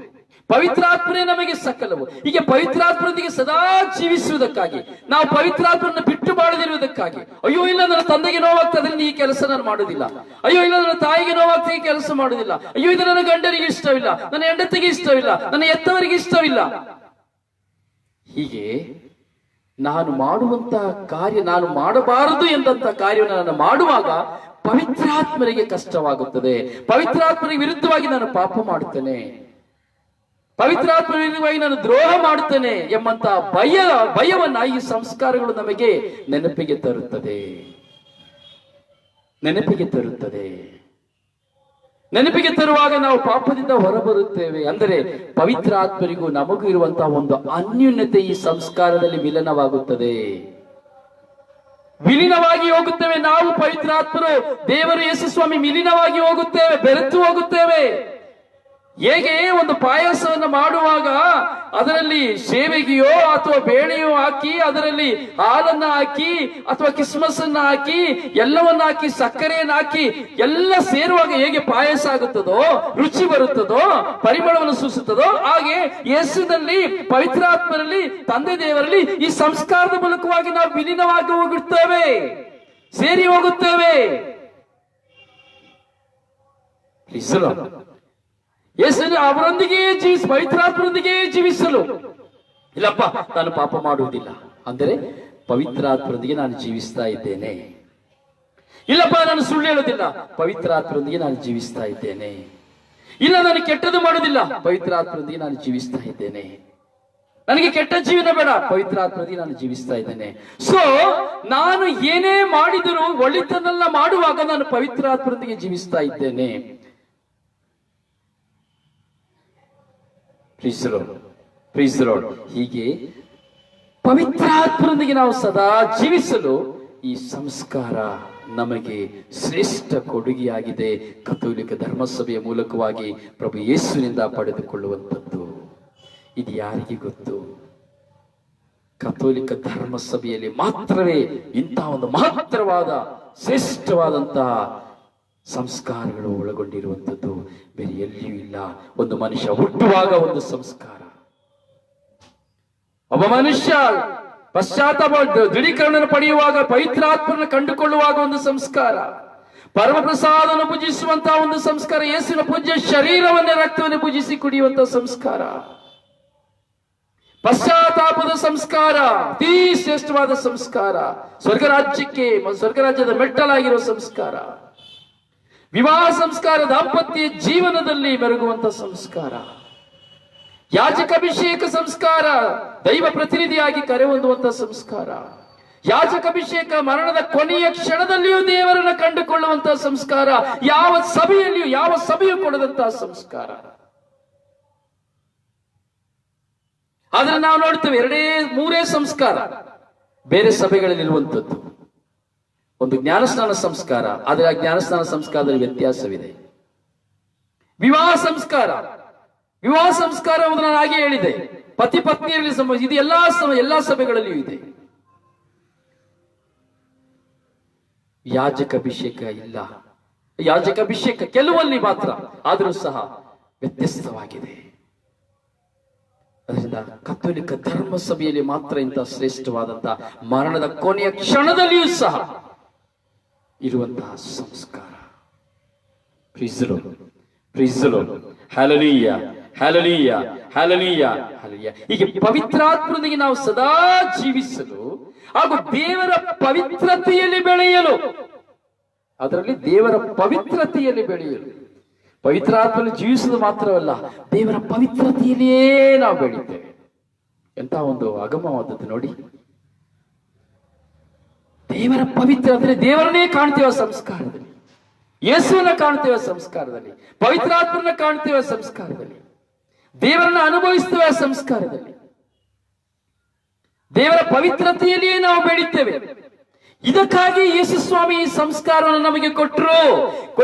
ಪವಿತ್ರಾತ್ಮನೇ ನಮಗೆ ಸಕಲವು. ಹೀಗೆ ಪವಿತ್ರಾತ್ಮರೊಂದಿಗೆ ಸದಾ ಜೀವಿಸುವುದಕ್ಕಾಗಿ, ನಾವು ಪವಿತ್ರಾತ್ಮರನ್ನು ಬಿಟ್ಟು ಬಾಳದಿರುವುದಕ್ಕಾಗಿ, ಅಯ್ಯೋ ಇಲ್ಲ ನನ್ನ ತಂದೆಗೆ ನೋವಾಗ್ತದೆ ಈ ಕೆಲಸ ನಾನು ಮಾಡುವುದಿಲ್ಲ, ಅಯ್ಯೋ ಇಲ್ಲ ನನ್ನ ತಾಯಿಗೆ ನೋವಾಗ್ತದೆ ಈ ಕೆಲಸ ಮಾಡುವುದಿಲ್ಲ, ಅಯ್ಯೋ ಇದು ನನ್ನ ಗಂಡನಿಗೆ ಇಷ್ಟವಿಲ್ಲ, ನನ್ನ ಹೆಂಡತಿಗೆ ಇಷ್ಟವಿಲ್ಲ, ನನ್ನ ಎತ್ತವರಿಗೆ ಇಷ್ಟವಿಲ್ಲ. ಹೀಗೆ ನಾನು ಮಾಡುವಂತ ಕಾರ್ಯ, ನಾನು ಮಾಡಬಾರದು ಎಂದಂತ ಕಾರ್ಯವನ್ನು ನಾನು ಮಾಡುವಾಗ ಪವಿತ್ರಾತ್ಮರಿಗೆ ಕಷ್ಟವಾಗುತ್ತದೆ. ಪವಿತ್ರಾತ್ಮರಿಗೆ ವಿರುದ್ಧವಾಗಿ ನಾನು ಪಾಪ ಮಾಡುತ್ತೇನೆ, ಪವಿತ್ರಾತ್ಮ ವಿರುದ್ಧವಾಗಿ ನಾನು ದ್ರೋಹ ಮಾಡುತ್ತೇನೆ ಎಂಬಂತ ಭಯವನ್ನ ಈ ಸಂಸ್ಕಾರಗಳು ನಮಗೆ ನೆನಪಿಗೆ ತರುತ್ತದೆ. ನೆನಪಿಗೆ ತರುವಾಗ ನಾವು ಪಾಪದಿಂದ ಹೊರಬರುತ್ತೇವೆ. ಅಂದರೆ ಪವಿತ್ರಾತ್ಮರಿಗೂ ನಮಗೂ ಇರುವಂತಹ ಒಂದು ಅನ್ಯೂನ್ಯತೆ ಈ ಸಂಸ್ಕಾರದಲ್ಲಿ ವಿಲೀನವಾಗುತ್ತದೆ, ವಿಲೀನವಾಗಿ ಹೋಗುತ್ತೇವೆ. ನಾವು ಪವಿತ್ರಾತ್ಮರು, ದೇವರು ಯೇಸು ಸ್ವಾಮಿ ವಿಲೀನವಾಗಿ ಹೋಗುತ್ತೇವೆ, ಬೆರೆತು ಹೋಗುತ್ತೇವೆ. ಹೇಗೆ ಒಂದು ಪಾಯಸವನ್ನು ಮಾಡುವಾಗ ಅದರಲ್ಲಿ ಸೇವಿಗೆಯೋ ಅಥವಾ ಬೇಳೆಯೋ ಹಾಕಿ, ಅದರಲ್ಲಿ ಹಾಲನ್ನ ಹಾಕಿ ಅಥವಾ ಕಿಸ್ಮಸ್ ಅನ್ನ ಹಾಕಿ, ಎಲ್ಲವನ್ನ ಹಾಕಿ, ಸಕ್ಕರೆಯನ್ನು ಹಾಕಿ ಎಲ್ಲ ಸೇರುವಾಗ ಹೇಗೆ ಪಾಯಸ ಆಗುತ್ತದೋ, ರುಚಿ ಬರುತ್ತದೋ, ಪರಿಮಳವನ್ನು ಸೂಸುತ್ತದೋ, ಹಾಗೆ ಯೇಸುನಲ್ಲಿ, ಪವಿತ್ರಾತ್ಮರಲ್ಲಿ, ತಂದೆ ದೇವರಲ್ಲಿ ಈ ಸಂಸ್ಕಾರದ ಮೂಲಕವಾಗಿ ನಾವು ವಿಲೀನವಾಗಿ ಹೋಗುತ್ತೇವೆ, ಸೇರಿ ಹೋಗುತ್ತೇವೆ. ಅವರೊಂದಿಗೆ ಪವಿತ್ರಾತ್ಮರೊಂದಿಗೆ ಜೀವಿಸಲು. ಇಲ್ಲಪ್ಪ ನಾನು ಪಾಪ ಮಾಡುವುದಿಲ್ಲ ಅಂದರೆ ಪವಿತ್ರಾತ್ಮರೊಂದಿಗೆ ನಾನು ಜೀವಿಸ್ತಾ ಇದ್ದೇನೆ. ಇಲ್ಲಪ್ಪ ನಾನು ಸುಳ್ಳು ಹೇಳುವುದಿಲ್ಲ, ಪವಿತ್ರಾತ್ಮರೊಂದಿಗೆ ನಾನು ಜೀವಿಸ್ತಾ ಇದ್ದೇನೆ. ಇಲ್ಲ ನಾನು ಕೆಟ್ಟದ್ದು ಮಾಡುವುದಿಲ್ಲ, ಪವಿತ್ರಾತ್ಮರೊಂದಿಗೆ ನಾನು ಜೀವಿಸ್ತಾ ಇದ್ದೇನೆ. ನನಗೆ ಕೆಟ್ಟ ಜೀವನ ಬೇಡ, ಪವಿತ್ರಾತ್ಮರೊಂದಿಗೆ ನಾನು ಜೀವಿಸ್ತಾ ಇದ್ದೇನೆ. ಸೊ ನಾನು ಏನೇ ಮಾಡಿದರೂ ಒಳಿತನ್ನೆಲ್ಲ ಮಾಡುವಾಗ ನಾನು ಪವಿತ್ರಾತ್ಮರೊಂದಿಗೆ ಜೀವಿಸ್ತಾ ಇದ್ದೇನೆ. ಪ್ರೀಸ್ ದಿ ಲಾರ್ಡ್. ಹೀಗೆ ಪವಿತ್ರಾತ್ಮರೊಂದಿಗೆ ನಾವು ಸದಾ ಜೀವಿಸಲು ಈ ಸಂಸ್ಕಾರ ನಮಗೆ ಶ್ರೇಷ್ಠ ಕೊಡುಗೆಯಾಗಿದೆ. ಕಥೋಲಿಕ ಧರ್ಮಸಭೆಯ ಮೂಲಕವಾಗಿ ಪ್ರಭು ಯೇಸುವಿನಿಂದ ಪಡೆದುಕೊಳ್ಳುವಂಥದ್ದು. ಇದು ಯಾರಿಗೆ ಗೊತ್ತು? ಕಥೋಲಿಕ ಧರ್ಮಸಭೆಯಲ್ಲಿ ಮಾತ್ರವೇ ಇಂತಹ ಒಂದು ಮಹತ್ತರವಾದ ಶ್ರೇಷ್ಠವಾದಂತಹ ಸಂಸ್ಕಾರಗಳು ಒಳಗೊಂಡಿರುವಂಥದ್ದು ಬೇರೆ ಎಲ್ಲಿಯೂ ಇಲ್ಲ. ಒಂದು ಮನುಷ್ಯ ಹುಟ್ಟುವಾಗ ಒಂದು ಸಂಸ್ಕಾರ, ಒಬ್ಬ ಮನುಷ್ಯ ಪಶ್ಚಾತ್ತಾಪ ದೃಢೀಕರಣ ಪಡೆಯುವಾಗ, ಪವಿತ್ರಾತ್ಮನ ಕಂಡುಕೊಳ್ಳುವಾಗ ಒಂದು ಸಂಸ್ಕಾರ, ಪರಮಪ್ರಸಾದವನ್ನು ಪೂಜಿಸುವಂತಹ ಒಂದು ಸಂಸ್ಕಾರ, ಯೇಸುವಿನ ಪೂಜ್ಯ ಶರೀರವನ್ನೇ ರಕ್ತವನ್ನು ಪೂಜಿಸಿ ಕುಡಿಯುವಂತಹ ಸಂಸ್ಕಾರ, ಪಶ್ಚಾತ್ತಾಪದ ಸಂಸ್ಕಾರ, ಅತೀ ಶ್ರೇಷ್ಠವಾದ ಸಂಸ್ಕಾರ, ಸ್ವರ್ಗರಾಜ್ಯದ ಮೆಟ್ಟಲಾಗಿರುವ ಸಂಸ್ಕಾರ, ವಿವಾಹ ಸಂಸ್ಕಾರ, ದಾಂಪತ್ಯ ಜೀವನದಲ್ಲಿ ಮೆರುಗುವಂತಹ ಸಂಸ್ಕಾರ, ಯಾಜಕಾಭಿಷೇಕ ಸಂಸ್ಕಾರ, ದೈವ ಪ್ರತಿನಿಧಿಯಾಗಿ ಕರೆ ಹೊಂದುವಂತಹ ಸಂಸ್ಕಾರ, ಯಾಜಕಾಭಿಷೇಕ, ಮರಣದ ಕೊನೆಯ ಕ್ಷಣದಲ್ಲಿಯೂ ದೇವರನ್ನು ಕಂಡುಕೊಳ್ಳುವಂತಹ ಸಂಸ್ಕಾರ, ಯಾವ ಸಭೆಯೂ ಕೊಡದಂತಹ ಸಂಸ್ಕಾರ. ಆದ್ರೆ ನಾವು ನೋಡ್ತೇವೆ ಮೂರೇ ಸಂಸ್ಕಾರ ಬೇರೆ ಸಭೆಗಳಲ್ಲಿ ಇರುವಂತದ್ದು. ಒಂದು ಜ್ಞಾನಸ್ನಾನ ಸಂಸ್ಕಾರ, ಆದರೆ ಆ ಜ್ಞಾನಸ್ನಾನ ಸಂಸ್ಕಾರದಲ್ಲಿ ವ್ಯತ್ಯಾಸವಿದೆ. ವಿವಾಹ ಸಂಸ್ಕಾರ ಒಂದು ನಾನು ಹಾಗೆ ಹೇಳಿದೆ, ಪತಿ ಪತ್ನಿಯಲ್ಲಿ ಇದು ಎಲ್ಲಾ ಸಭೆಗಳಲ್ಲಿಯೂ ಇದೆ. ಯಾಜಕಾಭಿಷೇಕ ಇಲ್ಲ. ಯಾಜಕಾಭಿಷೇಕ ಕೆಲವಲ್ಲಿ ಮಾತ್ರ, ಆದರೂ ಸಹ ವ್ಯತ್ಯಸ್ತವಾಗಿದೆ. ಅದರಿಂದ ಕಥೋಲಿಕ ಧರ್ಮ ಸಭೆಯಲ್ಲಿ ಮಾತ್ರ ಇಂತಹ ಶ್ರೇಷ್ಠವಾದಂತಹ ಮರಣದ ಕೊನೆಯ ಕ್ಷಣದಲ್ಲಿಯೂ ಸಹ ಇರುವಂತಹ ಸಂಸ್ಕಾರ. Hallelujah, hallelujah, hallelujah, hallelujah. ಹೀಗೆ ಪವಿತ್ರಾತ್ಮರೊಂದಿಗೆ ನಾವು ಸದಾ ಜೀವಿಸಲು ಹಾಗೂ ದೇವರ ಪವಿತ್ರತೆಯಲ್ಲಿ ಬೆಳೆಯಲು, ಅದರಲ್ಲಿ ದೇವರ ಪವಿತ್ರತೆಯಲ್ಲಿ ಬೆಳೆಯಲು, ಪವಿತ್ರಾತ್ಮನಲ್ಲಿ ಜೀವಿಸುವುದು ಮಾತ್ರವಲ್ಲ, ದೇವರ ಪವಿತ್ರತೆಯಲ್ಲಿಯೇ ನಾವು ಬೆಳೀತೇವೆ. ಎಂತ ಒಂದು ಅಗಮವಾದದ್ದು ನೋಡಿ. ದೇವರ ಪವಿತ್ರ ಅಂದ್ರೆ ದೇವರನ್ನೇ ಕಾಣ್ತೇವೆ ಸಂಸ್ಕಾರದಲ್ಲಿ, ಯೇಸುವನ್ನ ಕಾಣ್ತೇವೆ ಸಂಸ್ಕಾರದಲ್ಲಿ, ಪವಿತ್ರಾತ್ಮರನ್ನ ಕಾಣ್ತೇವೆ ಸಂಸ್ಕಾರದಲ್ಲಿ, ದೇವರನ್ನ ಅನುಭವಿಸ್ತೇವೆ ಸಂಸ್ಕಾರದಲ್ಲಿ, ದೇವರ ಪವಿತ್ರತೆಯಲ್ಲಿಯೇ ನಾವು ಬೆಳೀತೇವೆ. ಇದಕ್ಕಾಗಿ ಯೇಸು ಸ್ವಾಮಿ ಈ ಸಂಸ್ಕಾರವನ್ನು ನಮಗೆ ಕೊಟ್ಟರು.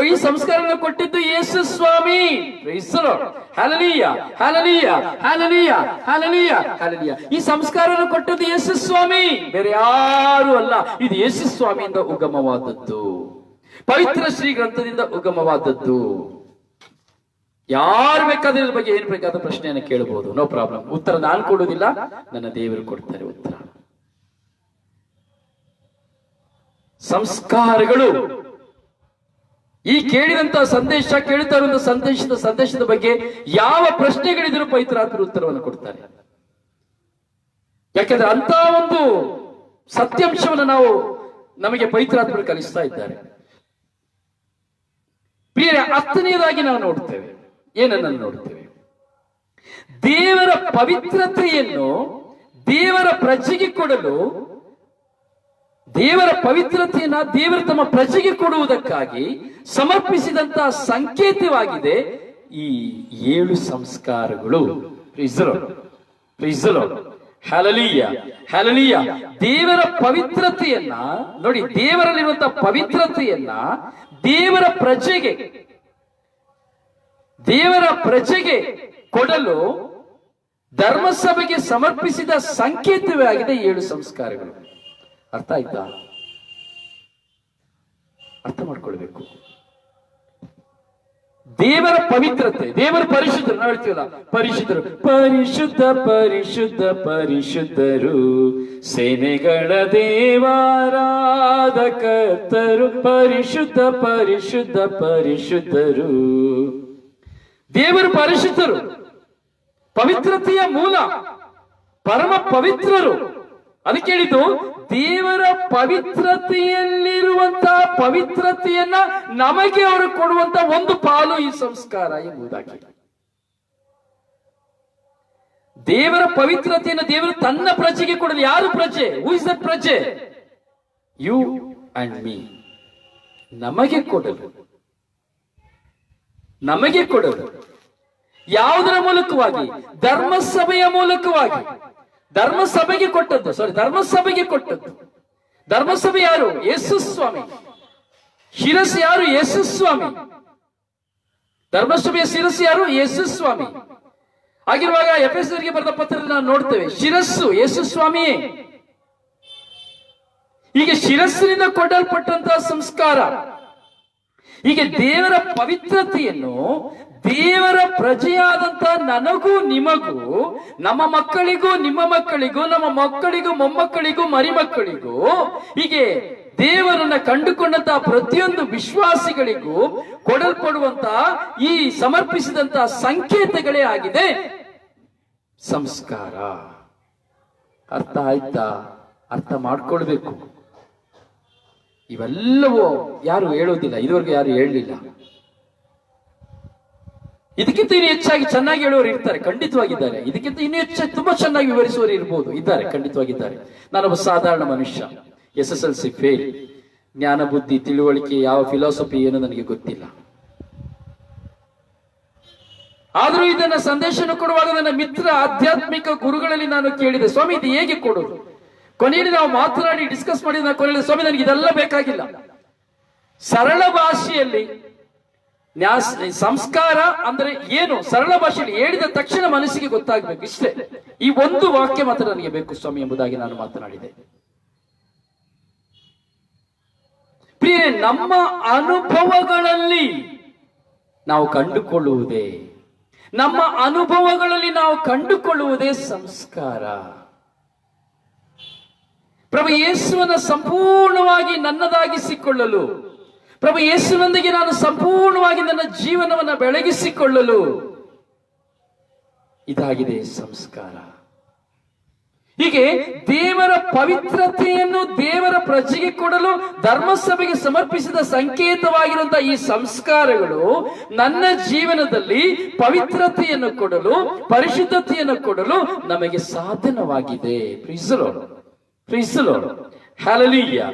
ಈ ಸಂಸ್ಕಾರವನ್ನು ಕೊಟ್ಟಿದ್ದು ಯೇಸು ಸ್ವಾಮಿ. Hallelujah, hallelujah, hallelujah, hallelujah, hallelujah. ಈ ಸಂಸ್ಕಾರವನ್ನು ಕೊಟ್ಟದ್ದು ಯೇಸು ಸ್ವಾಮಿ, ಬೇರೆ ಯಾರು ಅಲ್ಲ. ಇದು ಯೇಸು ಸ್ವಾಮಿಯಿಂದ ಉಗಮವಾದದ್ದು. ಪವಿತ್ರ ಶ್ರೀ ಗ್ರಂಥದಿಂದ ಉಗಮವಾದದ್ದು. ಯಾರು ಬೇಕಾದ್ರೆ ಇದ್ರ ಬಗ್ಗೆ ಏನ್ ಬೇಕಾದ ಪ್ರಶ್ನೆಯನ್ನು ಕೇಳಬಹುದು, ನೋ ಪ್ರಾಬ್ಲಮ್. ಉತ್ತರ ನಾನು ಕೊಡುವುದಿಲ್ಲ, ನನ್ನ ದೇವರು ಕೊಡ್ತಾರೆ ಉತ್ತರ. ಸಂಸ್ಕಾರಗಳು ಈ ಕೇಳಿದಂತಹ ಸಂದೇಶ, ಕೇಳ್ತಾ ಇರುವಂತಹ ಸಂದೇಶದ ಬಗ್ಗೆ ಯಾವ ಪ್ರಶ್ನೆಗಳಿದ್ರು ಪವಿತ್ರಾತ್ಮರು ಉತ್ತರವನ್ನು ಕೊಡ್ತಾರೆ. ಯಾಕಂದ್ರೆ ಅಂತ ಒಂದು ಸತ್ಯಾಂಶವನ್ನು ನಮಗೆ ಪವಿತ್ರಾತ್ಮರು ಕಲಿಸ್ತಾ ಇದ್ದಾರೆ. ಪ್ರಿಯರೇ, ಹತ್ತನೆಯದಾಗಿ ನಾವು ನೋಡ್ತೇವೆ, ಏನನ್ನು ನೋಡ್ತೇವೆ? ದೇವರ ಪವಿತ್ರತೆಯನ್ನು ದೇವರ ಪ್ರಜೆಗೆ ಕೊಡಲು, ದೇವರ ಪವಿತ್ರತೆಯನ್ನ ದೇವರು ತಮ್ಮ ಪ್ರಜೆಗೆ ಕೊಡುವುದಕ್ಕಾಗಿ ಸಮರ್ಪಿಸಿದಂತಹ ಸಂಕೇತವಾಗಿದೆ ಈ 7 ಸಂಸ್ಕಾರಗಳು. ಹಲ್ಲೆಲೂಯ. ದೇವರ ಪವಿತ್ರತೆಯನ್ನ ನೋಡಿ, ದೇವರಲ್ಲಿರುವಂತಹ ಪವಿತ್ರತೆಯನ್ನ ದೇವರ ಪ್ರಜೆಗೆ ಕೊಡಲು ಧರ್ಮಸಭೆಗೆ ಸಮರ್ಪಿಸಿದ ಸಂಕೇತವೇ ಆಗಿದೆ 7 ಸಂಸ್ಕಾರಗಳು. ಅರ್ಥ ಆಯ್ತಾ? ಅರ್ಥ ಮಾಡ್ಕೊಳ್ಬೇಕು. ದೇವರ ಪವಿತ್ರತೆ, ದೇವರ ಪರಿಶುದ್ಧರು, ನಾವು ಹೇಳ್ತೀವಲ್ಲ, ಪರಿಶುದ್ಧರು, ಪರಿಶುದ್ಧ ಪರಿಶುದ್ಧ ಪರಿಶುದ್ಧರು, ಸೇನೆಗಳ ದೇವಾರಾಧ ಕರ್ತರು, ಪರಿಶುದ್ಧ ಪರಿಶುದ್ಧ ಪರಿಶುದ್ಧರು. ದೇವರು ಪರಿಶುದ್ಧರು, ಪವಿತ್ರತೆಯ ಮೂಲ, ಪರಮ ಪವಿತ್ರರು. ಅದಕ್ಕೆ ಹೇಳಿದ್ದು, ದೇವರ ಪವಿತ್ರತೆಯಲ್ಲಿರುವಂತಹ ಪವಿತ್ರತೆಯನ್ನ ನಮಗೆ ಅವರು ಕೊಡುವಂತ ಒಂದು ಪಾಲು ಈ ಸಂಸ್ಕಾರ ಎಂಬುದಾಗಿ. ದೇವರ ಪವಿತ್ರತೆಯನ್ನು ದೇವರು ತನ್ನ ಪ್ರಜೆಗೆ ಕೊಡಲು. ಯಾರು ಪ್ರಜೆ? ಹೂ ಇಸ್ ದ ಪ್ರಜೆ? You and me. ನಮಗೆ ಕೊಡಲು ಯಾವುದರ ಮೂಲಕವಾಗಿ? ಧರ್ಮಸಭೆಯ ಮೂಲಕವಾಗಿ. ಧರ್ಮಸಭೆಗೆ ಕೊಟ್ಟದ್ದು. ಧರ್ಮಸಭೆ ಯಾರು? ಯೇಸು ಸ್ವಾಮಿ. ಶಿರಸ್ಸು ಯಾರು? ಯೇಸು ಸ್ವಾಮಿ. ಧರ್ಮಸಭೆಯ ಶಿರಸ್ಸು ಯಾರು? ಯೇಸು ಸ್ವಾಮಿ. ಆಗಿರುವಾಗ ಎಫೆಸರಿಗೆ ಬರೆದ ಪತ್ರದಲ್ಲಿ ನಾವು ನೋಡ್ತೇವೆ, ಶಿರಸ್ಸು ಯೇಸು ಸ್ವಾಮಿಯೇ. ಹೀಗೆ ಶಿರಸ್ಸಿನಿಂದ ಕೊಡಲ್ಪಟ್ಟಂತಹ ಸಂಸ್ಕಾರ. ಹೀಗೆ ದೇವರ ಪವಿತ್ರತೆಯನ್ನು ದೇವರ ಪ್ರಜೆಯಾದಂತ ನನಗೂ ನಿಮಗೂ, ನಮ್ಮ ಮಕ್ಕಳಿಗೂ ನಿಮ್ಮ ಮಕ್ಕಳಿಗೂ, ನಮ್ಮ ಮಕ್ಕಳಿಗೂ ಮೊಮ್ಮಕ್ಕಳಿಗೂ ಮರಿಮಕ್ಕಳಿಗೂ, ಹೀಗೆ ದೇವರನ್ನ ಕಂಡುಕೊಂಡಂತಹ ಪ್ರತಿಯೊಂದು ವಿಶ್ವಾಸಿಗಳಿಗೂ ಕೊಡಲ್ಪಡುವಂತಹ ಈ ಸಮರ್ಪಿಸಿದಂತಹ ಸಂಕೇತಗಳೇ ಆಗಿದೆ ಸಂಸ್ಕಾರ. ಅರ್ಥ ಆಯ್ತಾ? ಅರ್ಥ ಮಾಡ್ಕೊಳ್ಬೇಕು. ಇವೆಲ್ಲವೂ ಯಾರು ಹೇಳೋದಿಲ್ಲ, ಇದುವರೆಗೂ ಯಾರು ಹೇಳಲಿಲ್ಲ. ಇದಕ್ಕಿಂತ ಇನ್ನೂ ಹೆಚ್ಚಾಗಿ ಚೆನ್ನಾಗಿ ಹೇಳುವವರು ಇರ್ತಾರೆ, ಖಂಡಿತವಾಗಿದ್ದಾರೆ. ಇದಕ್ಕಿಂತ ಇನ್ನೂ ಹೆಚ್ಚಾಗಿ ತುಂಬಾ ಚೆನ್ನಾಗಿ ವಿವರಿಸುವವರು ಇದ್ದಾರೆ, ಖಂಡಿತವಾಗಿದ್ದಾರೆ. ನಾನೊಬ್ಬ ಸಾಧಾರಣ ಮನುಷ್ಯ, SSLC ಫೇಲ್. ಜ್ಞಾನ ಬುದ್ಧಿ ತಿಳುವಳಿಕೆ ಯಾವ ಫಿಲಾಸಫಿ ಏನು ನನಗೆ ಗೊತ್ತಿಲ್ಲ. ಆದರೂ ಇದನ್ನ ಸಂದೇಶನ ಕೊಡುವಾಗ ನನ್ನ ಮಿತ್ರ ಆಧ್ಯಾತ್ಮಿಕ ಗುರುಗಳಲ್ಲಿ ನಾನು ಕೇಳಿದೆ, ಸ್ವಾಮಿ ಇದು ಹೇಗೆ ಕೊಡೋದು? ಕೊನೆಯಲ್ಲಿ ನಾವು ಮಾತನಾಡಿ ಡಿಸ್ಕಸ್ ಮಾಡಿದ ಕೊನೆಯಲ್ಲಿ, ಸ್ವಾಮಿ ನನಗೆ ಇದೆಲ್ಲ ಬೇಕಾಗಿಲ್ಲ, ಸರಳ ಭಾಷೆಯಲ್ಲಿ ಸಂಸ್ಕಾರ ಅಂದ್ರೆ ಏನು ಸರಳ ಭಾಷೆಯಲ್ಲಿ ಹೇಳಿದ ತಕ್ಷಣ ಮನಸ್ಸಿಗೆ ಗೊತ್ತಾಗಬೇಕು, ಇಷ್ಟೇ. ಈ ಒಂದು ವಾಕ್ಯ ಮಾತ್ರ ನನಗೆ ಬೇಕು ಸ್ವಾಮಿ ಎಂಬುದಾಗಿ ನಾನು ಮಾತನಾಡಿದೆ. ಪ್ರಿಯರೇ, ನಮ್ಮ ಅನುಭವಗಳಲ್ಲಿ ನಾವು ಕಂಡುಕೊಳ್ಳುವುದೇ ಸಂಸ್ಕಾರ. ಪ್ರಭು ಯೇಸುವನ್ನ ಸಂಪೂರ್ಣವಾಗಿ ನನ್ನದಾಗಿಸಿಕೊಳ್ಳಲು, ಪ್ರಭು ಯೇಸುವಿನೊಂದಿಗೆ ನಾನು ಸಂಪೂರ್ಣವಾಗಿ ನನ್ನ ಜೀವನವನ್ನು ಬೆಳಗಿಸಿಕೊಳ್ಳಲು ಇದಾಗಿದೆ ಸಂಸ್ಕಾರ. ಹೀಗೆ ದೇವರ ಪವಿತ್ರತೆಯನ್ನು ದೇವರ ಪ್ರಜೆಗೆ ಕೊಡಲು ಧರ್ಮಸಭೆಗೆ ಸಮರ್ಪಿಸಿದ ಸಂಕೇತವಾಗಿರುವಂತಹ ಈ ಸಂಸ್ಕಾರಗಳು ನನ್ನ ಜೀವನದಲ್ಲಿ ಪವಿತ್ರತೆಯನ್ನು ಕೊಡಲು, ಪರಿಶುದ್ಧತೆಯನ್ನು ಕೊಡಲು ನಮಗೆ ಸಾಧನವಾಗಿದೆ. Praise the lord, praise the lord, hallelujah,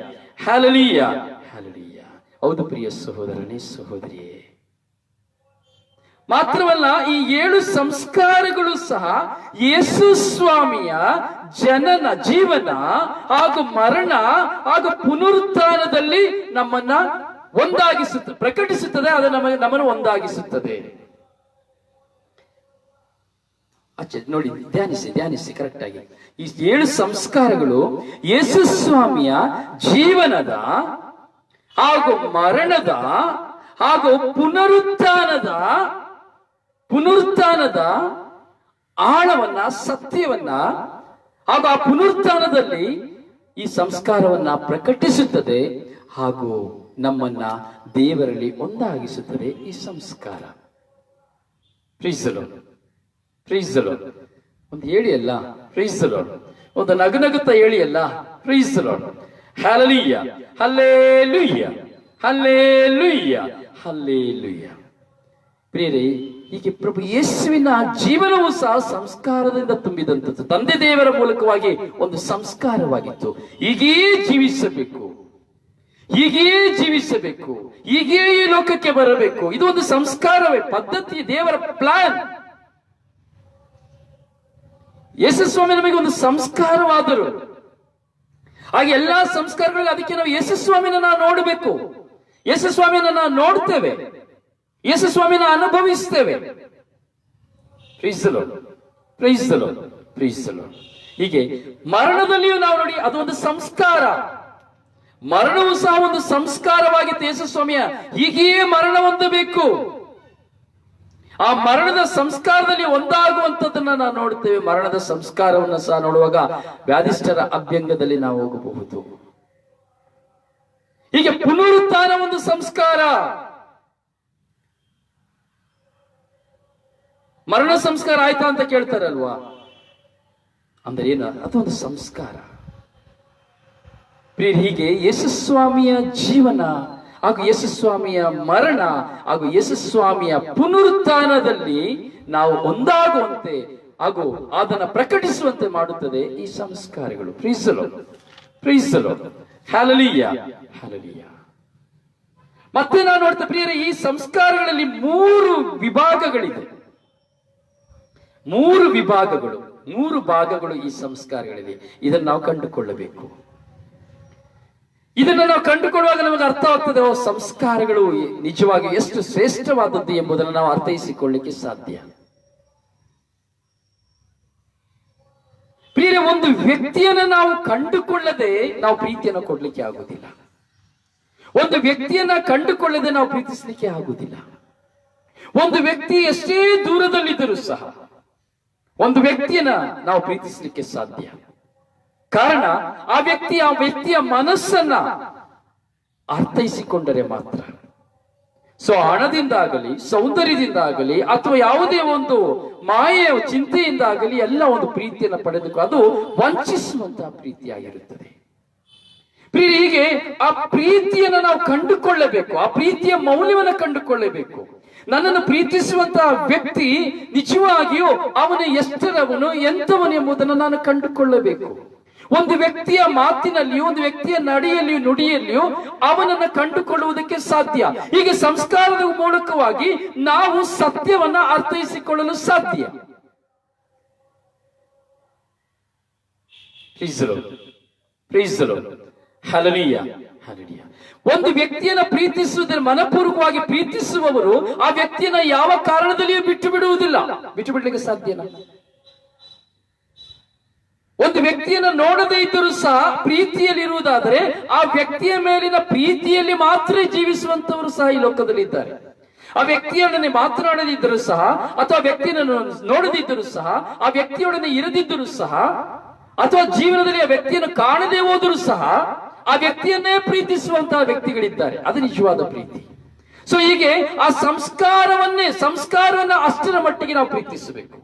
hallelujah, hallelujah. ಹೌದು ಪ್ರಿಯ ಸಹೋದರನೇ, ಸಹೋದರಿಯೇ. ಮಾತ್ರವಲ್ಲ, ಈ 7 ಸಂಸ್ಕಾರಗಳು ಸಹ ಯೇಸು ಸ್ವಾಮಿಯ ಜನನ, ಜೀವನ ಹಾಗೂ ಮರಣ ಹಾಗೂ ಪುನರುತ್ಥಾನದಲ್ಲಿ ನಮ್ಮನ್ನ ಪ್ರಕಟಿಸುತ್ತದೆ. ಅದು ನಮ್ಮನ್ನು ಒಂದಾಗಿಸುತ್ತದೆ. ನೋಡಿ, ಧ್ಯಾನಿಸಿ ಕರೆಕ್ಟ್ ಆಗಿ. ಈ 7 ಸಂಸ್ಕಾರಗಳು ಯೇಸು ಸ್ವಾಮಿಯ ಜೀವನದ ಹಾಗೂ ಮರಣದ ಹಾಗೂ ಪುನರುತ್ಥಾನದ ಆಳವನ್ನ, ಸತ್ಯವನ್ನ ಹಾಗೂ ಆ ಪುನರುತ್ಥಾನದಲ್ಲಿ ಈ ಸಂಸ್ಕಾರವನ್ನ ಪ್ರಕಟಿಸುತ್ತದೆ ಹಾಗೂ ನಮ್ಮನ್ನ ದೇವರಲ್ಲಿ ಒಂದಾಗಿಸುತ್ತದೆ ಈ ಸಂಸ್ಕಾರ. ಪ್ರೀಸ್ the lord, praise the lord. ಒಂದು ಹೇಳಿ ಅಲ್ಲ, ಪ್ರೀಸ್ ದ ಲಾರ್ಡ್. ಒಂದು ನಗುನಗುತ್ತಾ ಹೇಳಿ ಅಲ್ಲ, praise the lord. Hallelujah, hallelujah, hallelujah, hallelujah. ಪ್ರಿಯರೇ, ಹೀಗೆ ಪ್ರಭು ಯೇಸುವಿನ ಜೀವನವೂ ಸಹ ಸಂಸ್ಕಾರದಿಂದ ತುಂಬಿದಂಥದ್ದು. ತಂದೆ ದೇವರ ಮೂಲಕವಾಗಿ ಒಂದು ಸಂಸ್ಕಾರವಾಗಿತ್ತು. ಹೀಗೇ ಜೀವಿಸಬೇಕು, ಹೀಗೇ ಜೀವಿಸಬೇಕು, ಹೀಗೇ ಈ ಲೋಕಕ್ಕೆ ಬರಬೇಕು. ಇದು ಒಂದು ಸಂಸ್ಕಾರವೇ, ಪದ್ಧತಿ, ದೇವರ ಪ್ಲಾನ್. ಯೇಸು ಸ್ವಾಮಿ ನಮಗೆ ಒಂದು ಸಂಸ್ಕಾರವಾದರು. ಹಾಗೆ ಎಲ್ಲಾ ಸಂಸ್ಕಾರಗಳಲ್ಲಿ ಅದಕ್ಕೆ ನಾವು ಯೇಸು ಸ್ವಾಮಿನ ನಾವು ನೋಡಬೇಕು. ಯೇಸು ಸ್ವಾಮಿನ ನಾವು ನೋಡ್ತೇವೆ, ಯೇಸು ಸ್ವಾಮಿನ ಅನುಭವಿಸ್ತೇವೆ. Praise the lord, praise the lord, praise the lord. ಹೀಗೆ ಮರಣದಲ್ಲಿಯೂ ನಾವು ನೋಡಿ, ಅದು ಒಂದು ಸಂಸ್ಕಾರ. ಮರಣವು ಸಹ ಒಂದು ಸಂಸ್ಕಾರವಾಗಿತ್ತು ಯೇಸು ಸ್ವಾಮಿಯ. ಹೀಗೆಯೇ ಮರಣ ಹೊಂದಬೇಕು. ಆ ಮರಣದ ಸಂಸ್ಕಾರದಲ್ಲಿ ಒಂದಾಗುವಂಥದ್ದನ್ನ ನಾವು ನೋಡುತ್ತೇವೆ. ಮರಣದ ಸಂಸ್ಕಾರವನ್ನು ಸಹ ನೋಡುವಾಗ ವ್ಯಾಧಿಷ್ಠರ ಅಭ್ಯಂಗದಲ್ಲಿ ನಾವು ಹೋಗಬಹುದು. ಹೀಗೆ ಪುನರುತ್ಥಾನ ಒಂದು ಸಂಸ್ಕಾರ. ಮರಣ ಸಂಸ್ಕಾರ ಆಯ್ತಾ ಅಂತ ಕೇಳ್ತಾರಲ್ವಾ? ಅಂದ್ರೆ ಏನು? ಅದೊಂದು ಸಂಸ್ಕಾರ. ಪ್ರಿಯ, ಹೀಗೆ ಯೇಸುಸ್ವಾಮಿಯ ಜೀವನ ಹಾಗೂ ಯೇಸುಸ್ವಾಮಿಯ ಮರಣ ಹಾಗೂ ಯೇಸುಸ್ವಾಮಿಯ ಪುನರುತ್ಥಾನದಲ್ಲಿ ನಾವು ಒಂದಾಗುವಂತೆ ಹಾಗೂ ಅದನ್ನು ಪ್ರಕಟಿಸುವಂತೆ ಮಾಡುತ್ತದೆ ಈ ಸಂಸ್ಕಾರಗಳು. Praise the lord, praise the lord, hallelujah, hallelujah. ಮತ್ತೆ ನಾವು ನೋಡ್ತಾ ಪ್ರಿಯರೇ, ಈ ಸಂಸ್ಕಾರಗಳಲ್ಲಿ 3 ವಿಭಾಗಗಳಿದೆ. 3 ವಿಭಾಗಗಳು, 3 ಭಾಗಗಳು ಈ ಸಂಸ್ಕಾರಗಳಿವೆ. ಇದನ್ನು ನಾವು ಕಂಡುಕೊಳ್ಳಬೇಕು. ಇದನ್ನು ನಾವು ಕಂಡುಕೊಳ್ಳುವಾಗ ನಮಗೆ ಅರ್ಥವಾಗ್ತದೆ, ಸಂಸ್ಕಾರಗಳು ನಿಜವಾಗಿ ಎಷ್ಟು ಶ್ರೇಷ್ಠವಾದದ್ದು ಎಂಬುದನ್ನು ನಾವು ಅರ್ಥೈಸಿಕೊಳ್ಳಿಕ್ಕೆ ಸಾಧ್ಯ. ಪ್ರಿಯರೇ, ಒಂದು ವ್ಯಕ್ತಿಯನ್ನು ನಾವು ಕಂಡುಕೊಳ್ಳದೆ ನಾವು ಪ್ರೀತಿಯನ್ನು ಕೊಡ್ಲಿಕ್ಕೆ ಆಗುವುದಿಲ್ಲ. ಒಂದು ವ್ಯಕ್ತಿಯನ್ನ ಕಂಡುಕೊಳ್ಳದೆ ನಾವು ಪ್ರೀತಿಸಲಿಕ್ಕೆ ಆಗುವುದಿಲ್ಲ. ಒಂದು ವ್ಯಕ್ತಿ ಎಷ್ಟೇ ದೂರದಲ್ಲಿದ್ದರೂ ಸಹ ಒಂದು ವ್ಯಕ್ತಿಯನ್ನ ನಾವು ಪ್ರೀತಿಸಲಿಕ್ಕೆ ಸಾಧ್ಯ. ಕಾರಣ ಆ ವ್ಯಕ್ತಿಯ ಮನಸ್ಸನ್ನ ಅರ್ಥೈಸಿಕೊಂಡರೆ ಮಾತ್ರ. ಸೊ ಹಣದಿಂದಾಗಲಿ, ಸೌಂದರ್ಯದಿಂದಾಗಲಿ, ಅಥವಾ ಯಾವುದೇ ಒಂದು ಮಾಯೆಯ ಚಿಂತೆಯಿಂದಾಗಲಿ ಎಲ್ಲ ಒಂದು ಪ್ರೀತಿಯನ್ನು ಪಡೆದು ಅದು ವಂಚಿಸುವಂತಹ ಪ್ರೀತಿಯಾಗಿರುತ್ತದೆ. ಹೀಗೆ ಆ ಪ್ರೀತಿಯನ್ನು ನಾವು ಕಂಡುಕೊಳ್ಳಬೇಕು, ಆ ಪ್ರೀತಿಯ ಮೌಲ್ಯವನ್ನು ಕಂಡುಕೊಳ್ಳಬೇಕು. ನನ್ನನ್ನು ಪ್ರೀತಿಸುವಂತಹ ವ್ಯಕ್ತಿ ನಿಜವಾಗಿಯೂ ಅವನು ಎಷ್ಟರವನು, ಎಂಥವನು ಎಂಬುದನ್ನು ನಾನು ಕಂಡುಕೊಳ್ಳಬೇಕು. ಒಂದು ವ್ಯಕ್ತಿಯ ಮಾತಿನಲ್ಲಿಯೂ, ಒಂದು ವ್ಯಕ್ತಿಯ ನಡೆಯಲ್ಲಿಯೂ, ನುಡಿಯಲ್ಲಿಯೂ ಅವನನ್ನು ಕಂಡುಕೊಳ್ಳುವುದಕ್ಕೆ ಸಾಧ್ಯ. ಹೀಗೆ ಸಂಸ್ಕಾರದ ಮೂಲಕವಾಗಿ ನಾವು ಸತ್ಯವನ್ನ ಅರ್ಥೈಸಿಕೊಳ್ಳಲು ಸಾಧ್ಯ. ಪ್ರೀಸ್ ದ ಲಾರ್ಡ್, ಹಲ್ಲೆಲೂಯಾ, ಹಲ್ಲೆಲೂಯಾ. ಒಂದು ವ್ಯಕ್ತಿಯನ್ನ ಪ್ರೀತಿಸುವುದರ ಮನಪೂರ್ವಕವಾಗಿ ಪ್ರೀತಿಸುವವರು ಆ ವ್ಯಕ್ತಿಯನ್ನ ಯಾವ ಕಾರಣದಲ್ಲಿಯೂ ಬಿಟ್ಟು ಬಿಡುವುದಿಲ್ಲ. ಬಿಟ್ಟು ಬಿಡ್ಲಿಕ್ಕೆ ಸಾಧ್ಯನಾ? ಒಂದು ವ್ಯಕ್ತಿಯನ್ನ ನೋಡದೇ ಇದ್ದರೂ ಸಹ ಪ್ರೀತಿಯಲ್ಲಿರುವುದಾದರೆ ಆ ವ್ಯಕ್ತಿಯ ಮೇಲಿನ ಪ್ರೀತಿಯಲ್ಲಿ ಮಾತ್ರ ಜೀವಿಸುವಂತವರು ಸಹ ಈ ಲೋಕದಲ್ಲಿ ಇದ್ದಾರೆ. ಆ ವ್ಯಕ್ತಿಯೊಡನೆ ಮಾತನಾಡದಿದ್ದರೂ ಸಹ, ಅಥವಾ ವ್ಯಕ್ತಿಯನ್ನು ನೋಡದಿದ್ದರೂ ಸಹ, ಆ ವ್ಯಕ್ತಿಯೊಡನೆ ಇರದಿದ್ದರೂ ಸಹ, ಅಥವಾ ಜೀವನದಲ್ಲಿ ಆ ವ್ಯಕ್ತಿಯನ್ನು ಕಾಣದೇ ಹೋದರೂ ಸಹ ಆ ವ್ಯಕ್ತಿಯನ್ನೇ ಪ್ರೀತಿಸುವಂತಹ ವ್ಯಕ್ತಿಗಳಿದ್ದಾರೆ. ಅದು ನಿಜವಾದ ಪ್ರೀತಿ. ಸೊ ಹೀಗೆ ಆ ಸಂಸ್ಕಾರವನ್ನ ಅಷ್ಟರ ಮಟ್ಟಿಗೆ ನಾವು ಪ್ರೀತಿಸಬೇಕು.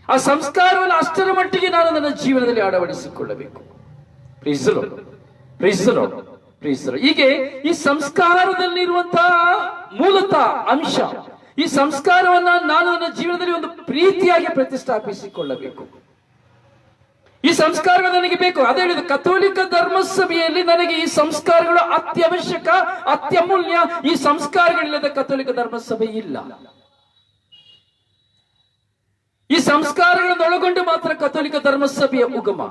ಆ ಸಂಸ್ಕಾರವನ್ನು ಅಷ್ಟರ ಮಟ್ಟಿಗೆ ನಾನು ನನ್ನ ಜೀವನದಲ್ಲಿ ಅಳವಡಿಸಿಕೊಳ್ಳಬೇಕು. Praise the lord, praise the lord, praise the lord. ಹೀಗೆ ಈ ಸಂಸ್ಕಾರದಲ್ಲಿರುವಂತಹ ಮೂಲತಃ ಅಂಶ, ಈ ಸಂಸ್ಕಾರವನ್ನ ನಾನು ನನ್ನ ಜೀವನದಲ್ಲಿ ಒಂದು ಪ್ರೀತಿಯಾಗಿ ಪ್ರತಿಷ್ಠಾಪಿಸಿಕೊಳ್ಳಬೇಕು. ಈ ಸಂಸ್ಕಾರಗಳು ನನಗೆ ಬೇಕು. ಅದೇ ಹೇಳಿದ ಕಥೋಲಿಕ ಧರ್ಮಸಭೆಯಲ್ಲಿ ನನಗೆ ಈ ಸಂಸ್ಕಾರಗಳು ಅತ್ಯವಶ್ಯಕ, ಅತ್ಯಮೂಲ್ಯ. ಈ ಸಂಸ್ಕಾರಗಳಿಲ್ಲದ ಕಥೋಲಿಕ ಧರ್ಮಸಭೆ ಇಲ್ಲ. ಈ ಸಂಸ್ಕಾರಗಳನ್ನು ಒಳಗೊಂಡು ಮಾತ್ರ ಕಥೋಲಿಕ ಧರ್ಮಸಭೆಯ ಉಗಮ.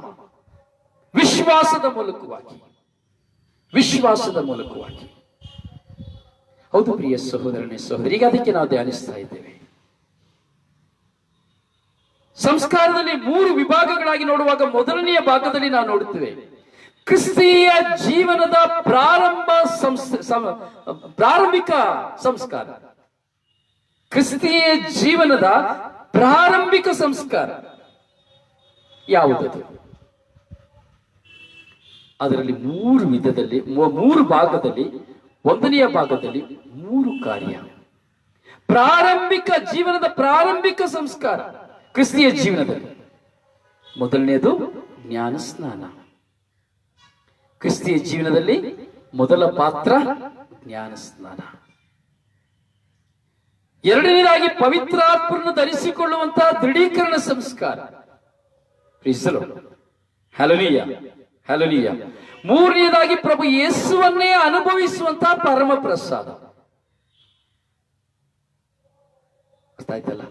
ವಿಶ್ವಾಸದ ಮೂಲಕವಾಗಿ, ವಿಶ್ವಾಸದ ಮೂಲಕವಾಗಿ. ಹೌದು ಪ್ರಿಯ ಸಹೋದರನೇ, ಸಹೋದರಿ, ಈಗ ಅದಕ್ಕೆ ನಾವು ಧ್ಯಾನಿಸ್ತಾ ಇದ್ದೇವೆ. ಸಂಸ್ಕಾರದಲ್ಲಿ 3 ವಿಭಾಗಗಳಾಗಿ ನೋಡುವಾಗ ಮೊದಲನೆಯ ಭಾಗದಲ್ಲಿ ನಾವು ನೋಡುತ್ತೇವೆ ಕ್ರಿಸ್ತೀಯ ಜೀವನದ ಪ್ರಾರಂಭಿಕ ಸಂಸ್ಕಾರ. ಕ್ರಿಸ್ತೀಯ ಜೀವನದ ಪ್ರಾರಂಭಿಕ ಸಂಸ್ಕಾರ ಯಾವುದದು? ಅದರಲ್ಲಿ 3 ವಿಧದಲ್ಲಿ 3 ಭಾಗದಲ್ಲಿ, 1ನೆಯ ಭಾಗದಲ್ಲಿ 3 ಕಾರ್ಯ. ಪ್ರಾರಂಭಿಕ ಜೀವನದ ಪ್ರಾರಂಭಿಕ ಸಂಸ್ಕಾರ ಕ್ರಿಸ್ತೀಯ ಜೀವನದಲ್ಲಿ. ಮೊದಲನೆಯದು ಜ್ಞಾನ ಸ್ನಾನ. ಕ್ರಿಸ್ತೀಯ ಜೀವನದಲ್ಲಿ ಮೊದಲ ಪಾತ್ರ ಜ್ಞಾನ ಸ್ನಾನ. 2ನೇದಾಗಿ ಪವಿತ್ರಾತ್ಮರನ್ನು ಧರಿಸಿಕೊಳ್ಳುವಂತಹ ದೃಢೀಕರಣ ಸಂಸ್ಕಾರ. Hallelujah, hallelujah. 3ನೇದಾಗಿ ಪ್ರಭು ಯೇಸುವನ್ನೇ ಅನುಭವಿಸುವಂತಹ ಪರಮ ಪ್ರಸಾದ. ಅರ್ಥ ಆಯ್ತಲ್ಲ?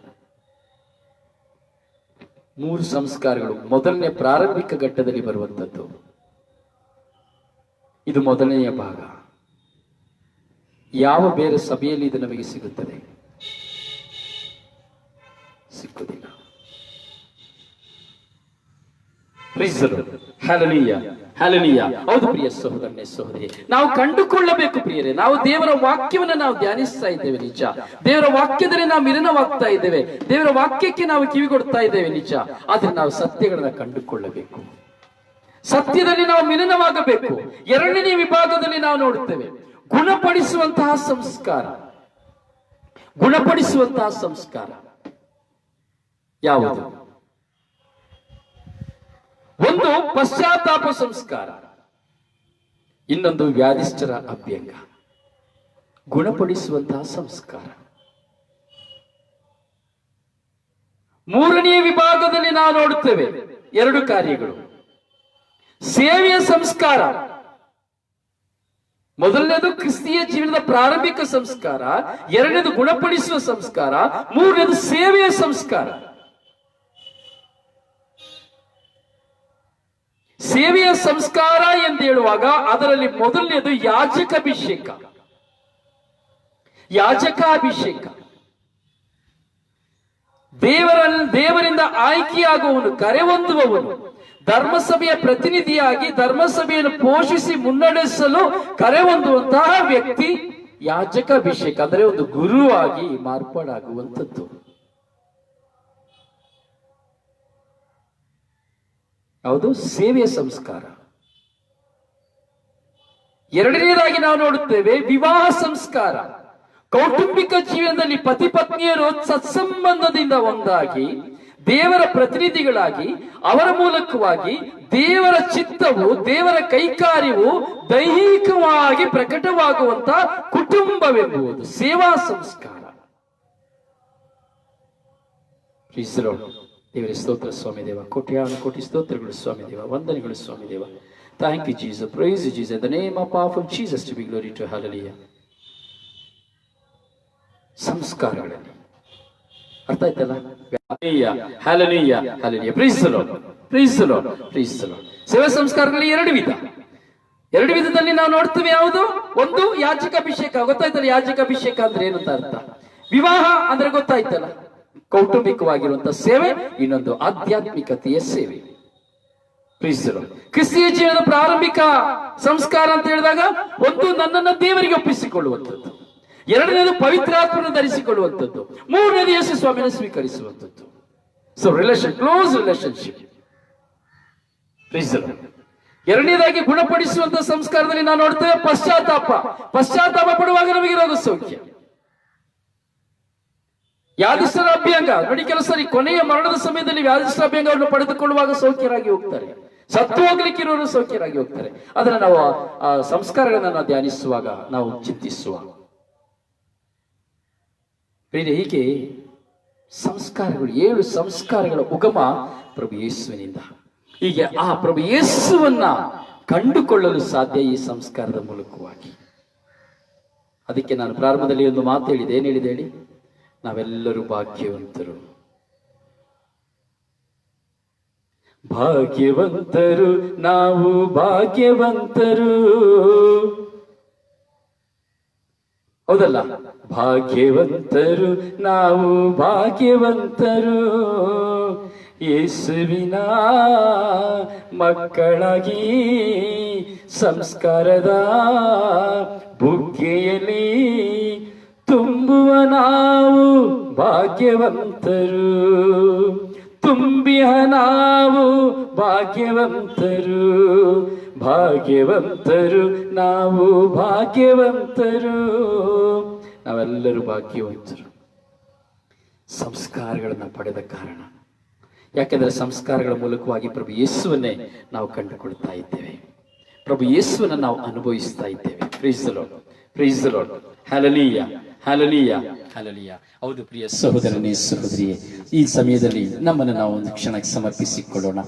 3 ಸಂಸ್ಕಾರಗಳು ಮೊದಲನೇ ಪ್ರಾರಂಭಿಕ ಘಟ್ಟದಲ್ಲಿ ಬರುವಂತದ್ದು. ಇದು ಮೊದಲನೆಯ ಭಾಗ. ಯಾವ ಬೇರೆ ಸಭೆಯಲ್ಲಿ ಇದು ನಮಗೆ ಸಿಗುತ್ತದೆ? ಸಿಕ್ಕುವುದಿಲ್ಲ. Hallelujah, hallelujah. ಹೌದು ಪ್ರಿಯ ಸಹೋದರನೇ, ಸಹೋದರಿ, ನಾವು ಕಂಡುಕೊಳ್ಳಬೇಕು ಪ್ರಿಯರೇ. ನಾವು ದೇವರ ವಾಕ್ಯವನ್ನು ನಾವು ಧ್ಯಾನಿಸ್ತಾ ಇದ್ದೇವೆ, ನಿಜ. ದೇವರ ವಾಕ್ಯದಲ್ಲಿ ನಾವು ಮಿಲನವಾಗ್ತಾ ಇದ್ದೇವೆ. ದೇವರ ವಾಕ್ಯಕ್ಕೆ ನಾವು ಕಿವಿಗೊಡ್ತಾ ಇದ್ದೇವೆ, ನಿಜ. ಆದ್ರೆ ನಾವು ಸತ್ಯಗಳನ್ನ ಕಂಡುಕೊಳ್ಳಬೇಕು. ಸತ್ಯದಲ್ಲಿ ನಾವು ಮಿಲನವಾಗಬೇಕು. 2ನೇ ವಿಭಾಗದಲ್ಲಿ ನಾವು ನೋಡುತ್ತೇವೆ ಗುಣಪಡಿಸುವಂತಹ ಸಂಸ್ಕಾರ. ಗುಣಪಡಿಸುವಂತಹ ಸಂಸ್ಕಾರ ಯಾವುದು? ಒಂದು ಪಶ್ಚಾತ್ತಾಪ ಸಂಸ್ಕಾರ, ಇನ್ನೊಂದು ವ್ಯಾಧಿಷ್ಠರ ಅಭ್ಯಂಗ. ಗುಣಪಡಿಸುವಂತಹ ಸಂಸ್ಕಾರ. 3ನೇ ವಿಭಾಗದಲ್ಲಿ ನಾವು ನೋಡುತ್ತೇವೆ 2 ಕಾರ್ಯಗಳು. ಸೇವೆಯ ಸಂಸ್ಕಾರ. ಮೊದಲನೇದು ಕ್ರಿಸ್ತೀಯ ಜೀವನದ ಪ್ರಾರಂಭಿಕ ಸಂಸ್ಕಾರ, 2ನೇದು ಗುಣಪಡಿಸುವ ಸಂಸ್ಕಾರ, 3ನೇದು ಸೇವೆಯ ಸಂಸ್ಕಾರ. ಸೇವೆಯ ಸಂಸ್ಕಾರ ಎಂದು ಹೇಳುವಾಗ ಅದರಲ್ಲಿ ಮೊದಲನೇದು ಯಾಜಕಾಭಿಷೇಕ. ಯಾಜಕಾಭಿಷೇಕ. ದೇವರಿಂದ ಆಯ್ಕೆಯಾಗುವವನು, ಕರೆ ಹೊಂದುವವನು, ಧರ್ಮಸಭೆಯ ಪ್ರತಿನಿಧಿಯಾಗಿ ಧರ್ಮಸಭೆಯನ್ನು ಪೋಷಿಸಿ ಮುನ್ನಡೆಸಲು ಕರೆ ಹೊಂದುವಂತಹ ವ್ಯಕ್ತಿ ಯಾಜಕಾಭಿಷೇಕ. ಅಂದರೆ ಒಂದು ಗುರುವಾಗಿ ಮಾರ್ಪಾಡಾಗುವಂಥದ್ದು. ಯಾವುದು? ಸೇವೆಯ ಸಂಸ್ಕಾರ. 2ನೇದಾಗಿ ನಾವು ನೋಡುತ್ತೇವೆ ವಿವಾಹ ಸಂಸ್ಕಾರ. ಕೌಟುಂಬಿಕ ಜೀವನದಲ್ಲಿ ಪತಿ ಪತ್ನಿಯರು ಸತ್ಸಂಬಂಧದಿಂದ ಒಂದಾಗಿ ದೇವರ ಪ್ರತಿನಿಧಿಗಳಾಗಿ ಅವರ ಮೂಲಕವಾಗಿ ದೇವರ ಚಿತ್ತವು, ದೇವರ ಕೈಕಾರ್ಯವು ದೈಹಿಕವಾಗಿ ಪ್ರಕಟವಾಗುವಂತಹ ಕುಟುಂಬವೆಂಬುದು ಸೇವಾ ಸಂಸ್ಕಾರ. ದೇವರ ಸ್ತೋತ್ರ ಸ್ವಾಮಿ ದೇವ. ಕೋಟ್ಯಾನು ಕೋಟಿ ಸ್ತೋತ್ರಗಳು ಸ್ವಾಮಿ ದೇವ. ವಂದನೆಗಳು ಸ್ವಾಮಿ ದೇವ. Thank you Jesus. Praise you Jesus. The name of powerful Jesus to be glory to. Hallelujah. ಸಂಸ್ಕಾರಗಳಲ್ಲಿ ಅರ್ಥ ಆಯ್ತಲ್ಲ? Hallelujah, hallelujah. Praise the lord, praise the lord, praise the lord. ಸೇವಾ ಸಂಸ್ಕಾರಗಳಲ್ಲಿ 2 ವಿಧ. 2 ವಿಧದಲ್ಲಿ ನಾವು ನೋಡ್ತೇವೆ. ಯಾವುದು? ಒಂದು ಯಾಜಕಾಭಿಷೇಕ. ಗೊತ್ತಾಯ್ತಲ್ಲ ಯಾಜಕಾಭಿಷೇಕ ಅಂದ್ರೆ ಏನು ಅಂತ ಅರ್ಥ? ವಿವಾಹ ಅಂದ್ರೆ ಗೊತ್ತಾಯ್ತಲ್ಲ, ಕೌಟುಂಬಿಕವಾಗಿರುವಂತಹ ಸೇವೆ. ಇನ್ನೊಂದು ಆಧ್ಯಾತ್ಮಿಕತೆಯ ಸೇವೆ. ಕ್ರಿಸ್ತೀಯ ಜೀವನದ ಪ್ರಾರಂಭಿಕ ಸಂಸ್ಕಾರ ಅಂತ ಹೇಳಿದಾಗ ಒಂದು ನನ್ನನ್ನು ದೇವರಿಗೆ ಒಪ್ಪಿಸಿಕೊಳ್ಳುವಂಥದ್ದು, 2ನೇದು ಪವಿತ್ರಾತ್ಮನ ಧರಿಸಿಕೊಳ್ಳುವಂಥದ್ದು, 3ನೇದು ಯೇಸು ಸ್ವಾಮಿಯನ್ನು ಸ್ವೀಕರಿಸುವಂಥದ್ದು. So close relationship. 2ನೇದಾಗಿ ಗುಣಪಡಿಸುವಂತಹ ಸಂಸ್ಕಾರದಲ್ಲಿ ನಾವು ನೋಡ್ತೇವೆ ಪಶ್ಚಾತ್ತಾಪ. ಪಶ್ಚಾತ್ತಾಪ ಪಡುವಾಗ ನಮಗೆ ರೋಗ ಸೌಖ್ಯ. ವ್ಯಾಧಿಷ್ಠರ ಅಭ್ಯಂಗ ನೋಡಿ. ಕೆಲವು ಸರಿ ಕೊನೆಯ ಮರಣದ ಸಮಯದಲ್ಲಿ ವ್ಯಾಧಿಷ್ಠರ ಅಭ್ಯಂಗವನ್ನು ಪಡೆದುಕೊಳ್ಳುವಾಗ ಸೌಖ್ಯರಾಗಿ ಹೋಗ್ತಾರೆ. ಸತ್ತು ಹೋಗ್ಲಿಕ್ಕಿರೋರು ಸೌಖ್ಯರಾಗಿ ಹೋಗ್ತಾರೆ. ಅದನ್ನ ನಾವು ಆ ಸಂಸ್ಕಾರಗಳನ್ನ ನಾವು ಧ್ಯಾನಿಸುವಾಗ ನಾವು ಚಿಂತಿಸುವ ಹೀಗೆ ಸಂಸ್ಕಾರಗಳು 7 ಸಂಸ್ಕಾರಗಳ ಉಗಮ ಪ್ರಭು ಯೇಸುವಿನಿಂದ. ಹೀಗೆ ಆ ಪ್ರಭು ಯೇಸುವನ್ನ ಕಂಡುಕೊಳ್ಳಲು ಸಾಧ್ಯ ಈ ಸಂಸ್ಕಾರದ ಮೂಲಕವಾಗಿ. ಅದಕ್ಕೆ ನಾನು ಪ್ರಾರಂಭದಲ್ಲಿ ಒಂದು ಮಾತು ಹೇಳಿದೆ. ಏನ್ ಹೇಳಿದೆ ಹೇಳಿ? ನಾವೆಲ್ಲರೂ ಭಾಗ್ಯವಂತರು, ಭಾಗ್ಯವಂತರು, ನಾವು ಭಾಗ್ಯವಂತರು. ಹೌದಲ್ಲ? ಭಾಗ್ಯವಂತರು, ನಾವು ಭಾಗ್ಯವಂತರು. ಯೇಸುವಿನ ಮಕ್ಕಳಾಗಿ ಸಂಸ್ಕಾರದ ಬುಗ್ಗೆಯಲ್ಲಿ ತುಂಬುವ ನಾವು ಭಾಗ್ಯವಂತರು, ತುಂಬಿಯ ನಾವು ಭಾಗ್ಯವಂತರು, ಭಾಗ್ಯವಂತರು ನಾವು ಭಾಗ್ಯವಂತರು. ನಾವೆಲ್ಲರೂ ಭಾಗ್ಯವಂತರು ಸಂಸ್ಕಾರಗಳನ್ನು ಪಡೆದ ಕಾರಣ. ಯಾಕೆಂದರೆ ಸಂಸ್ಕಾರಗಳ ಮೂಲಕವಾಗಿ ಪ್ರಭು ಯೇಸುವನ್ನೇ ನಾವು ಕಂಡುಕೊಳ್ತಾ ಇದ್ದೇವೆ, ಪ್ರಭು ಯೇಸುವನ್ನ ನಾವು ಅನುಭವಿಸ್ತಾ ಇದ್ದೇವೆ. Praise the lord, praise the lord, hallelujah, hallelujah, hallelujah. ಹೌದು ಪ್ರಿಯ ಸಹೋದರನೇ ಸಹೋದರಿಯೇ, ಈ ಸಮಯದಲ್ಲಿ ನಮ್ಮನ್ನು ನಾವು ಒಂದು ಕ್ಷಣಕ್ಕೆ ಸಮರ್ಪಿಸಿಕೊಳ್ಳೋಣ.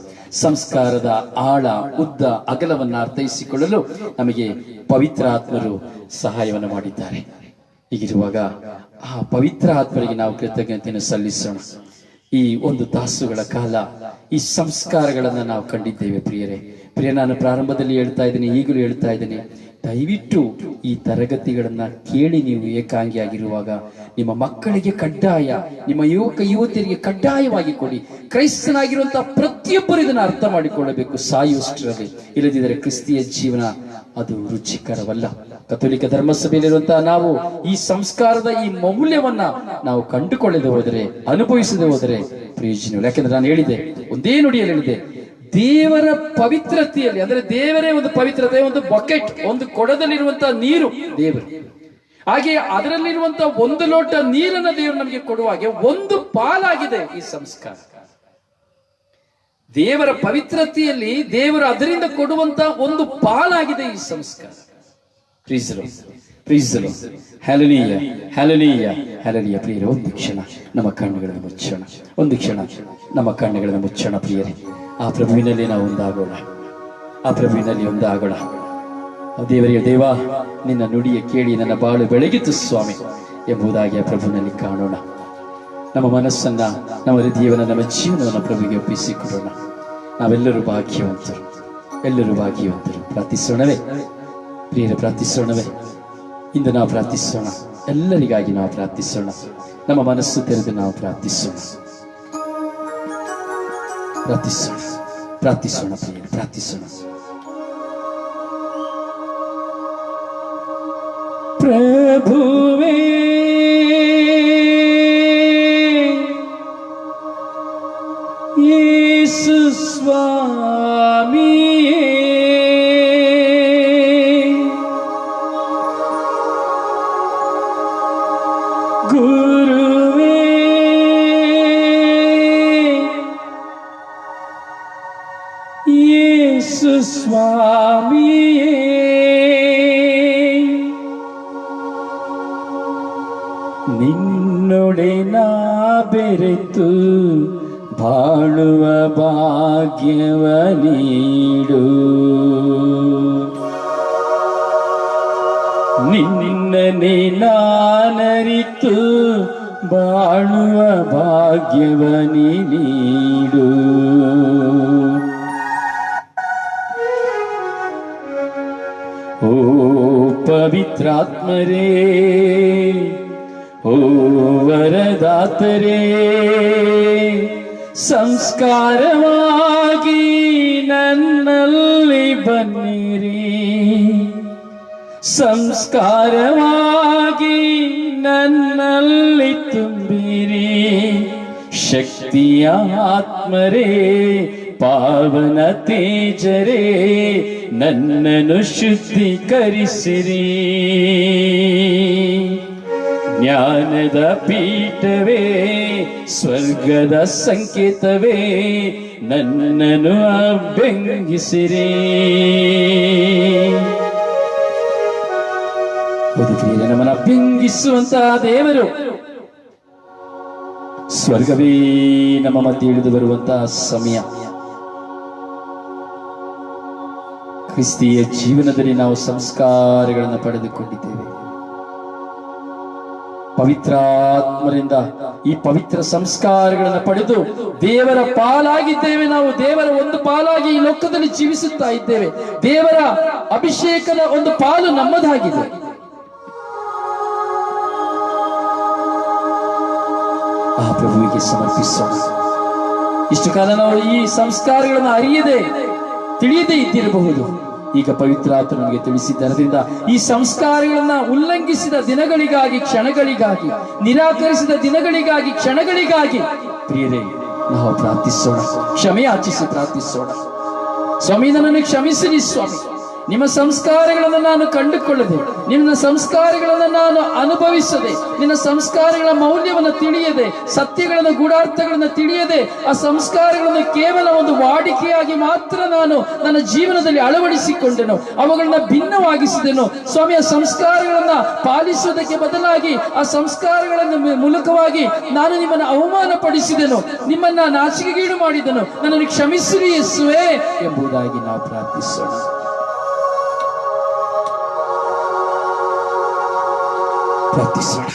ಸಂಸ್ಕಾರದ ಆಳ ಉದ್ದ ಅಗಲವನ್ನು ಅರ್ಥೈಸಿಕೊಳ್ಳಲು ನಮಗೆ ಪವಿತ್ರ ಆತ್ಮರು ಸಹಾಯವನ್ನು ಮಾಡಿದ್ದಾರೆ. ಹೀಗಿರುವಾಗ ಆ ಪವಿತ್ರ ಆತ್ಮರಿಗೆ ನಾವು ಕೃತಜ್ಞತೆಯನ್ನು ಸಲ್ಲಿಸೋಣ. ಈ ಒಂದು ತಾಸುಗಳ ಕಾಲ ಈ ಸಂಸ್ಕಾರಗಳನ್ನು ನಾವು ಕಂಡಿದ್ದೇವೆ ಪ್ರಿಯರೇ. ನಾನು ಪ್ರಾರಂಭದಲ್ಲಿ ಹೇಳ್ತಾ ಇದ್ದೀನಿ, ಈಗಲೂ ಹೇಳ್ತಾ ಇದ್ದೀನಿ, ದಯವಿಟ್ಟು ಈ ತರಗತಿಗಳನ್ನ ಕೇಳಿ ನೀವು ಏಕಾಂಗಿಯಾಗಿರುವಾಗ ನಿಮ್ಮ ಮಕ್ಕಳಿಗೆ ಕಡ್ಡಾಯ, ನಿಮ್ಮ ಯುವಕ ಯುವತಿಯರಿಗೆ ಕಡ್ಡಾಯವಾಗಿ ಕೊಡಿ. ಕ್ರೈಸ್ತನಾಗಿರುವಂತಹ ಪ್ರತಿಯೊಬ್ಬರು ಇದನ್ನು ಅರ್ಥ ಮಾಡಿಕೊಳ್ಳಬೇಕು ಸಾಯುವಷ್ಟರಲ್ಲಿ. ಇಲ್ಲದಿದ್ದರೆ ಕ್ರಿಸ್ತಿಯ ಜೀವನ ಅದು ರುಚಿಕರವಲ್ಲ. ಕಥೋಲಿಕ ಧರ್ಮಸಭೆಯಲ್ಲಿರುವಂತಹ ನಾವು ಈ ಸಂಸ್ಕಾರದ ಈ ಮೌಲ್ಯವನ್ನ ನಾವು ಕಂಡುಕೊಳ್ಳದೆ ಹೋದರೆ, ಅನುಭವಿಸದೆ ಹೋದರೆ ಪ್ರಯೋಜನವಿಲ್ಲ. ಯಾಕೆಂದ್ರೆ ನಾನು ಹೇಳಿದೆ, ಒಂದೇ ನುಡಿಯಲ್ಲಿ ಹೇಳಿದೆ, ದೇವರ ಪವಿತ್ರತೆಯಲ್ಲಿ, ಅಂದ್ರೆ ದೇವರೇ ಒಂದು ಪವಿತ್ರತೆ, ಒಂದು ಬಕೆಟ್, ಒಂದು ಕೊಡದಲ್ಲಿರುವಂತಹ ನೀರು ದೇವರು, ಹಾಗೆ ಅದರಲ್ಲಿರುವಂತಹ ಒಂದು ಲೋಟ ನೀರನ್ನ ದೇವರು ನಮಗೆ ಕೊಡುವಾಗೆ ಒಂದು ಪಾಲಾಗಿದೆ ಈ ಸಂಸ್ಕಾರ. ದೇವರ ಪವಿತ್ರತೆಯಲ್ಲಿ ದೇವರು ಅದರಿಂದ ಕೊಡುವಂತಹ ಒಂದು ಪಾಲಾಗಿದೆ ಈ ಸಂಸ್ಕಾರ. Praise the lord, praise the lord, hallelujah, hallelujah, hallelujah. ಪ್ರಿಯರೇ, ಒಂದು ಕ್ಷಣ ನಮ್ಮ ಕಣ್ಣುಗಳನ್ನು ಮುಚ್ಚೋಣ, ಒಂದು ಕ್ಷಣ ನಮ್ಮ ಕಣ್ಣುಗಳನ್ನು ಮುಚ್ಚೋಣ ಪ್ರಿಯರೇ. ಆ ಪ್ರಭುವಿನಲ್ಲಿ ನಾವು ಒಂದಾಗೋಣ, ಆ ಪ್ರಭುವಿನಲ್ಲಿ ಒಂದಾಗೋಣ. ದೇವರಿಗೆ, ದೇವ ನಿನ್ನ ನುಡಿಯ ಕೇಳಿ ನನ್ನ ಬಾಳು ಬೆಳಗಿತು ಸ್ವಾಮಿ ಎಂಬುದಾಗಿ ಆ ಪ್ರಭುವಿನಲ್ಲಿ ಕಾಣೋಣ. ನಮ್ಮ ಮನಸ್ಸನ್ನ, ನಮ್ಮ ಹೃದಯವನ್ನ, ನಮ್ಮ ಜೀವನವನ್ನು ಪ್ರಭುವಿಗೆ ಒಪ್ಪಿಸಿಕೊಡೋಣ. ನಾವೆಲ್ಲರೂ ಭಾಗ್ಯವಂತರು, ಎಲ್ಲರೂ ಭಾಗ್ಯವಂತರು. ಪ್ರಾರ್ಥಿಸೋಣವೇ ಪ್ರಿಯರೇ, ಪ್ರಾರ್ಥಿಸೋಣವೇ. ಇಂದು ನಾವು ಪ್ರಾರ್ಥಿಸೋಣ, ಎಲ್ಲರಿಗಾಗಿ ನಾವು ಪ್ರಾರ್ಥಿಸೋಣ. ನಮ್ಮ ಮನಸ್ಸು ತೆರೆದು ನಾವು ಪ್ರಾರ್ಥಿಸೋಣ, ಪ್ರಾರ್ಥಿಸೋಣ, ಪ್ರಾರ್ಥಿಸೋಣ ಪ್ರಿಯರೇ, ಪ್ರಾರ್ಥಿಸೋಣ. ಪ್ರಭುವೇ ಯೇಸು ಸ್ವಾಮಿಯೇ, ಗುರುವೇ ಯೇಸು ಸ್ವಾಮಿಯೇ, ನಿನ್ನೊಡೆ ನಾ ಬೆರೆತು ಬಾಳುವ ಭಾಗ್ಯವ ನೀಡು. ನಿನ್ನನೆ ನಾನರಿತು ಬಾಳುವ ಭಾಗ್ಯವ ನೀಡು. ಓ ಪವಿತ್ರಾತ್ಮರೇ, ಓ ವರದಾತರೇ, ಸಂಸ್ಕಾರವಾಗಿ ನನ್ನಲ್ಲಿ ಬನ್ನಿರಿ, ಸಂಸ್ಕಾರವಾಗಿ ನನ್ನಲ್ಲಿ ತುಂಬಿರಿ. ಶಕ್ತಿಯ ಆತ್ಮರೇ, ಪಾವನ ತೇಜರೇ, ನನ್ನನ್ನು ಶುದ್ಧೀಕರಿಸಿರಿ. ಜ್ಞಾನದ ಪೀಠವೇ, ಸ್ವರ್ಗದ ಸಂಕೇತವೇ, ನನ್ನನ್ನು ಅಭ್ಯಂಗಿಸಿರಿ. ನಮ್ಮನ್ನು ಅಭ್ಯಂಗಿಸುವಂತಹ ದೇವರು, ಸ್ವರ್ಗವೇ ನಮ್ಮ ಮಧ್ಯೆ ಇಳಿದು ಬರುವಂತಹ ಸಮಯ. ಕ್ರಿಸ್ತಿಯ ಜೀವನದಲ್ಲಿ ನಾವು ಸಂಸ್ಕಾರಗಳನ್ನು ಪಡೆದುಕೊಂಡಿದ್ದೇವೆ. ಪವಿತ್ರಾತ್ಮರಿಂದ ಈ ಪವಿತ್ರ ಸಂಸ್ಕಾರಗಳನ್ನು ಪಡೆದು ದೇವರ ಪಾಲಾಗಿದ್ದೇವೆ. ನಾವು ದೇವರ ಒಂದು ಪಾಲಾಗಿ ಈ ಲೋಕದಲ್ಲಿ ಜೀವಿಸುತ್ತಾ ಇದ್ದೇವೆ. ದೇವರ ಅಭಿಷೇಕದ ಒಂದು ಪಾಲು ನಮ್ಮದಾಗಿದೆ. ಆ ಪ್ರಭುವಿಗೆ ಸಮರ್ಪಿಸೋಣ. ಇಷ್ಟು ಕಾಲ ನಾವು ಈ ಸಂಸ್ಕಾರಗಳನ್ನು ಅರಿಯದೆ ತಿಳಿಯದೇ ಇದ್ದಿರಬಹುದು. ಈಗ ಪವಿತ್ರ ಆತ್ಮ ನಮಗೆ ತಿಳಿಸಿದ್ದರಿಂದ ಈ ಸಂಸ್ಕಾರಗಳನ್ನ ಉಲ್ಲಂಘಿಸಿದ ದಿನಗಳಿಗಾಗಿ, ಕ್ಷಣಗಳಿಗಾಗಿ, ನಿರಾಕರಿಸಿದ ದಿನಗಳಿಗಾಗಿ, ಕ್ಷಣಗಳಿಗಾಗಿ ಪ್ರಿಯರೇ ನಾವು ಪ್ರಾರ್ಥಿಸೋಣ, ಕ್ಷಮೆ ಯಾಚಿಸಿ ಪ್ರಾರ್ಥಿಸೋಣ. ಸ್ವಾಮಿ, ನನ್ನನ್ನು ಕ್ಷಮಿಸಿರಿ ಸ್ವಾಮಿ. ನಿಮ್ಮ ಸಂಸ್ಕಾರಗಳನ್ನು ನಾನು ಕಂಡುಕೊಳ್ಳದೆ, ನಿನ್ನ ಸಂಸ್ಕಾರಗಳನ್ನು ನಾನು ಅನುಭವಿಸದೆ, ನಿನ್ನ ಸಂಸ್ಕಾರಗಳ ಮೌಲ್ಯವನ್ನು ತಿಳಿಯದೆ, ಸತ್ಯಗಳನ್ನು, ಗೂಢಾರ್ಥಗಳನ್ನು ತಿಳಿಯದೆ, ಆ ಸಂಸ್ಕಾರಗಳನ್ನು ಕೇವಲ ಒಂದು ವಾಡಿಕೆಯಾಗಿ ಮಾತ್ರ ನಾನು ನನ್ನ ಜೀವನದಲ್ಲಿ ಅಳವಡಿಸಿಕೊಂಡೆನು, ಅವುಗಳನ್ನ ಭಿನ್ನವಾಗಿಸಿದೆನು ಸ್ವಾಮಿ. ಆ ಸಂಸ್ಕಾರಗಳನ್ನ ಪಾಲಿಸುವುದಕ್ಕೆ ಬದಲಾಗಿ ಆ ಸಂಸ್ಕಾರಗಳನ್ನು ಮೂಲಕವಾಗಿ ನಾನು ನಿಮ್ಮನ್ನು ಅವಮಾನ ಪಡಿಸಿದೆನು, ನಿಮ್ಮನ್ನ ನಾಚಿಕೆಗೀಡು ಮಾಡಿದೆನು. ನನ್ನನ್ನು ಕ್ಷಮಿಸಿರಿ ಯೇಸುವೇ ಎಂಬುದಾಗಿ ನಾವು ಪ್ರಾರ್ಥಿಸೋಣ. ಪ್ರಾರ್ಥಿಸೋಣ.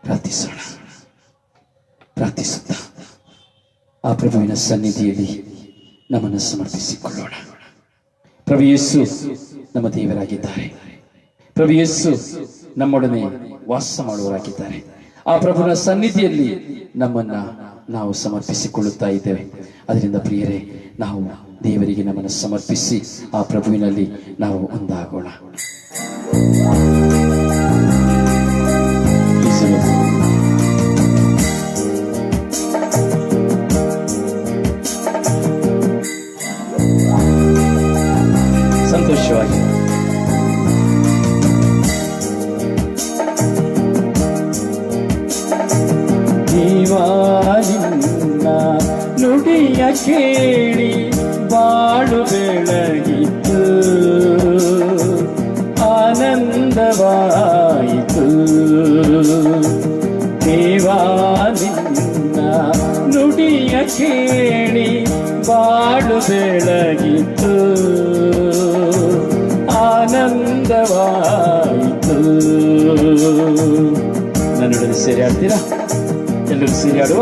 ಪ್ರಾರ್ಥಿಸೋಣ. ಪ್ರಾರ್ಥಿಸುತ್ತಾ ಆ ಪ್ರಭುವಿನ ಸನ್ನಿಧಿಯಲ್ಲಿ ನಮ್ಮನ್ನು ಸಮರ್ಪಿಸಿಕೊಳ್ಳೋಣ. ಪ್ರಭು ಯೇಸು ನಮ್ಮ ದೇವರಾಗಿದ್ದಾರೆ. ಪ್ರಭು ಯೇಸು ನಮ್ಮೊಡನೆ ವಾಸ ಮಾಡುವವರಾಗಿದ್ದಾರೆ. ಆ ಪ್ರಭುವಿನ ಸನ್ನಿಧಿಯಲ್ಲಿ ನಮ್ಮನ್ನ ನಾವು ಸಮರ್ಪಿಸಿಕೊಳ್ಳುತ್ತಾ ಇದ್ದೇವೆ. ಅದರಿಂದ ಪ್ರಿಯರೇ, ನಾವು ದೇವರಿಗೆ ನಮ್ಮನ್ನು ಸಮರ್ಪಿಸಿ ಆ ಪ್ರಭುವಿನಲ್ಲಿ ನಾವು ಒಂದಾಗೋಣ. ಸಂತೋಷವಾಗಿ ದೇವಾನಿನ್ನ ನುಡಿಯ ಕೇಳಿ ಬಾಳು ಬೆಳಗಿತು, ಆನಂದವಾಯಿತು. ದೇವಾನಿನ್ನ ನುಡಿಯ ಕೇಳಿ ಬಾಳು ಬೆಳಗಿತು, ಆನಂದವಾಯಿತು. ನನ್ನೊಡನೆ ಸೇರಿ ಆಡ್ತೀರಾ? ಎಲ್ಲರೂ ಸೇರಿ ಆಡುವ.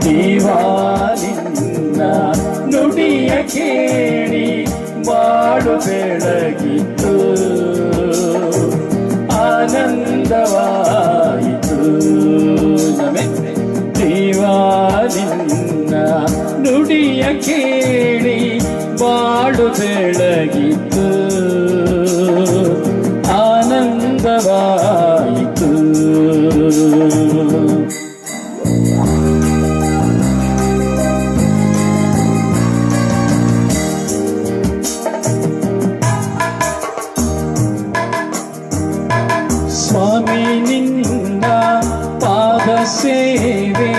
ದೇವಾನಿನ್ನ ನುಡಿಯ ಕೇಳಿ ಬಾಳು ಬೆಳಗಿತು, ಆನಂದವಾಯಿತು. ದೇವಾನಿನ್ನ ನುಡಿಯ ಕೇಳಿ ಬಾಳು ಬೆಳಗಿತು, ಆನಂದವಾಯಿತು. ಸ್ವಾಮಿ, ನಿನ್ನ ಪಾದ ಸೇವೆ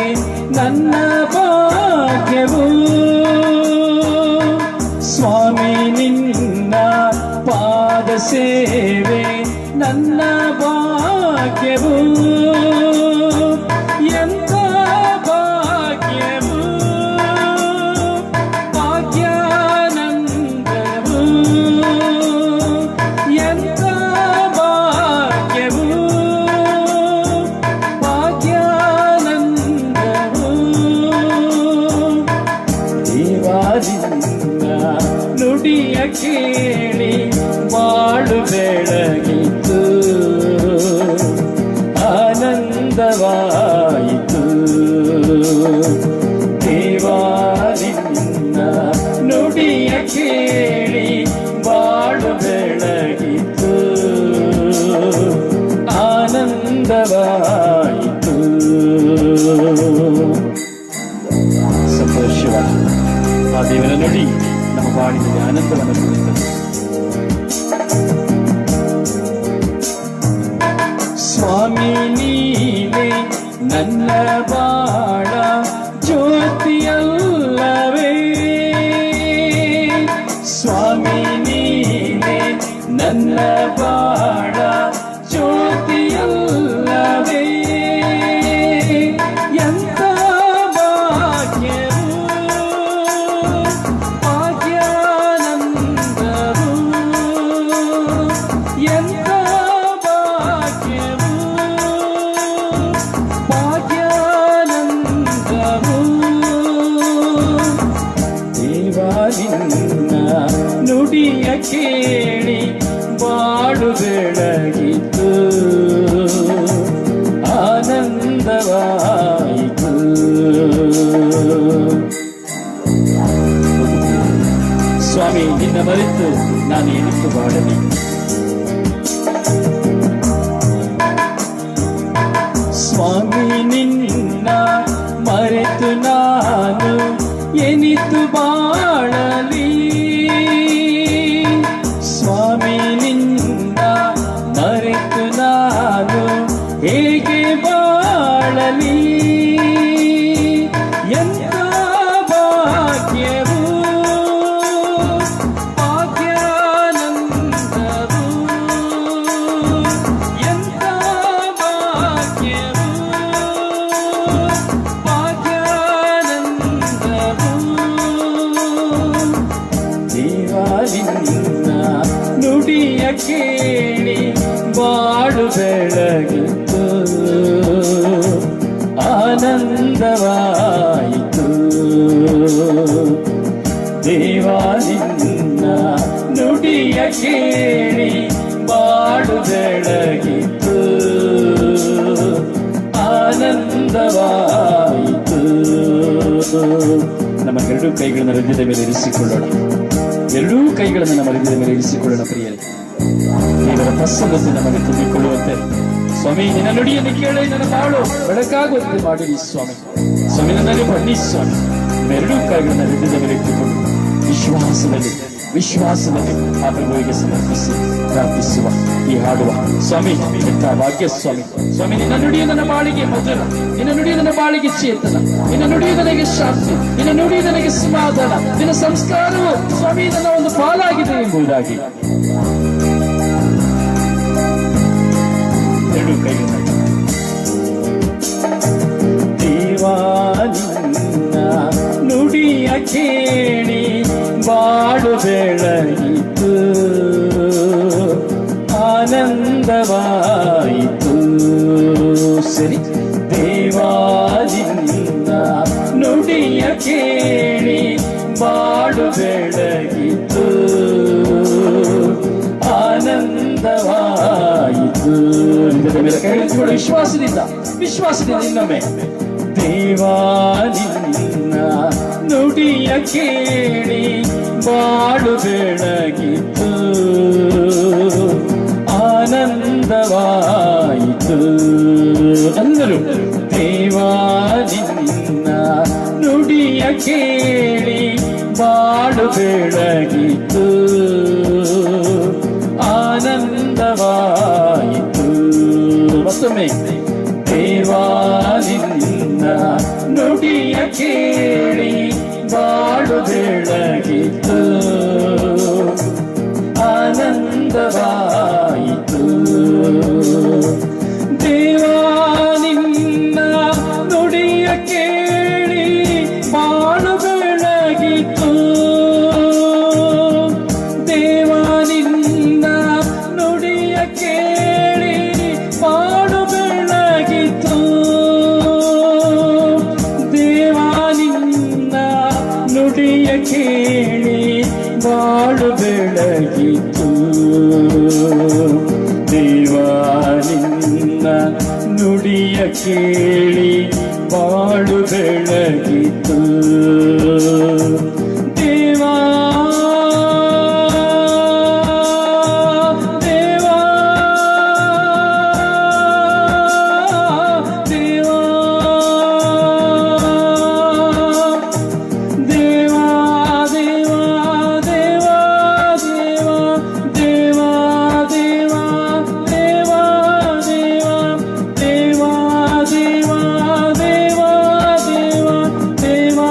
ನನ್ನ ಭಾಗ್ಯವು. ಸ್ವಾಮಿ, ನಿನ್ನ ಪಾದ ಸೇವೆ ನನ್ನ ಭಾಗ್ಯವು. ಎಂಥ ಭಾಗ್ಯವು, ಭಾಗ್ಯಾನಂದವು. ಎಂಥ ಭಾಗ್ಯವು, ಭಾಗ್ಯಾನಂದವು. ದೇವಾನಿನ್ನ ನುಡಿಯ ಕೇಳಿ ಬಾಳು ಬೆಳಗಿತು, ಆನಂದವಾಯಿತು. ದೇವಾನಿನ್ನ ನುಡಿಯ ಕೇಳಿ ಬಾಳು ಬೆಳಗಿತು, ಆನಂದವಾಯಿತು. ಸಂತೋಷವಾಗಿ ಆ ದೇವರ ನುಡಿ ನಮ್ಮ ಬಾಳಿನಲ್ಲಿ ಆನಂದವನ್ನು ಕೊಡುತ್ತದೆ. ಸ್ವಾಮಿ, ನೀನೇ ನನ್ನ ಬಾಳ ಜ್ಯೋತಿಯಲ್ಲವೇ. ಸ್ವಾಮಿ, ನೀನೇ ನನ್ನ ಬಾಳ ಜ್ಯೋತಿಯಲ್ಲವೇ. ಎಂಥ ಭಾಗ್ಯವು, ಭಾಗ್ಯಾನಂದವು. ಎಂಥ ಭಾಗ್ಯವು, ಭಾಗ್ಯಾನಂದವು. ಸ್ವಾಮಿ ನಿನ್ನ ಮರೆತು ನಾನು ಏನಿತ್ತು ಬಾಳಲಿ. ಸ್ವಾಮಿ ನಿನ್ನ ಮರೆತು ನಾನು ಏನಿತ್ತು ಬಾಳಲಿ. ಸ್ವಾಮಿ ನಿನ್ನ ಮರೆತು ನಾನು ಹೇಗೆ ಬಾಳಲಿ. ಎಂತ ಭಾಗ್ಯವು ಭಾಗ್ಯಾನಂದವು, ಎಂತ ಭಾಗ್ಯವು ಭಾಗ್ಯಾನಂದವು. ದೇವರಿಂದ ನುಡಿಯ ಕೇಳಿ ಬಾಳು ಬೆಳಗಿತು, ಆನಂದವಾಯಿತು. ದೇವರಿಂದ ನುಡಿಯ ಕೇಳಿ ಬಾಳು ಬೆಳಗಿತು, ಆನಂದವಾಯಿತು. ನಮ್ಮ ಎರಡೂ ಕೈಗಳನ್ನು ಹೃದಯದ ಮೇಲೆ ಇರಿಸಿಕೊಳ್ಳೋಣ. ಎರಡೂ ಕೈಗಳನ್ನು ನಮ್ಮ ಹೃದಯದ ಮೇಲೆ ಇರಿಸಿಕೊಳ್ಳೋಣ. ಪ್ರಿಯರೇ, ದೇವರ ಪ್ರಸನ್ನತೆ ನಮಗೆ ತುಂಬಿಕೊಳ್ಳುವಂತೆ ಸ್ವಾಮಿ ನಿನ್ನ ನುಡಿಯನ್ನು ಕೇಳಿ ನನ್ನ ಬಾಳು ಬೆಳಕಾಗುವಂತೆ ಮಾಡಿರಿ ಸ್ವಾಮಿ. ಸ್ವಾಮಿ ನನ್ನಲ್ಲಿ ಬನ್ನಿ ಸ್ವಾಮಿ. ಎರಡೂ ಕೈಗಳನ್ನು ಹೃದಯದ ಮೇಲೆ ಇಟ್ಟುಕೊಂಡು ವಿಶ್ವಾಸದಲ್ಲಿ ಆ ಪ್ರಭುವಿಗೆ ಸಮರ್ಪಿಸಿ ಪ್ರಾರ್ಥಿಸುವ ಈ ಹಾಡುವ ಸ್ವಾಮಿ ಎಂತ ಭಾಗ್ಯ ಸ್ವಾಮಿ. ಸ್ವಾಮಿ ನಿನ್ನ ನುಡಿಯು ನನ್ನ ಬಾಳಿಗೆ ಮಧುರ, ನಿನ್ನ ನುಡಿಯು ನನ್ನ ಬಾಳಿಗೆ ಚೇತನ, ನಿನ್ನ ನುಡಿಯು ನನಗೆ ಶಾಂತಿ, ನಿನ್ನ ನುಡಿಯು ನನಗೆ ಸಮಾಧಾನ, ನಿನ್ನ ಸಂಸ್ಕಾರವು ಸ್ವಾಮಿ ನನ್ನ ಒಂದು ಪಾಲಾಗಿದೆ ಎಂಬುದಾಗಿ ಎರಡು ಕೈಗಳು ದೇವಾನಿನ್ನ ನುಡಿಯ ಕೇಳಿ ಬಾಳು ಬೆಳಗಿತು, ಆನಂದವಾಯಿತು. ಸರಿ, ದೇವಾನಿನ್ನ ನುಡಿಯ ಕೇಳಿ ಬಾಳು ಬೆಳಗಿತು, ಆನಂದವಾಯಿತು. ವಿಶ್ವಾಸದಿಂದ ಇನ್ನೊಮ್ಮೆ ದೇವಾನಿನ್ನ ನುಡಿಯ ಕೇಳಿ ಬಾಳು ಬೆಳಗಿತು, ಆನಂದವಾಯಿತು. ಅಂದರು ದೇವಾನಿನ್ನ ನುಡಿಯ ಕೇಳಿ ಬಾಳು ಬೆಳಗಿತು, ಆನಂದವಾಯಿತು. ಮತ್ತೊಮ್ಮೆ ದೇವಾನಿನ್ನ ನುಡಿಯ ಕೇಳಿ ಬಾಳು ಬೆಳಗಿತು, ಆನಂದವಾಯಿತು. ದೇವಾನಿನ್ನ ನುಡಿಯ ಕೇಳಿ ಬಾಳು ಬೆಳಗಿತು, ದೇವಾನಿನ್ನ ನುಡಿಯ ಕೇಳಿ ಬಾಳು ಬೆಳಗಿತು, ದೇವಾನಿನ್ನ ನುಡಿಯ ಕೇಳಿ ಬಾಳು ಬೆಳಗಿತು, ದೇವಾನಿನ್ನ ನುಡಿಯ ಕೇಳಿ ಬಾಳು ಬೆಳಗಿತು. ದೇವಾ ದೇವಾ ದೇವಾ ದೇವಾ ದೇವಾ ದೇವಾ ದೇವಾ ದೇವಾ ದೇವಾ ದೇವಾ ದೇವಾ ದೇವಾ ದೇವಾ ದೇವಾ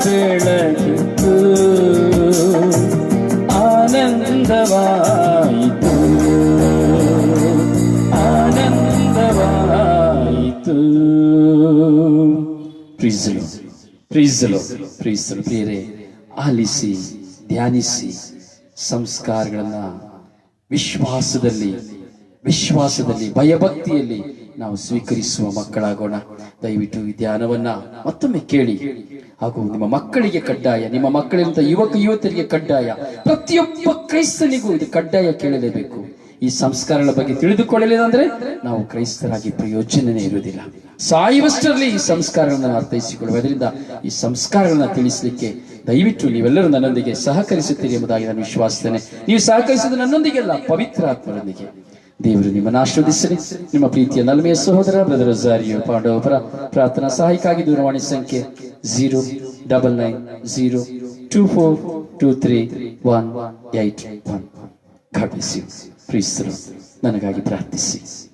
ಬೆಳಗಿತು, ಆನಂದವಾಯಿತು, ಆನಂದವಾಯಿತು. ಪ್ರೀಸಲು ಪ್ರೀಸಲು ಪ್ರೀಸಲು ಪ್ರಿಯರೇ, ಆಲಿಸಿ ಧ್ಯಾನಿಸಿ ಸಂಸ್ಕಾರಗಳನ್ನ ವಿಶ್ವಾಸದಲ್ಲಿ ಭಯಭಕ್ತಿಯಲ್ಲಿ ನಾವು ಸ್ವೀಕರಿಸುವ ಮಕ್ಕಳಾಗೋಣ. ದಯವಿಟ್ಟು ಈ ಧ್ಯಾನವನ್ನ ಮತ್ತೊಮ್ಮೆ ಕೇಳಿ, ಹಾಗೂ ನಿಮ್ಮ ಮಕ್ಕಳಿಗೆ ಕಡ್ಡಾಯ, ನಿಮ್ಮ ಮಕ್ಕಳಿಂದ ಯುವಕ ಯುವತಿಯರಿಗೆ ಕಡ್ಡಾಯ, ಪ್ರತಿಯೊಬ್ಬ ಕ್ರೈಸ್ತನಿಗೂ ಇದು ಕಡ್ಡಾಯ ಕೇಳಲೇಬೇಕು. ಈ ಸಂಸ್ಕಾರಗಳ ಬಗ್ಗೆ ತಿಳಿದುಕೊಳ್ಳಲಿಲ್ಲ ಅಂದ್ರೆ ನಾವು ಕ್ರೈಸ್ತರಾಗಿ ಪ್ರಯೋಜನನೇ ಇರುವುದಿಲ್ಲ. ಸಾಯುವಷ್ಟರಲ್ಲಿ ಈ ಸಂಸ್ಕಾರಗಳನ್ನು ಅರ್ಥೈಸಿಕೊಳ್ಳುವ. ಅದರಿಂದ ಈ ಸಂಸ್ಕಾರಗಳನ್ನ ತಿಳಿಸಲಿಕ್ಕೆ ದಯವಿಟ್ಟು ನೀವೆಲ್ಲರೂ ನನ್ನೊಂದಿಗೆ ಸಹಕರಿಸುತ್ತೀರಿ ಎಂಬುದಾಗಿ ನಾನು ವಿಶ್ವಾಸಿಸ್ತೇನೆ. ನೀವು ಸಹಕರಿಸುವುದು ನನ್ನೊಂದಿಗೆಲ್ಲ, ಪವಿತ್ರ ಆತ್ಮರೊಂದಿಗೆ. ದೇವರು ನಿಮ್ಮನ್ನು ಆಶೀರ್ವದಿಸಲಿ. ನಿಮ್ಮ ಪ್ರೀತಿಯ ನಲ್ಮೆಯ ಸಹೋದರ ಬ್ರದರ್ ರೊಜಾರಿಯೋ ಪಾಂಡವಪುರ. ಪ್ರಾರ್ಥನಾ ಸಹಾಯಕ್ಕಾಗಿ ದೂರವಾಣಿ ಸಂಖ್ಯೆ 09902423181. God bless you. ಪ್ರೀಸ್ತರು ನನಗಾಗಿ ಪ್ರಾರ್ಥಿಸಿ.